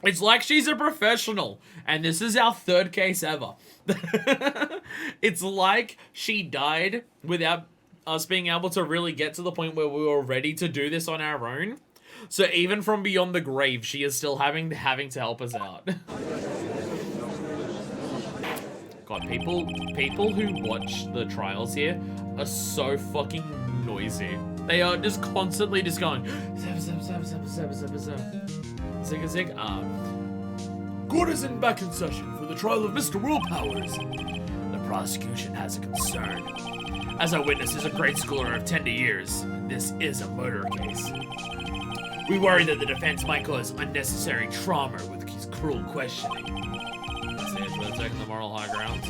It's like she's a professional, and this is our 3rd case ever. It's like she died without us being able to really get to the point where we were ready to do this on our own. So even from beyond the grave, she is still having to help us out. God, people who watch the trials here are so fucking noisy. They are just constantly just going zig zig. Court is back in session for the trial of Mr. Willpowers. The prosecution has a concern. As our witness is a grade schooler of 10 years, this is a murder case. We worry that the defense might cause unnecessary trauma with his cruel questioning. We're taking the moral high ground.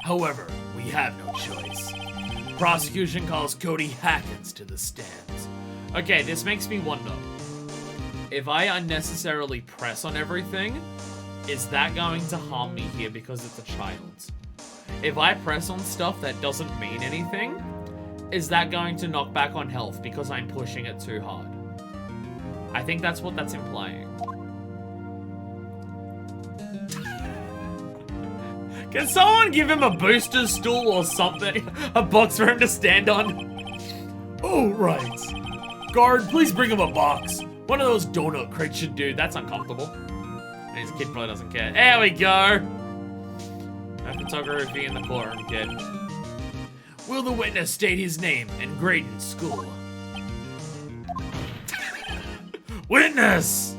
However, we have no choice. Prosecution calls Cody Hackins to the stand. Okay, this makes me wonder. If I unnecessarily press on everything, is that going to harm me here because it's a child? If I press on stuff that doesn't mean anything, is that going to knock back on health because I'm pushing it too hard? I think that's what that's implying. Can someone give him a booster stool or something? A box for him to stand on? Oh, right. Guard, please bring him a box. One of those donut crates should do. That's uncomfortable. And his kid probably doesn't care. There we go. No photography in the courtroom, kid. Will the witness state his name and grade in school? Witness!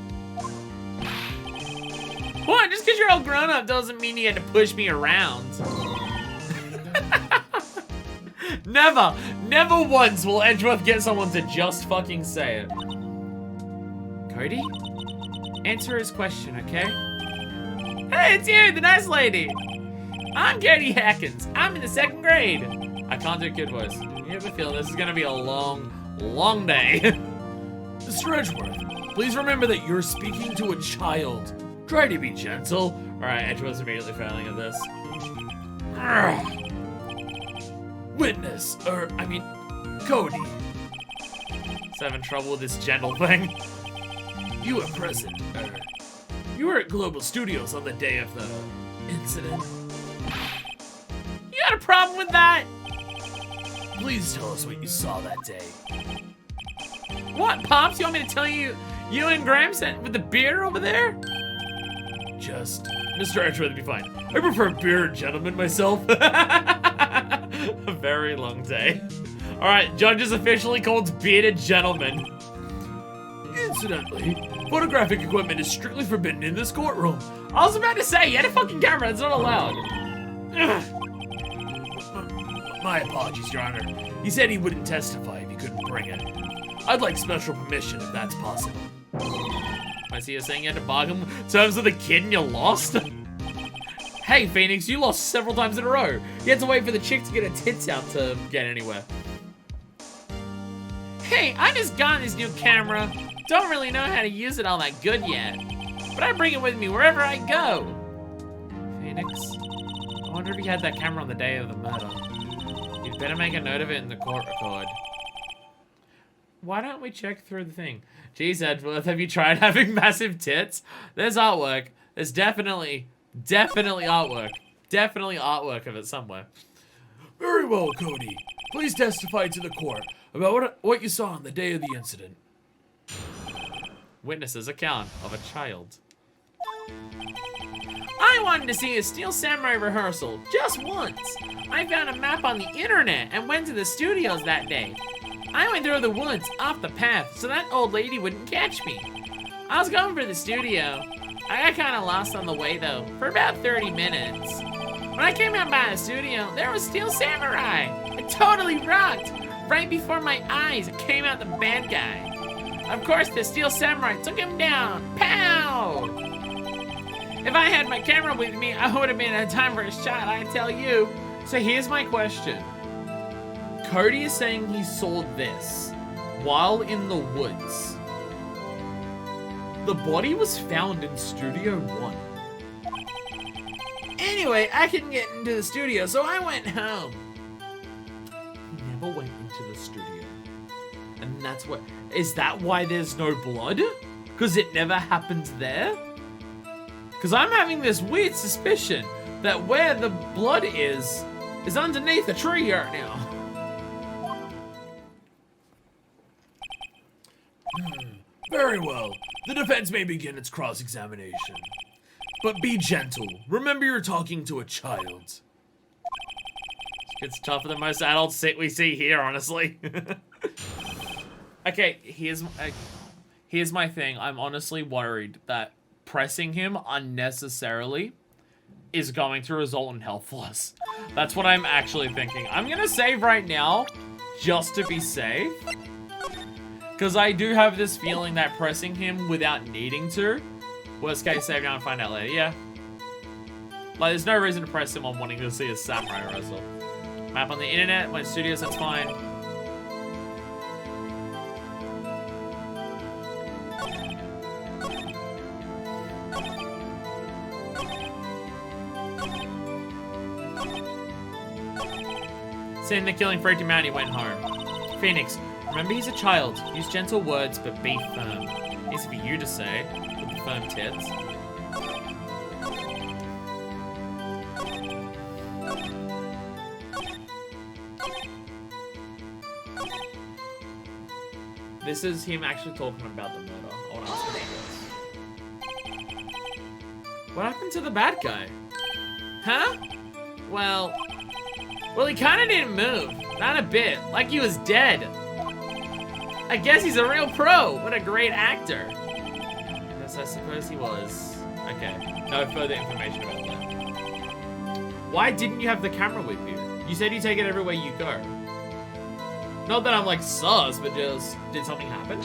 What? Just because you're all grown up doesn't mean you had to push me around. Never once will Edgeworth get someone to just fucking say it. Cody? Answer his question, okay? Hey, it's you, the nice lady. I'm Cody Hackins. I'm in the 2nd grade. I can't do kid voice. You have a feeling this is gonna be a long, long day. Mr. Edgeworth, please remember that you're speaking to a child. Try to be gentle. Alright, Edgeworth's immediately failing at this. Witness, Cody. He's having trouble with this gentle thing. You were present, you were at Global Studios on the day of the incident. You got a problem with that? Please tell us what you saw that day. What, Pops? You want me to tell you and Graham sat with the beer over there? Just, Mr. Edgeworth would be fine. I prefer bearded gentlemen myself. A very long day. Alright, judge is officially called bearded gentleman. Incidentally, photographic equipment is strictly forbidden in this courtroom. I was about to say, you had a fucking camera, it's not allowed. My apologies, Your Honor. He said he wouldn't testify if he couldn't bring it. I'd like special permission if that's possible. I see you're saying you had to bargain terms with a kid and you lost? Hey, Phoenix, you lost several times in a row. You had to wait for the chick to get her tits out to get anywhere. Hey, I just got this new camera. Don't really know how to use it all that good yet. But I bring it with me wherever I go. Phoenix, I wonder if you had that camera on the day of the murder. You'd better make a note of it in the court record. Why don't we check through the thing? Geez, Edgeworth, have you tried having massive tits? There's artwork. There's definitely artwork. Definitely artwork of it somewhere. Very well, Cody. Please testify to the court about what you saw on the day of the incident. Witness's account of a child. I wanted to see a Steel Samurai rehearsal, just once. I found a map on the internet and went to the studios that day. I went through the woods, off the path, so that old lady wouldn't catch me. I was going for the studio. I got kind of lost on the way though, for about 30 minutes. When I came out by the studio, there was Steel Samurai. It totally rocked. Right before my eyes, it came out the bad guy. Of course, the Steel Samurai took him down. Pow! If I had my camera with me, I would have been in time for a shot, I tell you. So here's my question. Cody is saying he saw this while in the woods. The body was found in Studio 1. Anyway, I couldn't get into the studio, so I went home. He never went into the studio. And that's what... Is that why there's no blood? because it never happens there? Because I'm having this weird suspicion that where the blood is underneath a tree right now. Very well. The defense may begin its cross-examination. But be gentle. Remember you're talking to a child. It's tougher than most adults we see here, honestly. Okay, here's my thing. I'm honestly worried that pressing him unnecessarily is going to result in health loss. That's what I'm actually thinking. I'm gonna save right now, just to be safe. Because I do have this feeling that pressing him without needing to, worst case, save now and find out later. Yeah. Like, there's no reason to press him on wanting to see a samurai wrestle. Map on the internet, when studios, that's fine. Seeing the killing freaked him out, he went home. Phoenix, remember he's a child. Use gentle words, but be firm. Easy for you to say, with the firm tits. This is him actually talking about the murder. I want to ask what it is. What happened to the bad guy? Huh? Well, he kind of didn't move. Not a bit. Like he was dead. I guess he's a real pro. What a great actor. Yes, I suppose he was. Okay. No further information about that. Why didn't you have the camera with you? You said you take it everywhere you go. Not that I'm like sus, but just, did something happen?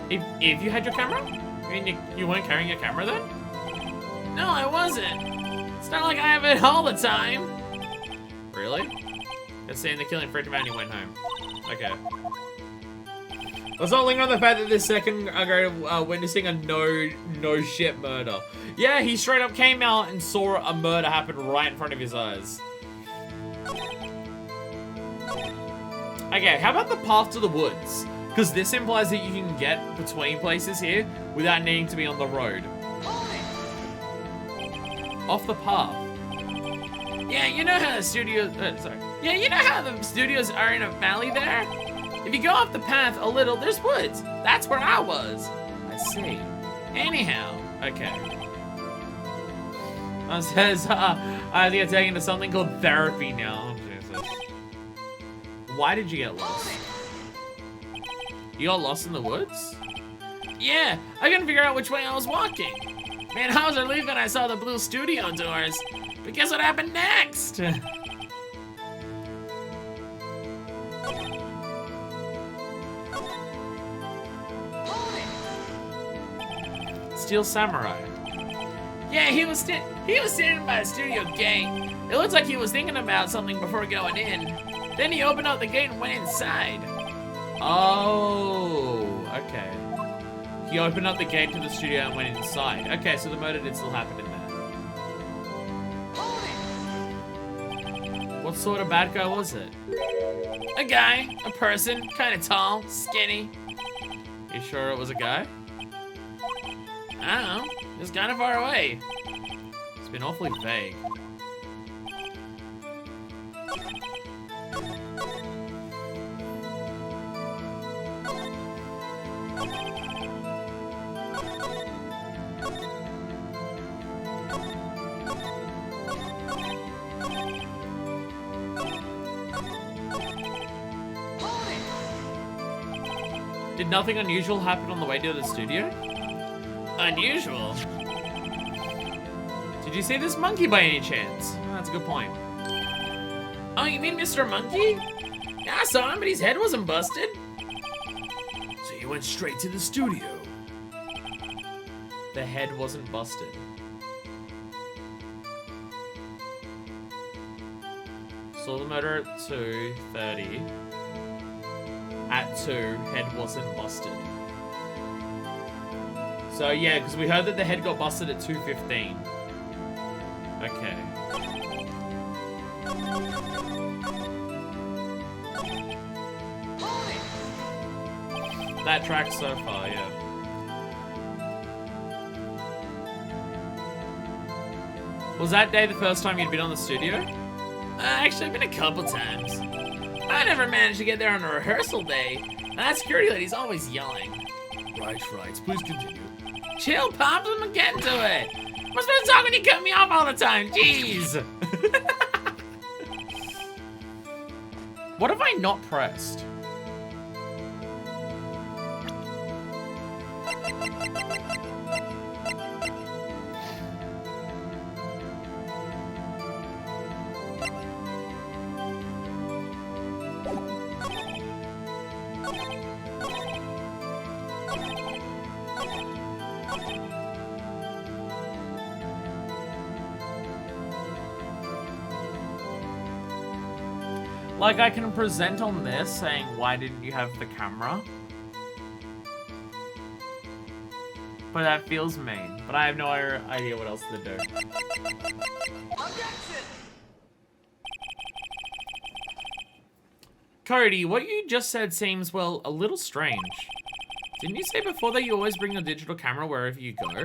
If you had your camera? I mean, you weren't carrying your camera then? No, I wasn't. It's not like I have it all the time. Really? Let's say in the killing freaked him out and he went home. Okay. Let's not linger on the fact that this second guy witnessing a no shit murder. Yeah, he straight up came out and saw a murder happen right in front of his eyes. Okay, how about the path to the woods? Because this implies that you can get between places here without needing to be on the road. Off the path. Yeah, you know how the studios... Yeah, you know how the studios are in a valley there? If you go off the path a little, there's woods. That's where I was. I see. Anyhow, okay. Says, I think I'm taking to something called therapy now. Oh, Jesus. Why did you get lost? You got lost in the woods? Yeah, I couldn't figure out which way I was walking. Man, I was relieved when I saw the blue studio doors. But guess what happened next? Steel Samurai. Yeah, he was standing by the studio gate. It looked like he was thinking about something before going in. Then he opened up the gate and went inside. Oh, okay. He opened up the gate to the studio and went inside. Okay, so the murder did still happen in there. What sort of bad guy was it? A guy, a person, kind of tall, skinny. You sure it was a guy? I don't know. It was kind of far away. It's been awfully vague. Did nothing unusual happen on the way to the studio? Unusual? Did you see this monkey by any chance? Oh, that's a good point. Oh, you mean Mr. Monkey? Yeah, I saw him, but his head wasn't busted. So you went straight to the studio? The head wasn't busted. Saw the murder at 2:30. At 2, head wasn't busted. So yeah, because we heard that the head got busted at 2:15. Okay. That tracks so far, yeah. Was that day the first time you'd been on the studio? Actually, I've been a couple times. I never managed to get there on a rehearsal day. And that security lady's always yelling. Right. Please continue. Chill, Pops, I'm getting to it. What's been talking you cut me off all the time? Jeez. What have I not pressed? Like, I can present on this saying, why didn't you have the camera? But that feels mean. But I have no idea what else to do. Cody, what you just said seems, well, a little strange. Didn't you say before that you always bring your digital camera wherever you go?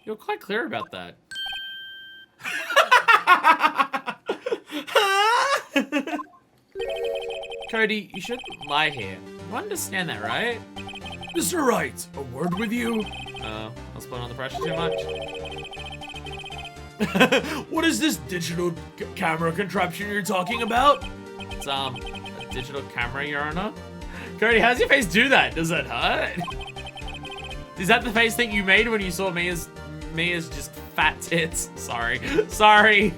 You're quite clear about that. Cody, you shouldn't lie here. You understand that, right? Mr. Wright, a word with you. I was putting on the pressure too much. What is this digital camera contraption you're talking about? It's, a digital camera, Your Honor. Cody, how's your face do that? Does that hurt? Is that the face that you made when you saw me as just fat tits? Sorry. Sorry.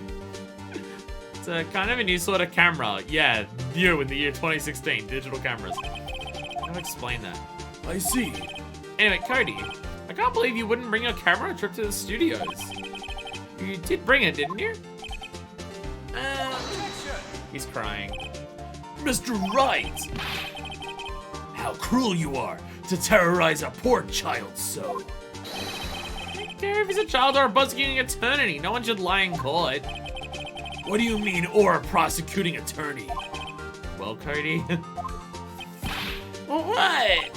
It's a kind of a new sort of camera. Yeah, new in the year 2016, digital cameras. How to explain that? I see. Anyway, Cody, I can't believe you wouldn't bring your camera a trip to the studios. You did bring it, didn't you? He's crying. Mr. Wright! How cruel you are to terrorize a poor child so. I don't care if he's a child or a buzzking eternity. No one should lie in court. What do you mean, or a prosecuting attorney? Well, Cody. What?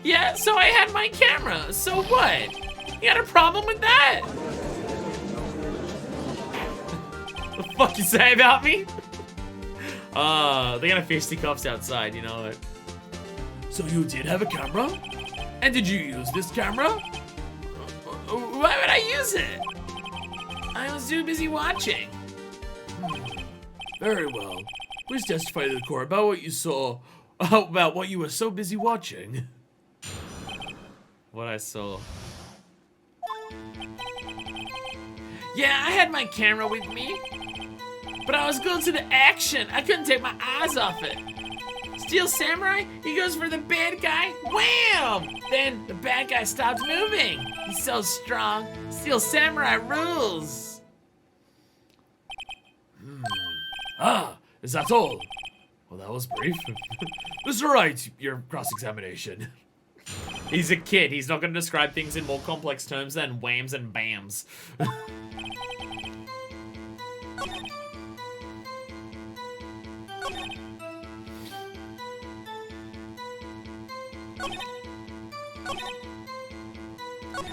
Yeah, so I had my camera. So what? You got a problem with that? What the fuck you say about me? They got a fisticuffs outside, you know it. So you did have a camera? And did you use this camera? Why would I use it? I was too busy watching. Very well. Please testify to the court about what you saw, about what you were so busy watching. What I saw. Yeah, I had my camera with me, but I was going to the action. I couldn't take my eyes off it. Steel Samurai, he goes for the bad guy. Wham! Then the bad guy stops moving. He's so strong. Steel Samurai rules. Ah, is that all? Well, that was brief. Mr. Wright, your cross-examination. He's a kid. He's not going to describe things in more complex terms than whams and bams.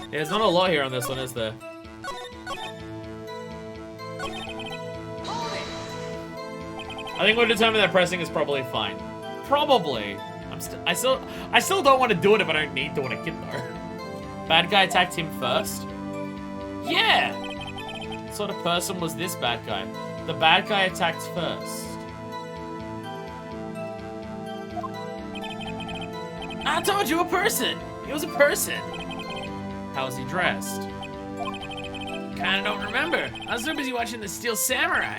Yeah, there's not a lot here on this one, is there? I think we'll determine that pressing is probably fine. Probably. I still don't want to do it if I don't need to when I get there. Bad guy attacked him first? Yeah! What sort of person was this bad guy? The bad guy attacked first. I told you, a person. He was a person. How was he dressed? Kinda don't remember. I was so busy watching the Steel Samurai.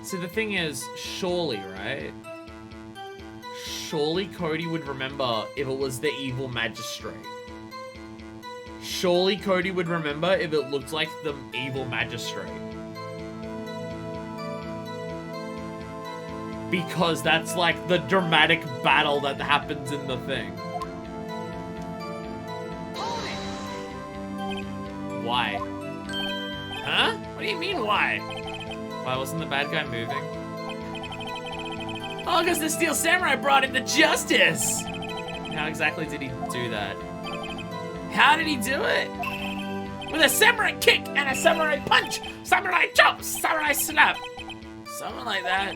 See, the thing is, surely, right? Surely Cody would remember if it was the evil magistrate. Surely Cody would remember if it looked like the evil magistrate. Because that's like the dramatic battle that happens in the thing. Why? Huh? What do you mean, why? Why wasn't the bad guy moving? Oh, because the Steel Samurai brought him to justice. How exactly did he do that? How did he do it? With a samurai kick and a samurai punch, samurai chop, samurai slap. Something like that.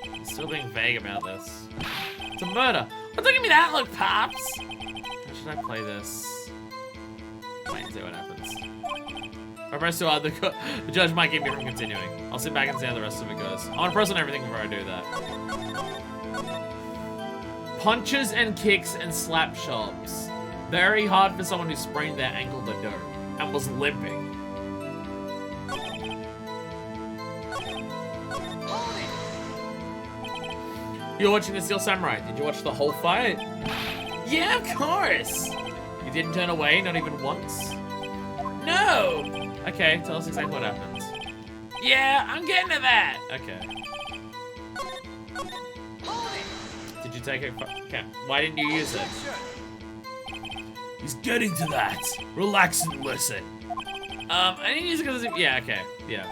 I'm still being vague about this. It's a murder. But don't give me that look, Pops. How should I play this? Wait and see what happens. If I press too hard, the judge might keep me from continuing. I'll sit back and see how the rest of it goes. I want to press on everything before I do that. Punches and kicks and slap shops. Very hard for someone who sprained their ankle to do and was limping. You're watching the Steel Samurai. Did you watch the whole fight? Yeah, of course. You didn't turn away, not even once? No. Okay, tell us exactly what happens. Yeah, I'm getting to that. Okay. Did you take it? Okay, why didn't you use it? He's getting to that. Relax and listen. I didn't use it because yeah, okay, yeah.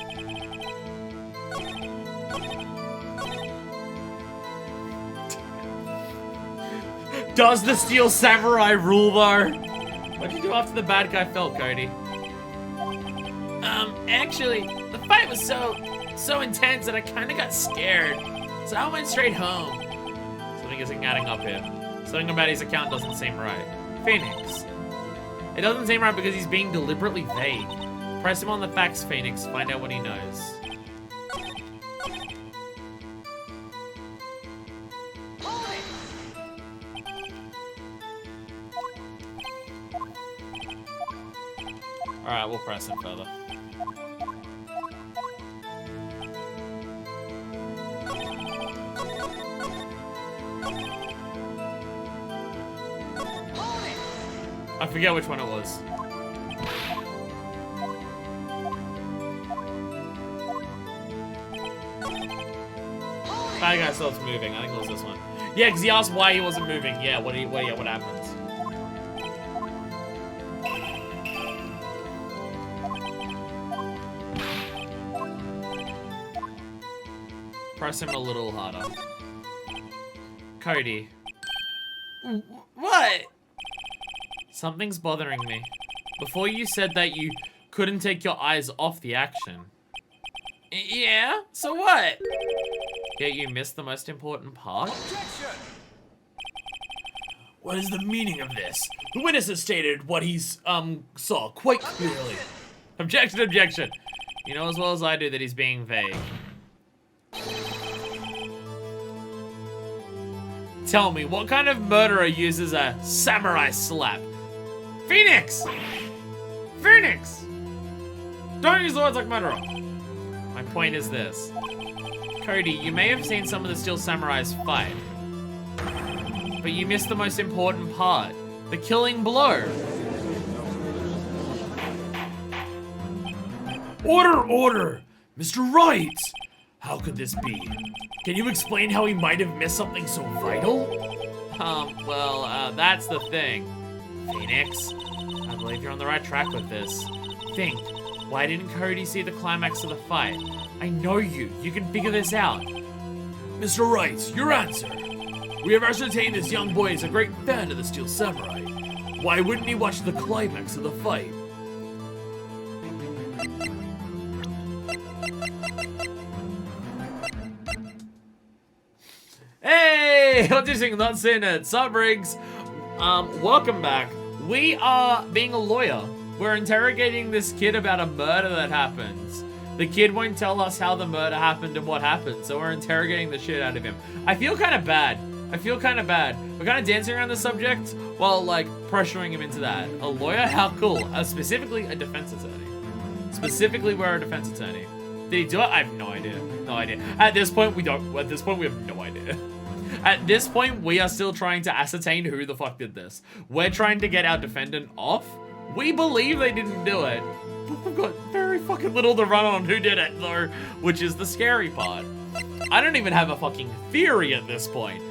Does the Steel Samurai rule though? What did you do after the bad guy fell, Cody? Actually, the fight was so intense that I kind of got scared. So I went straight home. Something isn't adding up here. Something about his account doesn't seem right. Phoenix. It doesn't seem right because he's being deliberately vague. Press him on the facts, Phoenix. Find out what he knows. Alright, we'll press him further. I forget which one it was. Bad guy starts moving. I think it was this one. Yeah, because he asked why he wasn't moving. Yeah, what happens? Press him a little harder. Cody. What? Something's bothering me. Before you said that you couldn't take your eyes off the action. Yeah? So what? Yet you missed the most important part? Objection! What is the meaning of this? The witness has stated what he's, saw quite clearly. Objection, objection. You know as well as I do that he's being vague. Tell me, what kind of murderer uses a samurai slap? Phoenix! Phoenix! Don't use the words like murderer. My point is this. Cody, you may have seen some of the Steel Samurais fight, but you missed the most important part. The killing blow. Order, order! Mr. Wright! How could this be? Can you explain how he might have missed something so vital? That's the thing. Phoenix, I believe you're on the right track with this. Think, why didn't Cody see the climax of the fight? I know you. You can figure this out. Mr. Wright, your answer. We have ascertained this young boy is a great fan of the Steel Samurai. Why wouldn't he watch the climax of the fight? Hey, auditioning, not seen it. Sup, Riggs? Welcome back. We are being a lawyer. We're interrogating this kid about a murder that happens. The kid won't tell us how the murder happened and what happened, so we're interrogating the shit out of him. I feel kind of bad. We're kind of dancing around the subject while, like, pressuring him into that. A lawyer? How cool. Specifically, a defense attorney. Specifically, we're a defense attorney. Did he do it? I have no idea. No idea. At this point, we have no idea. At this point, we are still trying to ascertain who the fuck did this. We're trying to get our defendant off. We believe they didn't do it. But we've got very fucking little to run on who did it, though, which is the scary part. I don't even have a fucking theory at this point.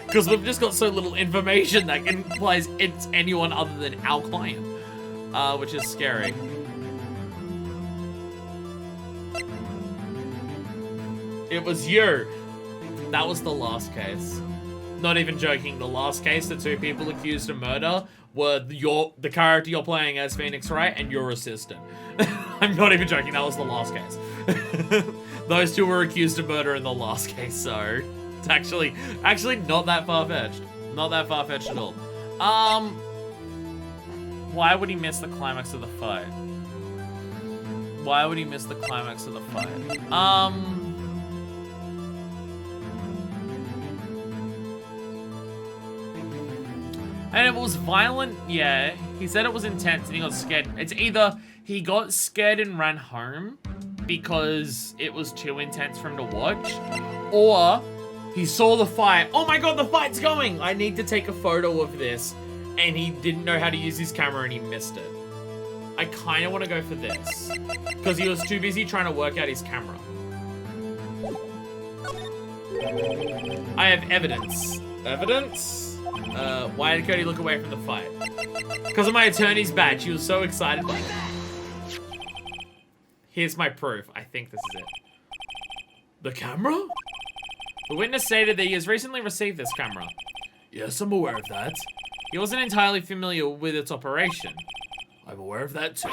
Because we've just got so little information that implies it's anyone other than our client. Which is scary. It was you. That was the last case. Not even joking. The last case, the 2 people accused of murder were the character you're playing as, Phoenix Wright, and your assistant. I'm not even joking. That was the last case. Those 2 were accused of murder in the last case, so it's actually not that far-fetched. Not that far-fetched at all. Why would he miss the climax of the fight? Why would he miss the climax of the fight? And it was violent, yeah. He said it was intense and he got scared. It's either he got scared and ran home because it was too intense for him to watch, or he saw the fight. Oh my god, the fight's going! I need to take a photo of this. And he didn't know how to use his camera and he missed it. I kind of want to go for this. Because he was too busy trying to work out his camera. I have evidence. Evidence? Why did Cody look away from the fight? Because of my attorney's badge. He was so excited by that. Here's my proof. I think this is it. The camera? The witness stated that he has recently received this camera. Yes, I'm aware of that. He wasn't entirely familiar with its operation. I'm aware of that too.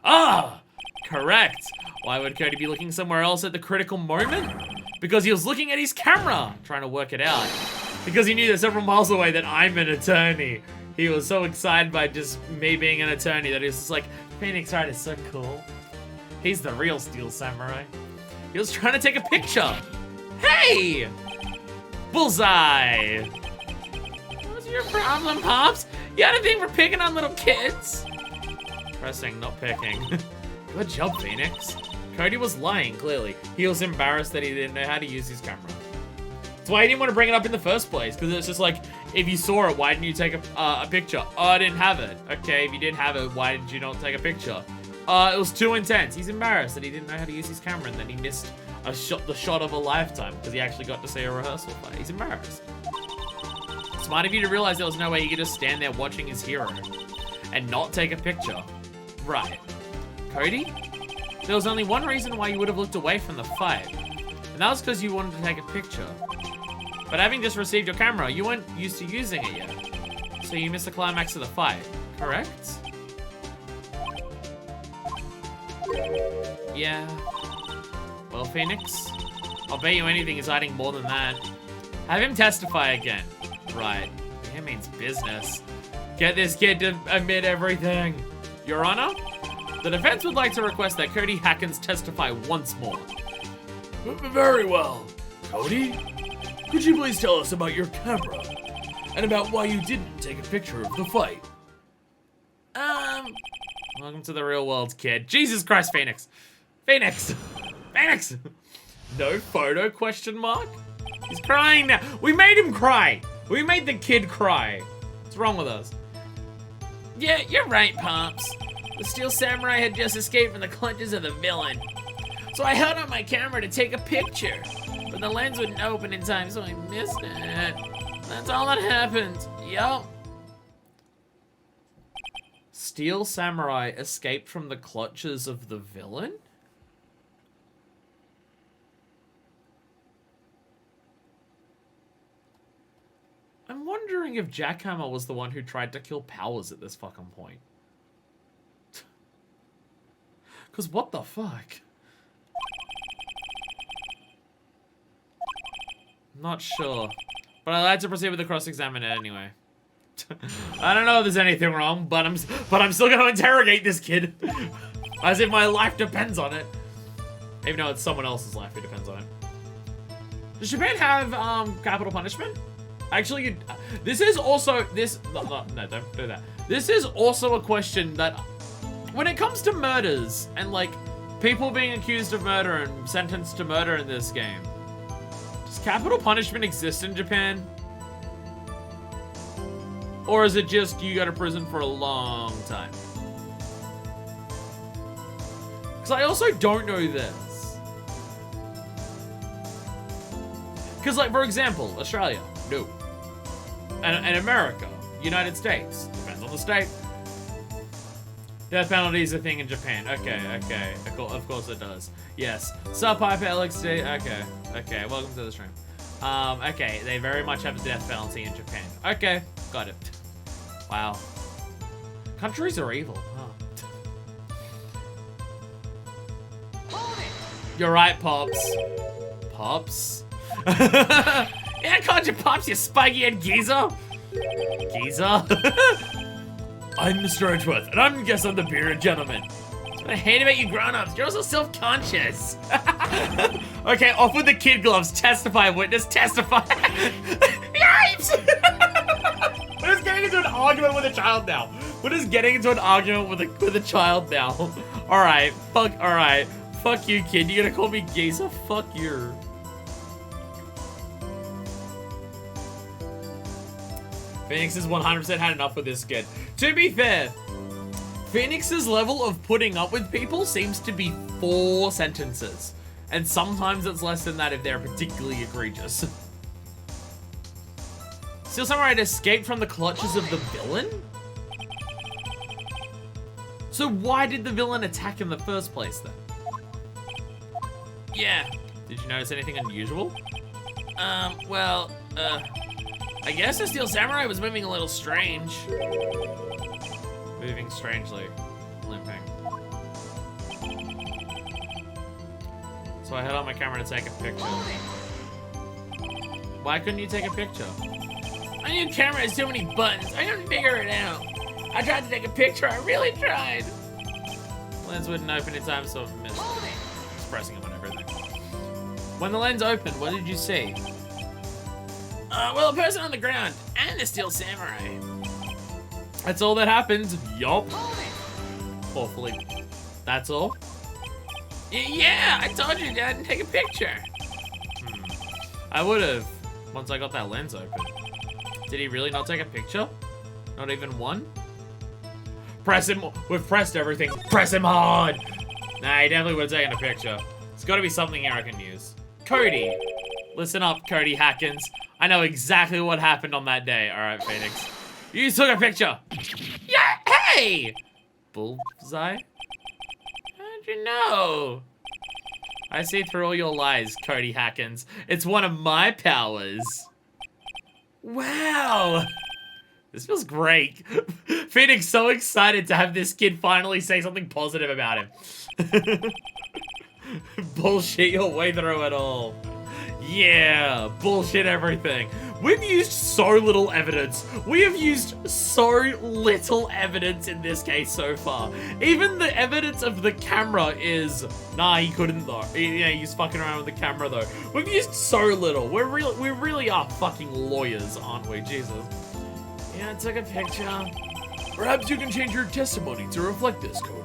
Ah! Correct. Why would Cody be looking somewhere else at the critical moment? Because he was looking at his camera, trying to work it out. Because he knew that several miles away that I'm an attorney. He was so excited by just me being an attorney that he was just like, Phoenix Wright is so cool. He's the real Steel Samurai. He was trying to take a picture. Hey! Bullseye! What's your problem, Pops? You got a thing for picking on little kids? Pressing, not picking. Good job, Phoenix. Cody was lying, clearly. He was embarrassed that he didn't know how to use his camera. That's why he didn't want to bring it up in the first place, because it's just like, if you saw it, why didn't you take a picture? Oh, I didn't have it. Okay, if you did have it, why did you not take a picture? It was too intense. He's embarrassed that he didn't know how to use his camera, and then he missed the shot of a lifetime, because he actually got to see a rehearsal fight. He's embarrassed. Smart of you to realize there was no way he could just stand there watching his hero and not take a picture. Right. Cody? There was only one reason why you would have looked away from the fight, and that was because you wanted to take a picture. But having just received your camera, you weren't used to using it yet, so you missed the climax of the fight, correct? Yeah. Well, Phoenix, I'll bet you anything he's hiding more than that. Have him testify again. Right. That means business. Get this kid to admit everything. Your Honor, the defense would like to request that Cody Hackins testify once more. Very well. Cody, could you please tell us about your camera and about why you didn't take a picture of the fight? Welcome to the real world, kid. Jesus Christ, Phoenix. Phoenix. Phoenix. No photo, question mark? He's crying now. We made him cry. We made the kid cry. What's wrong with us? Yeah, you're right, Pops. The Steel Samurai had just escaped from the clutches of the villain. So I held out my camera to take a picture, but the lens wouldn't open in time, so I missed it. That's all that happened. Yup. Steel Samurai escaped from the clutches of the villain? I'm wondering if Jackhammer was the one who tried to kill Powers at this fucking point. Because what the fuck? Not sure. But I'd like to proceed with the cross-examiner anyway. I don't know if there's anything wrong, but I'm still going to interrogate this kid. As if my life depends on it. Even though it's someone else's life who depends on it. Does Japan have capital punishment? Actually, this is also no, don't do that. This is also a question that, when it comes to murders and like people being accused of murder and sentenced to murder in this game, does capital punishment exist in Japan? Or is it just you go to prison for a long time? Because I also don't know this. Because, like, for example, Australia, no. And America, United States, depends on the state. Death penalty is a thing in Japan. Okay. Of course it does. Yes. Sub Piper LXD. Okay. Welcome to the stream. Okay, they very much have a death penalty in Japan. Okay, got it. Wow. Countries are evil, huh? You're right, Pops. Pops? Yeah, I called you Pops, you spiky-head geezer. Geezer? I'm Mr. Edgeworth, and I guess I'm the bearded gentleman. That's what I hate about you grown-ups. You're also self-conscious. Okay, off with the kid gloves. Testify, witness, testify. Yipes! We're just getting into an argument with a child now. We're just getting into an argument with a child now. Alright, alright. Fuck you, kid. You gonna call me geezer? Fuck you. Phoenix has 100% had enough with this kid. To be fair, Phoenix's level of putting up with people seems to be 4 sentences. And sometimes it's less than that if they're particularly egregious. Steel Samurai had escaped from the clutches of the villain? So why did the villain attack in the first place then? Yeah. Did you notice anything unusual? Well, I guess the Steel Samurai was moving a little strange. Moving strangely. Limping. So I held out my camera to take a picture. Why couldn't you take a picture? My new camera has so many buttons, I couldn't figure it out. I tried to take a picture, I really tried. Lens wouldn't open in time, so I missed it. Just pressing them on everything. When the lens opened, what did you see? Well, a person on the ground and a Steel Samurai. That's all that happened. Yup. Awfully. That's all? Yeah, I told you, Dad, to take a picture. I would've, once I got that lens open. Did he really not take a picture? Not even one? Press him. We've pressed everything. Press him hard. Nah, he definitely would've taken a picture. There's gotta be something here I can use. Cody. Listen up, Cody Hackins. I know exactly what happened on that day. All right, Phoenix. You took a picture. Yeah, hey! Bullseye? How'd you know? I see through all your lies, Cody Hackins. It's one of my powers. Wow. This feels great. Phoenix so excited to have this kid finally say something positive about him. Bullshit your way through it all. Yeah, bullshit everything. We've used so little evidence. We have used so little evidence in this case so far. Even the evidence of the camera is, nah, he couldn't though. Yeah, he's fucking around with the camera though. We've used so little. We really are fucking lawyers, aren't we? Jesus. Yeah, I took a picture. Perhaps you can change your testimony to reflect this, Cody.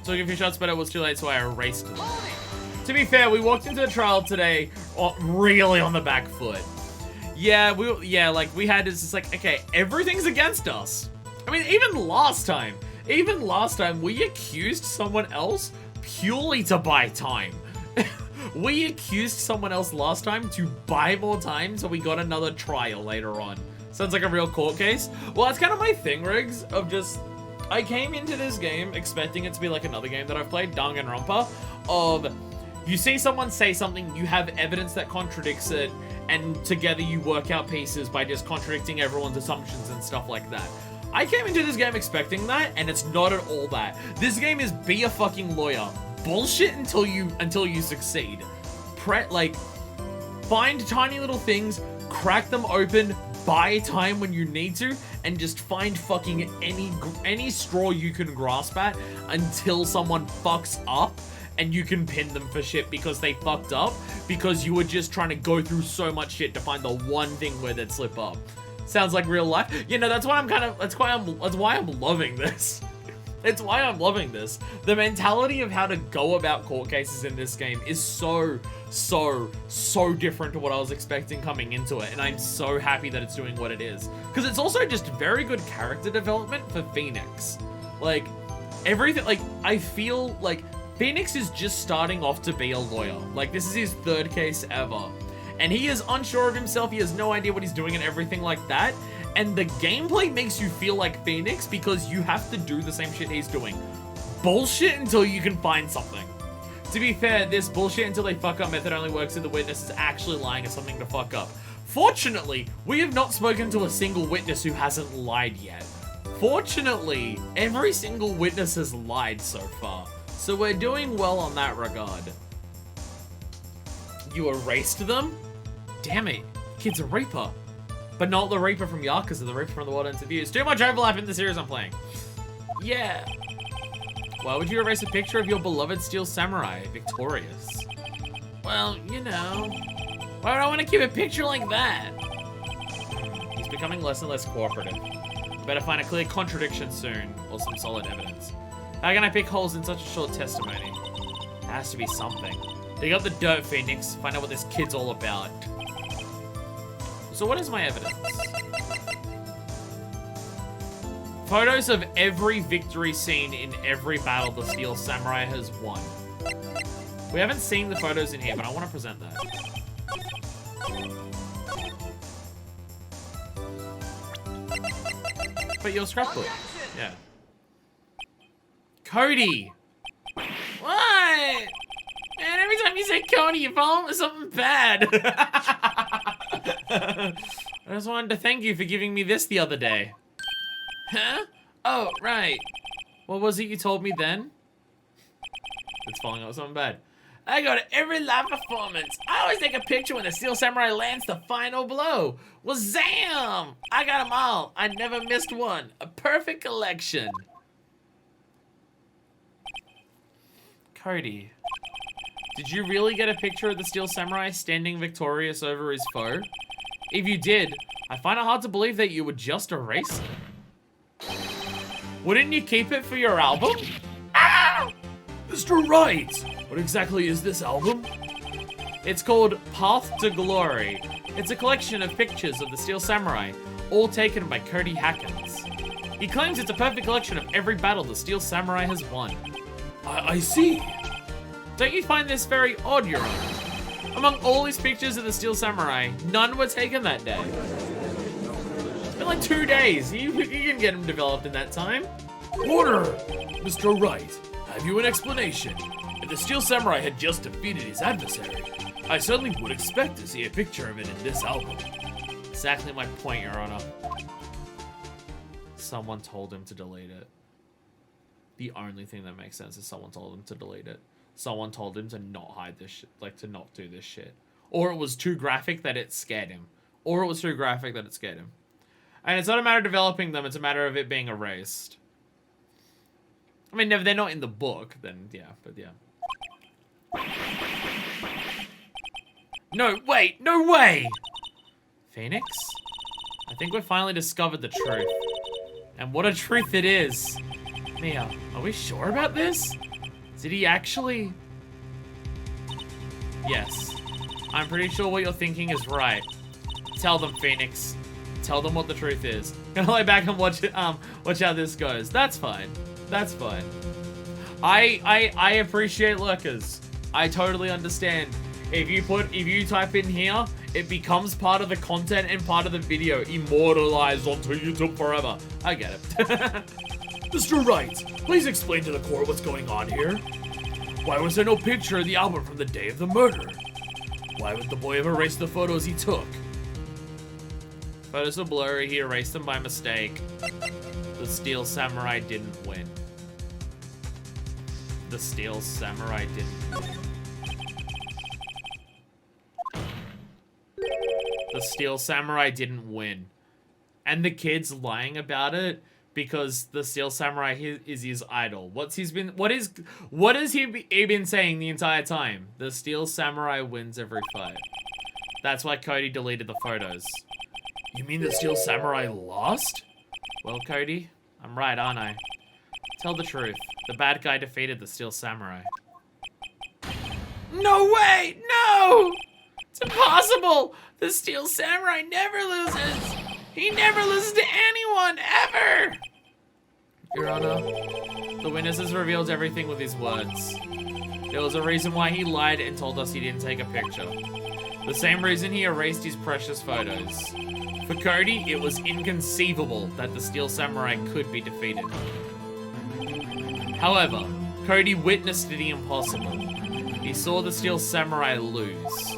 Took a few shots, but it was too late, so I erased them. To be fair, we walked into the trial today really on the back foot. Yeah, we had this, it's like, okay, everything's against us. I mean, even last time, we accused someone else purely to buy time. We accused someone else last time to buy more time, so we got another trial later on. Sounds like a real court case. Well, that's kind of my thing, Riggs, of just... I came into this game expecting it to be like another game that I've played, Danganronpa, of you see someone say something, you have evidence that contradicts it, and together you work out pieces by just contradicting everyone's assumptions and stuff like that. I came into this game expecting that, and it's not at all that. This game is be a fucking lawyer. Bullshit until you succeed. Find tiny little things, crack them open, buy time when you need to, and just find fucking any straw you can grasp at until someone fucks up and you can pin them for shit because they fucked up because you were just trying to go through so much shit to find the one thing where they'd slip up. Sounds like real life. You know, that's why I'm loving this. It's why I'm loving this. The mentality of how to go about court cases in this game is so different to what I was expecting coming into it, and I'm so happy that it's doing what it is. Because it's also just very good character development for Phoenix. Like, everything, like, I feel like Phoenix is just starting off to be a lawyer. Like, this is his 3rd case ever. And he is unsure of himself, he has no idea what he's doing and everything like that. And the gameplay makes you feel like Phoenix because you have to do the same shit he's doing. bullshit until you can find something. To be fair, this bullshit until they fuck up method only works if the witness is actually lying or something to fuck up. Fortunately, we have not spoken to a single witness who hasn't lied yet. Fortunately, every single witness has lied so far. So we're doing well on that regard. You erased them? Damn it, kid's a Reaper. But not the Reaper from Yakuza, the Reaper from the World Interviews. Too much overlap in the series I'm playing. Yeah. Why would you erase a picture of your beloved Steel Samurai, victorious? Well, you know. Why would I want to keep a picture like that? He's becoming less and less cooperative. Better find a clear contradiction soon, or some solid evidence. How can I pick holes in such a short testimony? There has to be something. Dig up the dirt, Phoenix. Find out what this kid's all about. So what is my evidence? Photos of every victory scene in every battle the Steel Samurai has won. We haven't seen the photos in here, but I want to present that. But your scrapbook. Yeah. Cody! What? Man, every time you say Cody, you follow him with something bad. I just wanted to thank you for giving me this the other day. Huh? Oh, right. What was it you told me then? It's falling out with something bad. I go to every live performance. I always take a picture when the Steel Samurai lands the final blow. Well, zam! I got them all. I never missed one. A perfect collection. Cody, did you really get a picture of the Steel Samurai standing victorious over his foe? If you did, I find it hard to believe that you would just erase it. Wouldn't you keep it for your album? Ah! Mr. Wright! What exactly is this album? It's called Path to Glory. It's a collection of pictures of the Steel Samurai, all taken by Cody Hackins. He claims it's a perfect collection of every battle the Steel Samurai has won. I see. Don't you find this very odd, Your Honor? Among all his pictures of the Steel Samurai, none were taken that day. It's been like 2 days. You can get him developed in that time. Order! Mr. Wright, have you an explanation? If the Steel Samurai had just defeated his adversary, I certainly would expect to see a picture of it in this album. Exactly my point, Your Honor. Someone told him to delete it. The only thing that makes sense is someone told him to delete it. Someone told him to not hide this shit, like to not do this shit. Or it was too graphic that it scared him. Or it was too graphic that it scared him. And it's not a matter of developing them, it's a matter of it being erased. I mean, if they're not in the book, then yeah, but yeah. No, wait, no way! Phoenix? I think we've finally discovered the truth. And what a truth it is. Mia, are we sure about this? Did he actually? Yes. I'm pretty sure what you're thinking is right. Tell them, Phoenix. Tell them what the truth is. Gonna lay back and watch how this goes. That's fine. That's fine. I appreciate lurkers. I totally understand. If you type in here, it becomes part of the content and part of the video, immortalized onto YouTube forever. I get it. Mr. Wright, please explain to the court what's going on here. Why was there no picture of the album from the day of the murder? Why would the boy have erased the photos he took? Photos are blurry, he erased them by mistake. The Steel Samurai didn't win. The Steel Samurai didn't win. The Steel Samurai didn't win. And the kid's lying about it because the Steel Samurai is his idol. What has he been saying the entire time? The Steel Samurai wins every fight. That's why Cody deleted the photos. You mean the Steel Samurai lost? Well, Cody, I'm right, aren't I? Tell the truth. The bad guy defeated the Steel Samurai. No way! No! It's impossible! The Steel Samurai never loses! He never loses to anyone, ever! Your Honor, the witness has revealed everything with his words. There was a reason why he lied and told us he didn't take a picture. The same reason he erased his precious photos. For Cody, it was inconceivable that the Steel Samurai could be defeated. However, Cody witnessed the impossible. He saw the Steel Samurai lose.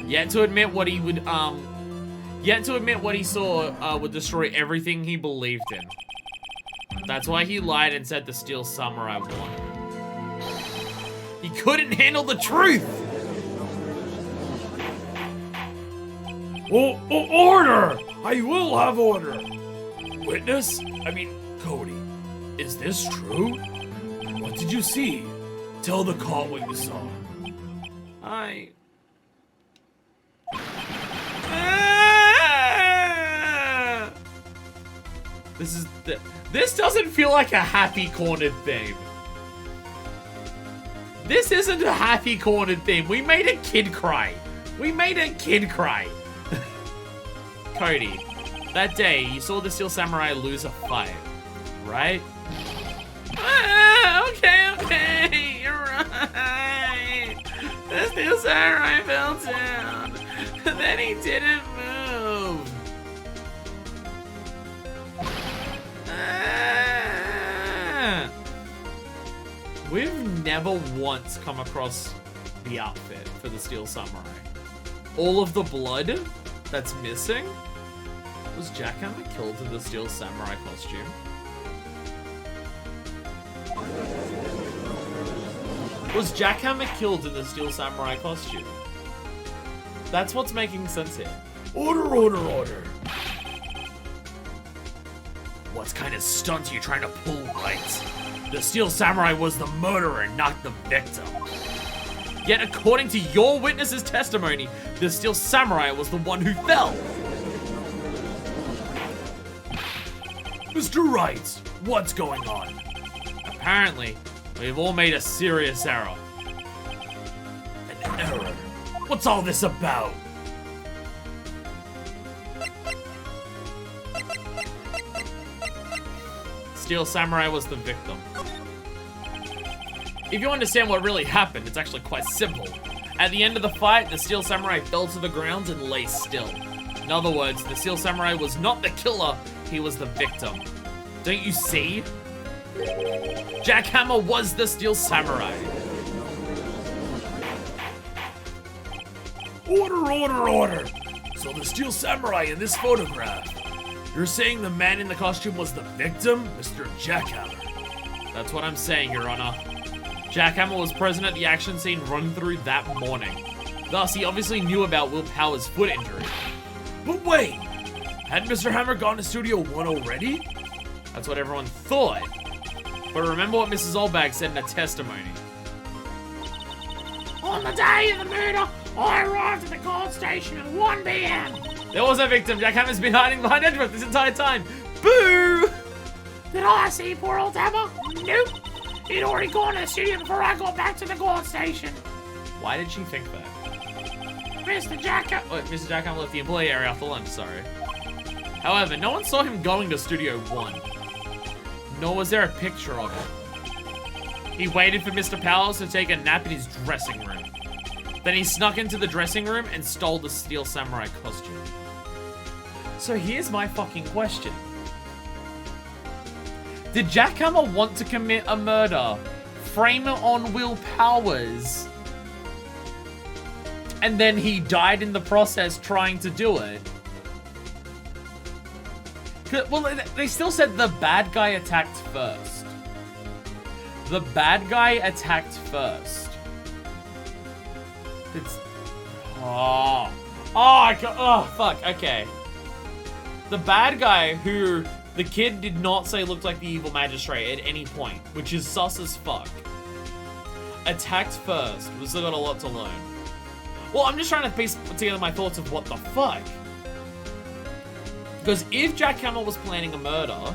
Yet to admit what he saw would destroy everything he believed in. That's why he lied and said the Steel Samurai won. He couldn't handle the truth! Order! I will have order! Witness? I mean, Cody, is this true? What did you see? Tell the call what you saw. This doesn't feel like a happy cornered theme. This isn't a happy cornered theme. We made a kid cry. Cody, that day you saw the Steel Samurai lose a fight, right? Okay, you're right. The Steel Samurai fell down. Then he didn't move. We've never once come across the outfit for the Steel Samurai. All of the blood that's missing? Was Jackhammer killed in the Steel Samurai costume? Was Jackhammer killed in the Steel Samurai costume? That's what's making sense here. Order! What kind of stunt are you trying to pull, Wright? The Steel Samurai was the murderer, not the victim. Yet according to your witness's testimony, the Steel Samurai was the one who fell. Mr. Wright, what's going on? Apparently, we've all made a serious error. An error? What's all this about? Steel Samurai was the victim. If you understand what really happened, it's actually quite simple. At the end of the fight, the Steel Samurai fell to the ground and lay still. In other words, the Steel Samurai was not the killer, he was the victim. Don't you see? Jackhammer was the Steel Samurai. Order! So the Steel Samurai in this photograph, you're saying the man in the costume was the victim, Mr. Jackhammer? That's what I'm saying, Your Honor. Jackhammer was present at the action scene run through that morning. Thus, he obviously knew about Will Power's foot injury. But wait! Hadn't Mr. Hammer gone to Studio 1 already? That's what everyone thought. But remember what Mrs. Oldbag said in her testimony. On the day of the murder, I arrived at the guard station at 1 p.m. There was a victim. Jackhammer's been hiding behind Edgeworth this entire time. Boo! Did I see poor old Hammer? Nope. He'd already gone to the studio before I got back to the guard station. Why did she think that? Mr. Mr. Jackhammer left the employee area after lunch, sorry. However, no one saw him going to Studio 1. Nor was there a picture of it. He waited for Mr. Powers to take a nap in his dressing room. Then he snuck into the dressing room and stole the Steel Samurai costume. So here's my fucking question. Did Jackhammer want to commit a murder, frame it on Will Powers, and then he died in the process trying to do it? Well, they still said the bad guy attacked first. The bad guy attacked first. It's... Oh, fuck, okay. The bad guy who the kid did not say looked like the evil magistrate at any point, which is sus as fuck, attacked first. We've still got a lot to learn. Well, I'm just trying to piece together my thoughts of what the fuck. Because if Jackhammer was planning a murder,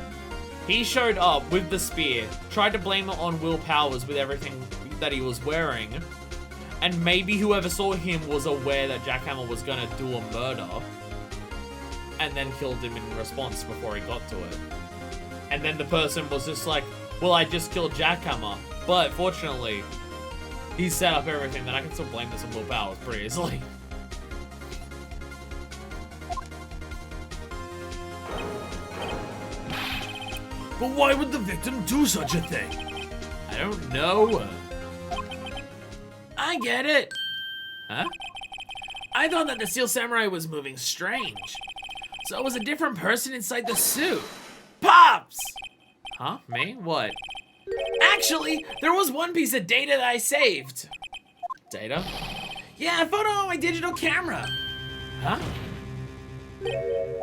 he showed up with the spear, tried to blame it on Will Powers with everything that he was wearing, and maybe whoever saw him was aware that Jackhammer was gonna do a murder, and then killed him in response before he got to it. And then the person was just like, well, I just killed Jackhammer, but fortunately, he set up everything, then I can still blame this on Will Powers pretty easily. But why would the victim do such a thing? don't know. I get it. Huh? I thought that the Steel Samurai was moving strange. So it was a different person inside the suit. Pops! Huh? Me? What? Actually, there was one piece of data that I saved. Data? Yeah, a photo on my digital camera. Huh?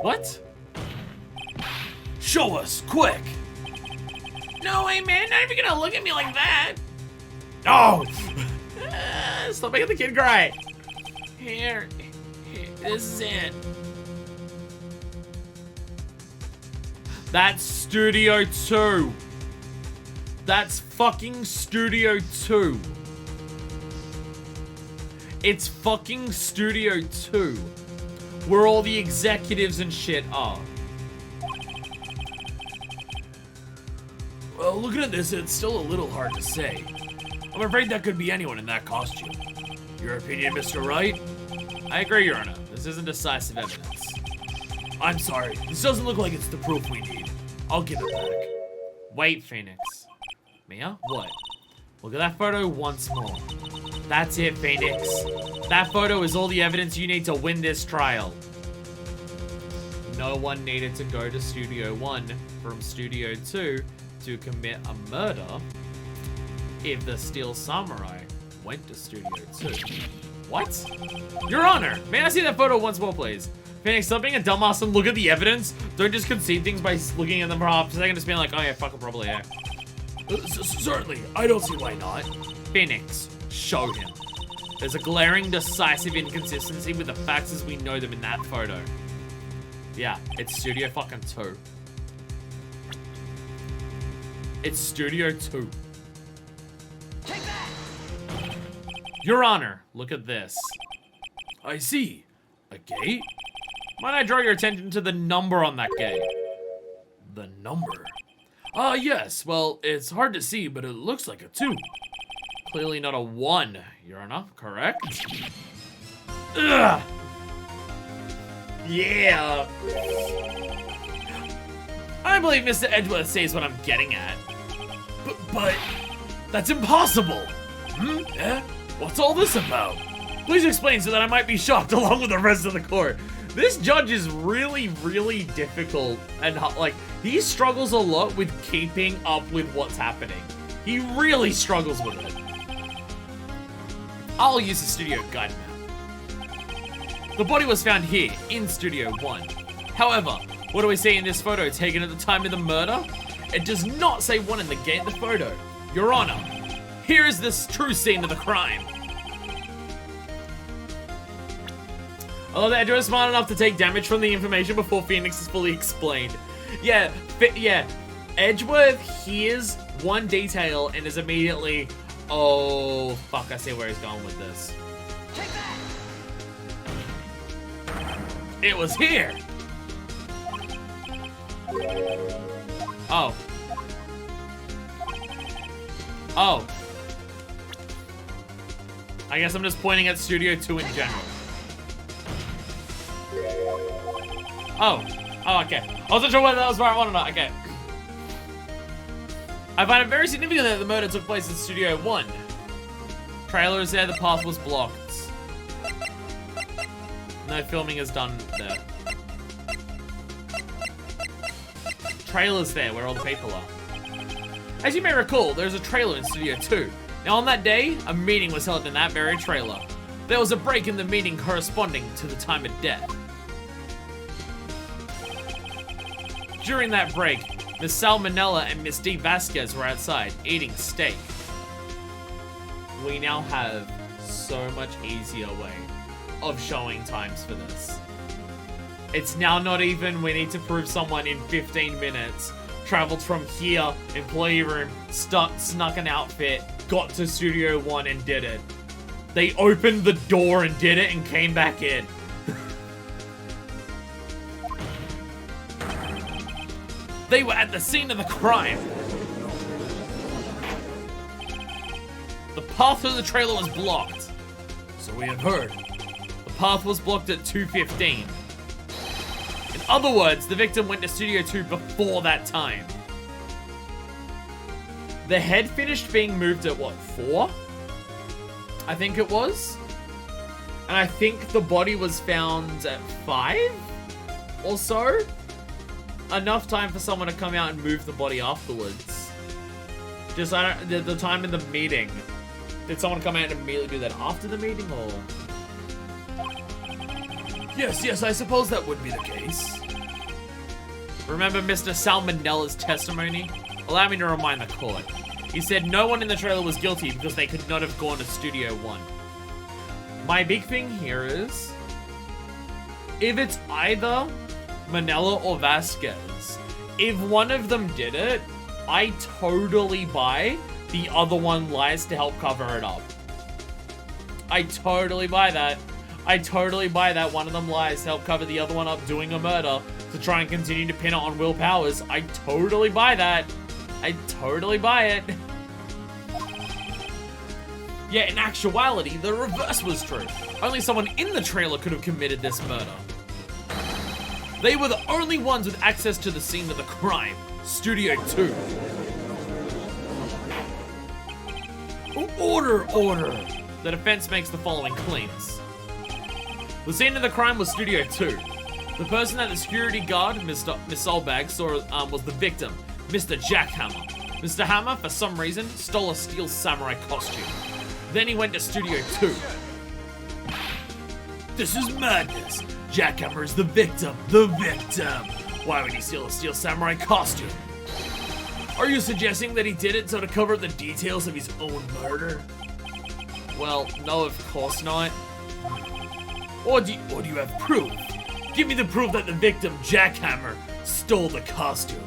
What? Show us, quick! No way, man, not even gonna look at me like that. No! Stop making the kid cry. Here, this is it. That's Studio 2. That's fucking Studio 2. It's fucking Studio 2. Where all the executives and shit are. Well, looking at this, it's still a little hard to say. I'm afraid that could be anyone in that costume. Your opinion, Mr. Wright? I agree, Your Honor. This isn't decisive evidence. I'm sorry. This doesn't look like it's the proof we need. I'll give it back. Wait, Phoenix. Mia? What? Look at that photo once more. That's it, Phoenix. That photo is all the evidence you need to win this trial. No one needed to go to Studio 1 from Studio 2 to commit a murder if the Steel Samurai went to Studio 2. What? Your Honor, may I see that photo once more, please? Phoenix, stop being a dumbass and look at the evidence. Don't just concede things by looking at them for half a second and just being like, oh yeah, fuck it, probably, yeah. Certainly, I don't see why not. Phoenix, show him. There's a glaring, decisive inconsistency with the facts as we know them in that photo. Yeah, it's Studio fucking 2. It's Studio 2. Take that! Your Honor, look at this. I see. A gate? Might I draw your attention to the number on that gate? The number? Ah, yes. Well, it's hard to see, but it looks like a 2. Clearly not a 1, Your Honor, correct? Ugh! Yeah! I believe Mr. Edgeworth sees what I'm getting at. But that's impossible. Yeah? What's all this about? Please explain so that I might be shocked along with the rest of the court. This judge is really, really difficult and like, he struggles a lot with keeping up with what's happening. He really struggles with it. I'll use the studio guide map. The body was found here in Studio 1. However, what do we see in this photo taken at the time of the murder? It does not say 1 in the gate in the photo. Your Honor, here is this true scene of the crime. Although the Edgeworth is smart enough to take damage from the information before Phoenix is fully explained. Yeah, Edgeworth hears one detail and is immediately, oh, fuck, I see where he's going with this. Take that! It was here! Oh. Oh. I guess I'm just pointing at Studio 2 in general. Oh. Oh, okay. I wasn't sure whether that was where I wanted or not. Okay. I find it very significant that the murder took place in Studio 1. Trailer is there, the path was blocked. No filming is done there. Trailer's there, where all the people are. As you may recall, there's a trailer in Studio 2. Now on that day, a meeting was held in that very trailer. There was a break in the meeting corresponding to the time of death. During that break, Miss Salmonella and Miss D. Vasquez were outside, eating steak. We now have so much easier way of showing times for this. It's now not even we need to prove someone in 15 minutes traveled from here, employee room, snuck an outfit, got to Studio 1 and did it. They opened the door and did it and came back in. They were at the scene of the crime. The path to the trailer was blocked. So we have heard. The path was blocked at 2:15. In other words, the victim went to Studio 2 before that time. The head finished being moved at, what, 4? I think it was. And I think the body was found at 5 or so. Enough time for someone to come out and move the body afterwards. Just, I don't, the time in the meeting. Did someone come out and immediately do that after the meeting, or? Yes, I suppose that would be the case. Remember Mr. Salmonella's testimony? Allow me to remind the court. He said no one in the trailer was guilty because they could not have gone to Studio 1. My big thing here is, if it's either Manella or Vasquez, if one of them did it, I totally buy the other one lies to help cover it up. I totally buy that. I totally buy that one of them lies to help cover the other one up doing a murder to try and continue to pin it on Will Powers. I totally buy that. I totally buy it. Yeah, in actuality, the reverse was true. Only someone in the trailer could have committed this murder. They were the only ones with access to the scene of the crime. Studio 2. Order! The defense makes the following claims. The scene of the crime was Studio 2. The person that the security guard, Miss Solbag, saw was the victim, Mr. Jackhammer. Mr. Hammer, for some reason, stole a steel samurai costume. Then he went to Studio 2. This is madness. Jackhammer is the victim. The victim. Why would he steal a steel samurai costume? Are you suggesting that he did it so to cover up the details of his own murder? Well, no, of course not. Or do you have proof? Give me the proof that the victim, Jackhammer, stole the costume.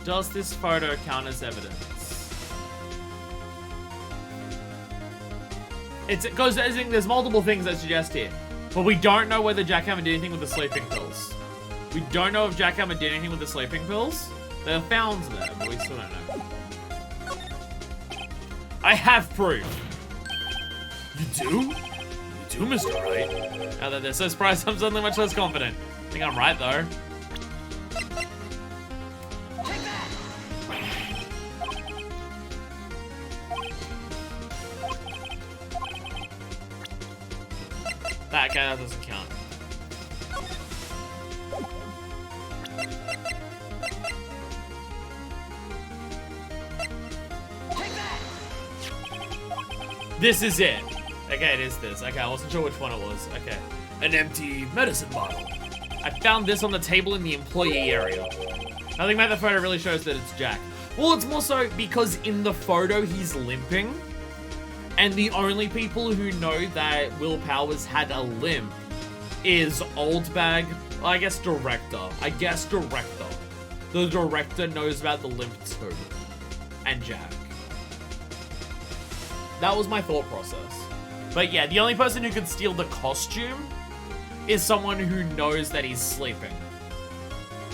Does this photo count as evidence? It's because there's multiple things that suggest here, but we don't know whether Jackhammer did anything with the sleeping pills. We don't know if Jackhammer did anything with the sleeping pills. They're found there, but we still don't know. I have proof. You do? You do, Mr. Wright. Now that they're so surprised, I'm suddenly much less confident. I think I'm right though. That guy doesn't count. This is it. Okay, it is this. Okay, I wasn't sure which one it was. Okay. An empty medicine bottle. I found this on the table in the employee area. Nothing about the photo really shows that it's Jack. Well, it's more so because in the photo he's limping. And the only people who know that Will Powers had a limp is Oldbag, well, I guess director. The director knows about the limp too. And Jack. That was my thought process. But yeah, the only person who could steal the costume is someone who knows that he's sleeping.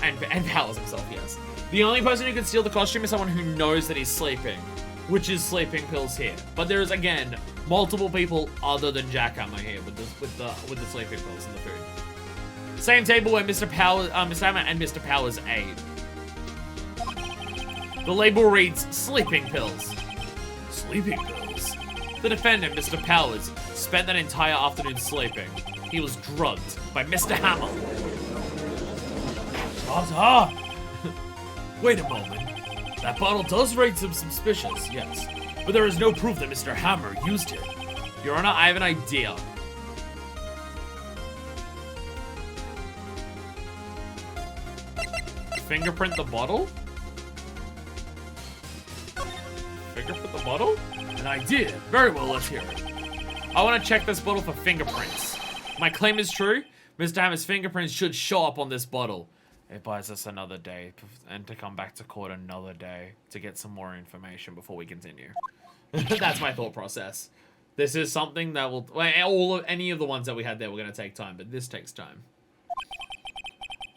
And Powers himself, yes. The only person who can steal the costume is someone who knows that he's sleeping, which is sleeping pills here. But there is, again, multiple people other than Jackhammer here with the sleeping pills and the food. Same table where Mr. Hammer and Mr. Powers ate. The label reads sleeping pills. Sleeping pills? The defendant, Mr. Powers, spent that entire afternoon sleeping. He was drugged by Mr. Hammer. Wait a moment. That bottle does rate some suspicious, yes. But there is no proof that Mr. Hammer used it. Your Honor, I have an idea. Fingerprint the bottle? Fingerprint the bottle? An idea. Very well, let's hear it. I want to check this bottle for fingerprints. My claim is true. Mr. Hammer's fingerprints should show up on this bottle. It buys us another day and to come back to court another day to get some more information before we continue. That's my thought process. This is something that will... any of the ones that we had there were going to take time, but this takes time.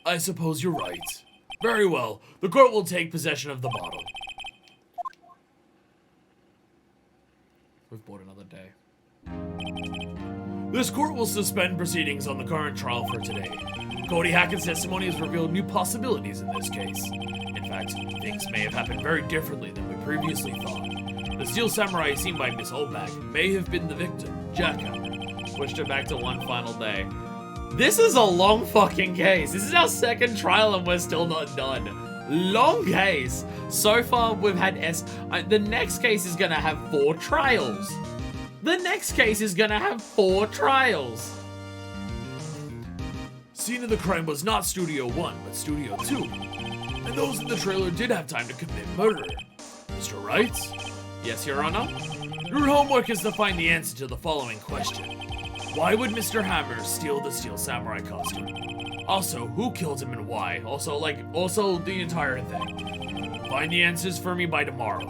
I suppose you're right. Very well. The court will take possession of the bottle. We've bought another day. This court will suspend proceedings on the current trial for today. Cody Hackett's testimony has revealed new possibilities in this case. In fact, things may have happened very differently than we previously thought. The steel samurai seen by Miss Oldback may have been the victim, Jackhammer. Pushed it back to one final day. This is a long fucking case. This is our second trial and we're still not done. Long case. So far, we've had the next case is gonna have 4 trials. The next case is gonna have 4 trials. Scene of the crime was not Studio 1, but Studio 2. And those in the trailer did have time to commit murder. Mr. Wright? Yes, Your Honor? Your homework is to find the answer to the following question. Why would Mr. Hammer steal the Steel Samurai costume? Also, who killed him and why? Also the entire thing. Find the answers for me by tomorrow.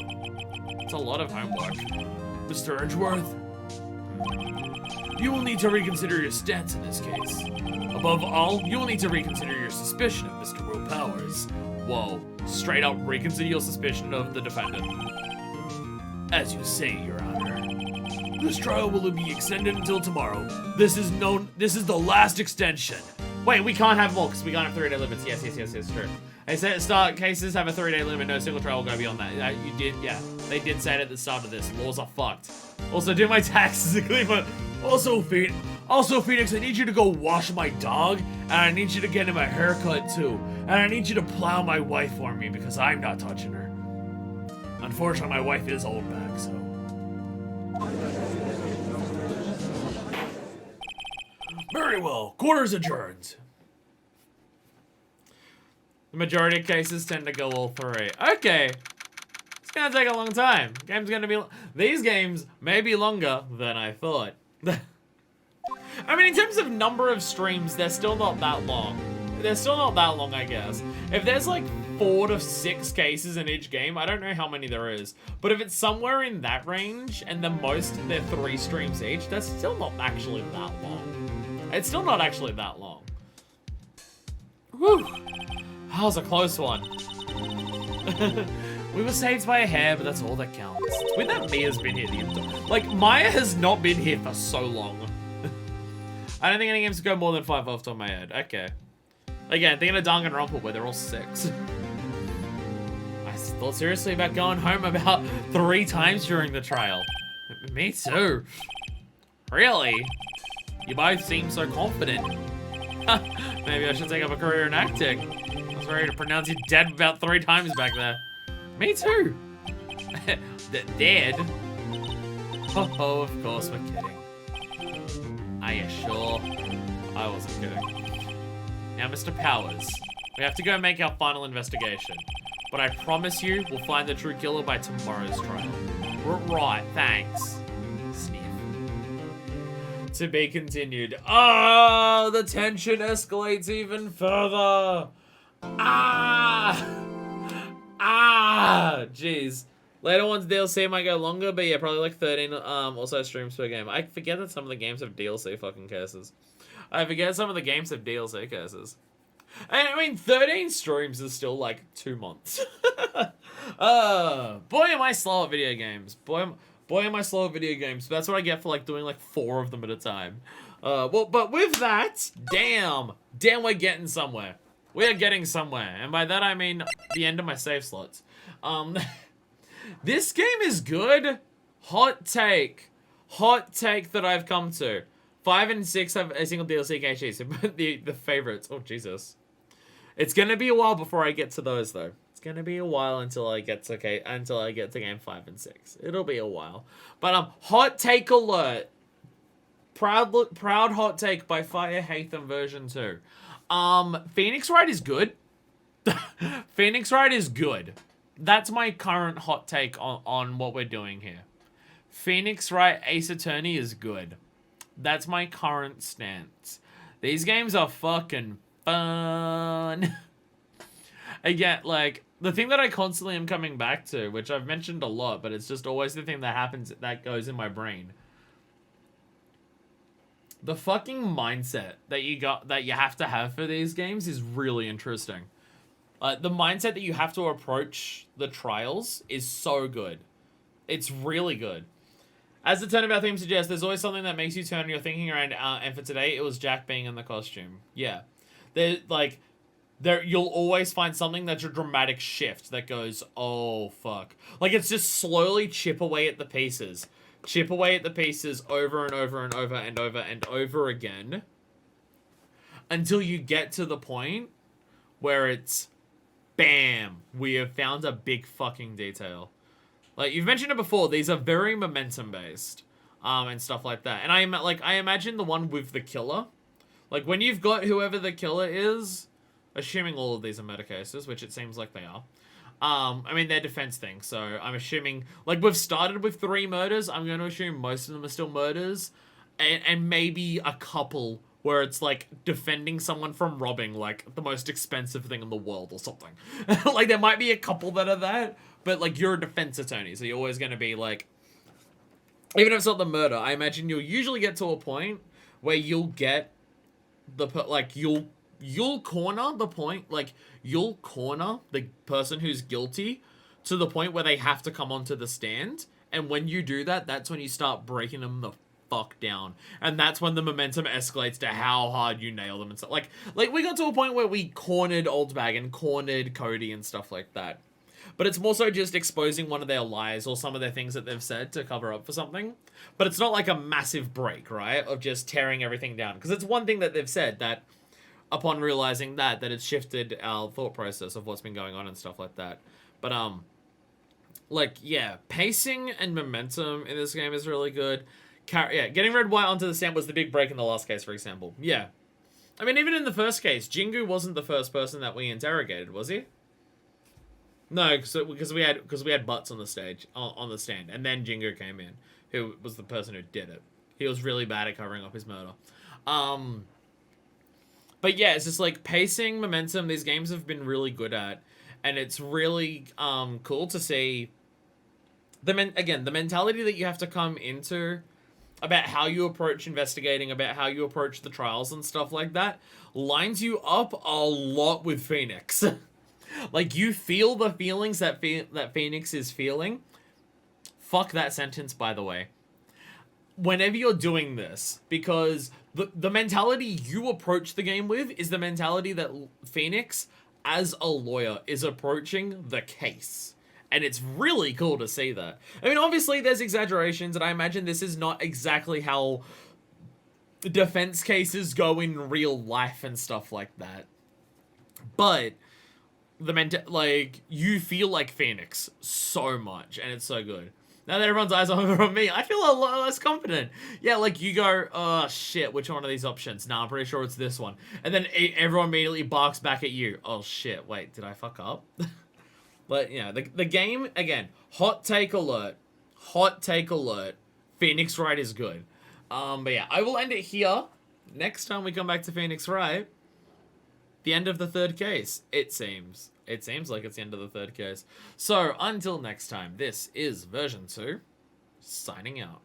It's a lot of homework. Mr. Edgeworth? You will need to reconsider your stance in this case. Above all, you will need to reconsider your suspicion of Mr. Will Powers. Whoa. Straight up reconsider your suspicion of the defendant. As you say, Your Honor. This trial will be extended until tomorrow. This is the last extension. Wait, we can't have more because we can't have 3-day limits. Yes, true. They said at start cases have a 3-day limit. No single trial will go beyond that. You did, yeah. They did say it at the start of this. Laws are fucked. Also, do my taxes and clean my... Also, Phoenix, I need you to go wash my dog, and I need you to get him a haircut too. And I need you to plow my wife for me because I'm not touching her. Unfortunately, my wife is old back, so... Very well. Court is adjourned. The majority of cases tend to go all 3. Okay. It's gonna take a long time. Game's gonna be... These games may be longer than I thought. I mean, in terms of number of streams, they're still not that long. They're still not that long, I guess. If there's like 4 to 6 cases in each game, I don't know how many there is. But if it's somewhere in that range, and the most, they're 3 streams each, that's still not actually that long. It's still not actually that long. Whew. That was a close one. We were saved by a hair, but that's all that counts. It's weird that Mia's been here the entire... Like, Maya has not been here for so long. I don't think any games go more than 5 off the top of my head. Okay. Again, thinking of Danganronpa where they're all 6. I thought seriously about going home about 3 times during the trial. Me too. Really? You both seem so confident. Maybe I should take up a career in acting. I was ready to pronounce you dead about 3 times back there. Me too. Dead? Oh, of course we're kidding. Are you sure? I wasn't kidding. Now, Mr. Powers, we have to go make our final investigation. But I promise you, we'll find the true killer by tomorrow's trial. Right, thanks. Sniff. To be continued. Oh, the tension escalates even further. Jeez. Later ones DLC might go longer, but yeah, probably like 13 also streams per game. I forget that some of the games have DLC fucking cases. I forget some of the games have DLC cases. And I mean, 13 streams is still like 2 months. Boy, am I slow at video games. Boy, am I slow at video games. That's what I get for like doing like 4 of them at a time. Well, but with that, damn, we're getting somewhere. We're getting somewhere. And by that, I mean the end of my save slots. This game is good. Hot take that I've come to. 5 and 6 have a single DLC cache, but the favorites. Oh Jesus, it's gonna be a while before I get to those though. It's gonna be a while until I get to game 5 and 6. It'll be a while. But hot take alert. Proud hot take by Fire Hatham version 2. Phoenix Wright is good. Phoenix Wright is good. That's my current hot take on what we're doing here. Phoenix Wright Ace Attorney is good. That's my current stance. These games are fucking fun. Again, like, the thing that I constantly am coming back to, which I've mentioned a lot, but it's just always the thing that happens that goes in my brain. The fucking mindset that you have to have for these games is really interesting. The mindset that you have to approach the trials is so good. It's really good. As the turn of our theme suggests, there's always something that makes you turn your thinking around, and for today, it was Jack being in the costume. Yeah. You'll always find something that's a dramatic shift that goes, oh, fuck. Like, it's just slowly chip away at the pieces. Chip away at the pieces over and over and over and over and over again. Until you get to the point where it's, bam, we have found a big fucking detail. Like, you've mentioned it before, these are very momentum-based, and stuff like that. And I imagine the one with the killer. Like, when you've got whoever the killer is, assuming all of these are murder cases, which it seems like they are. I mean, they're defense things, so I'm assuming, like, we've started with 3 murders. I'm going to assume most of them are still murders. And maybe a couple where it's, like, defending someone from robbing, like, the most expensive thing in the world or something. Like, there might be a couple that are that. But, like, you're a defense attorney, so you're always going to be, like... Even if it's not the murder, I imagine you'll usually get to a point where you'll get the... Like, you'll corner the point... Like, you'll corner the person who's guilty to the point where they have to come onto the stand. And when you do that, that's when you start breaking them the fuck down. And that's when the momentum escalates to how hard you nail them and stuff. Like we got to a point where we cornered Oldbag and cornered Cody and stuff like that. But it's more so just exposing one of their lies or some of their things that they've said to cover up for something. But it's not like a massive break, right? Of just tearing everything down. Because it's one thing that they've said that upon realizing that it's shifted our thought process of what's been going on and stuff like that. But, like, yeah, pacing and momentum in this game is really good. Getting Red White onto the stand was the big break in the last case, for example. Yeah. I mean, even in the first case, Jingu wasn't the first person that we interrogated, was he? No, because we had Butts on the stage, on the stand, and then Jingo came in, who was the person who did it. He was really bad at covering up his murder. But yeah, it's just like pacing, momentum. These games have been really good at, and it's really cool to see. The mentality that you have to come into about how you approach investigating, about how you approach the trials and stuff like that, lines you up a lot with Phoenix. Like, you feel the feelings that Phoenix is feeling. Fuck that sentence, by the way. Whenever you're doing this, because the mentality you approach the game with is the mentality that Phoenix, as a lawyer, is approaching the case. And it's really cool to see that. I mean, obviously, there's exaggerations, and I imagine this is not exactly how defense cases go in real life and stuff like that. But... you feel like Phoenix so much, and it's so good. Now that everyone's eyes are over on me, I feel a lot less confident. Yeah, like, you go, oh, shit, which one of these options? Nah, I'm pretty sure it's this one. And then everyone immediately barks back at you. Oh, shit, wait, did I fuck up? But, yeah, the game, again, hot take alert. Hot take alert. Phoenix Wright is good. But yeah, I will end it here. Next time we come back to Phoenix Wright, the end of the 3rd case, it seems. It seems like it's the end of the 3rd case. So, until next time, this is version 2, signing out.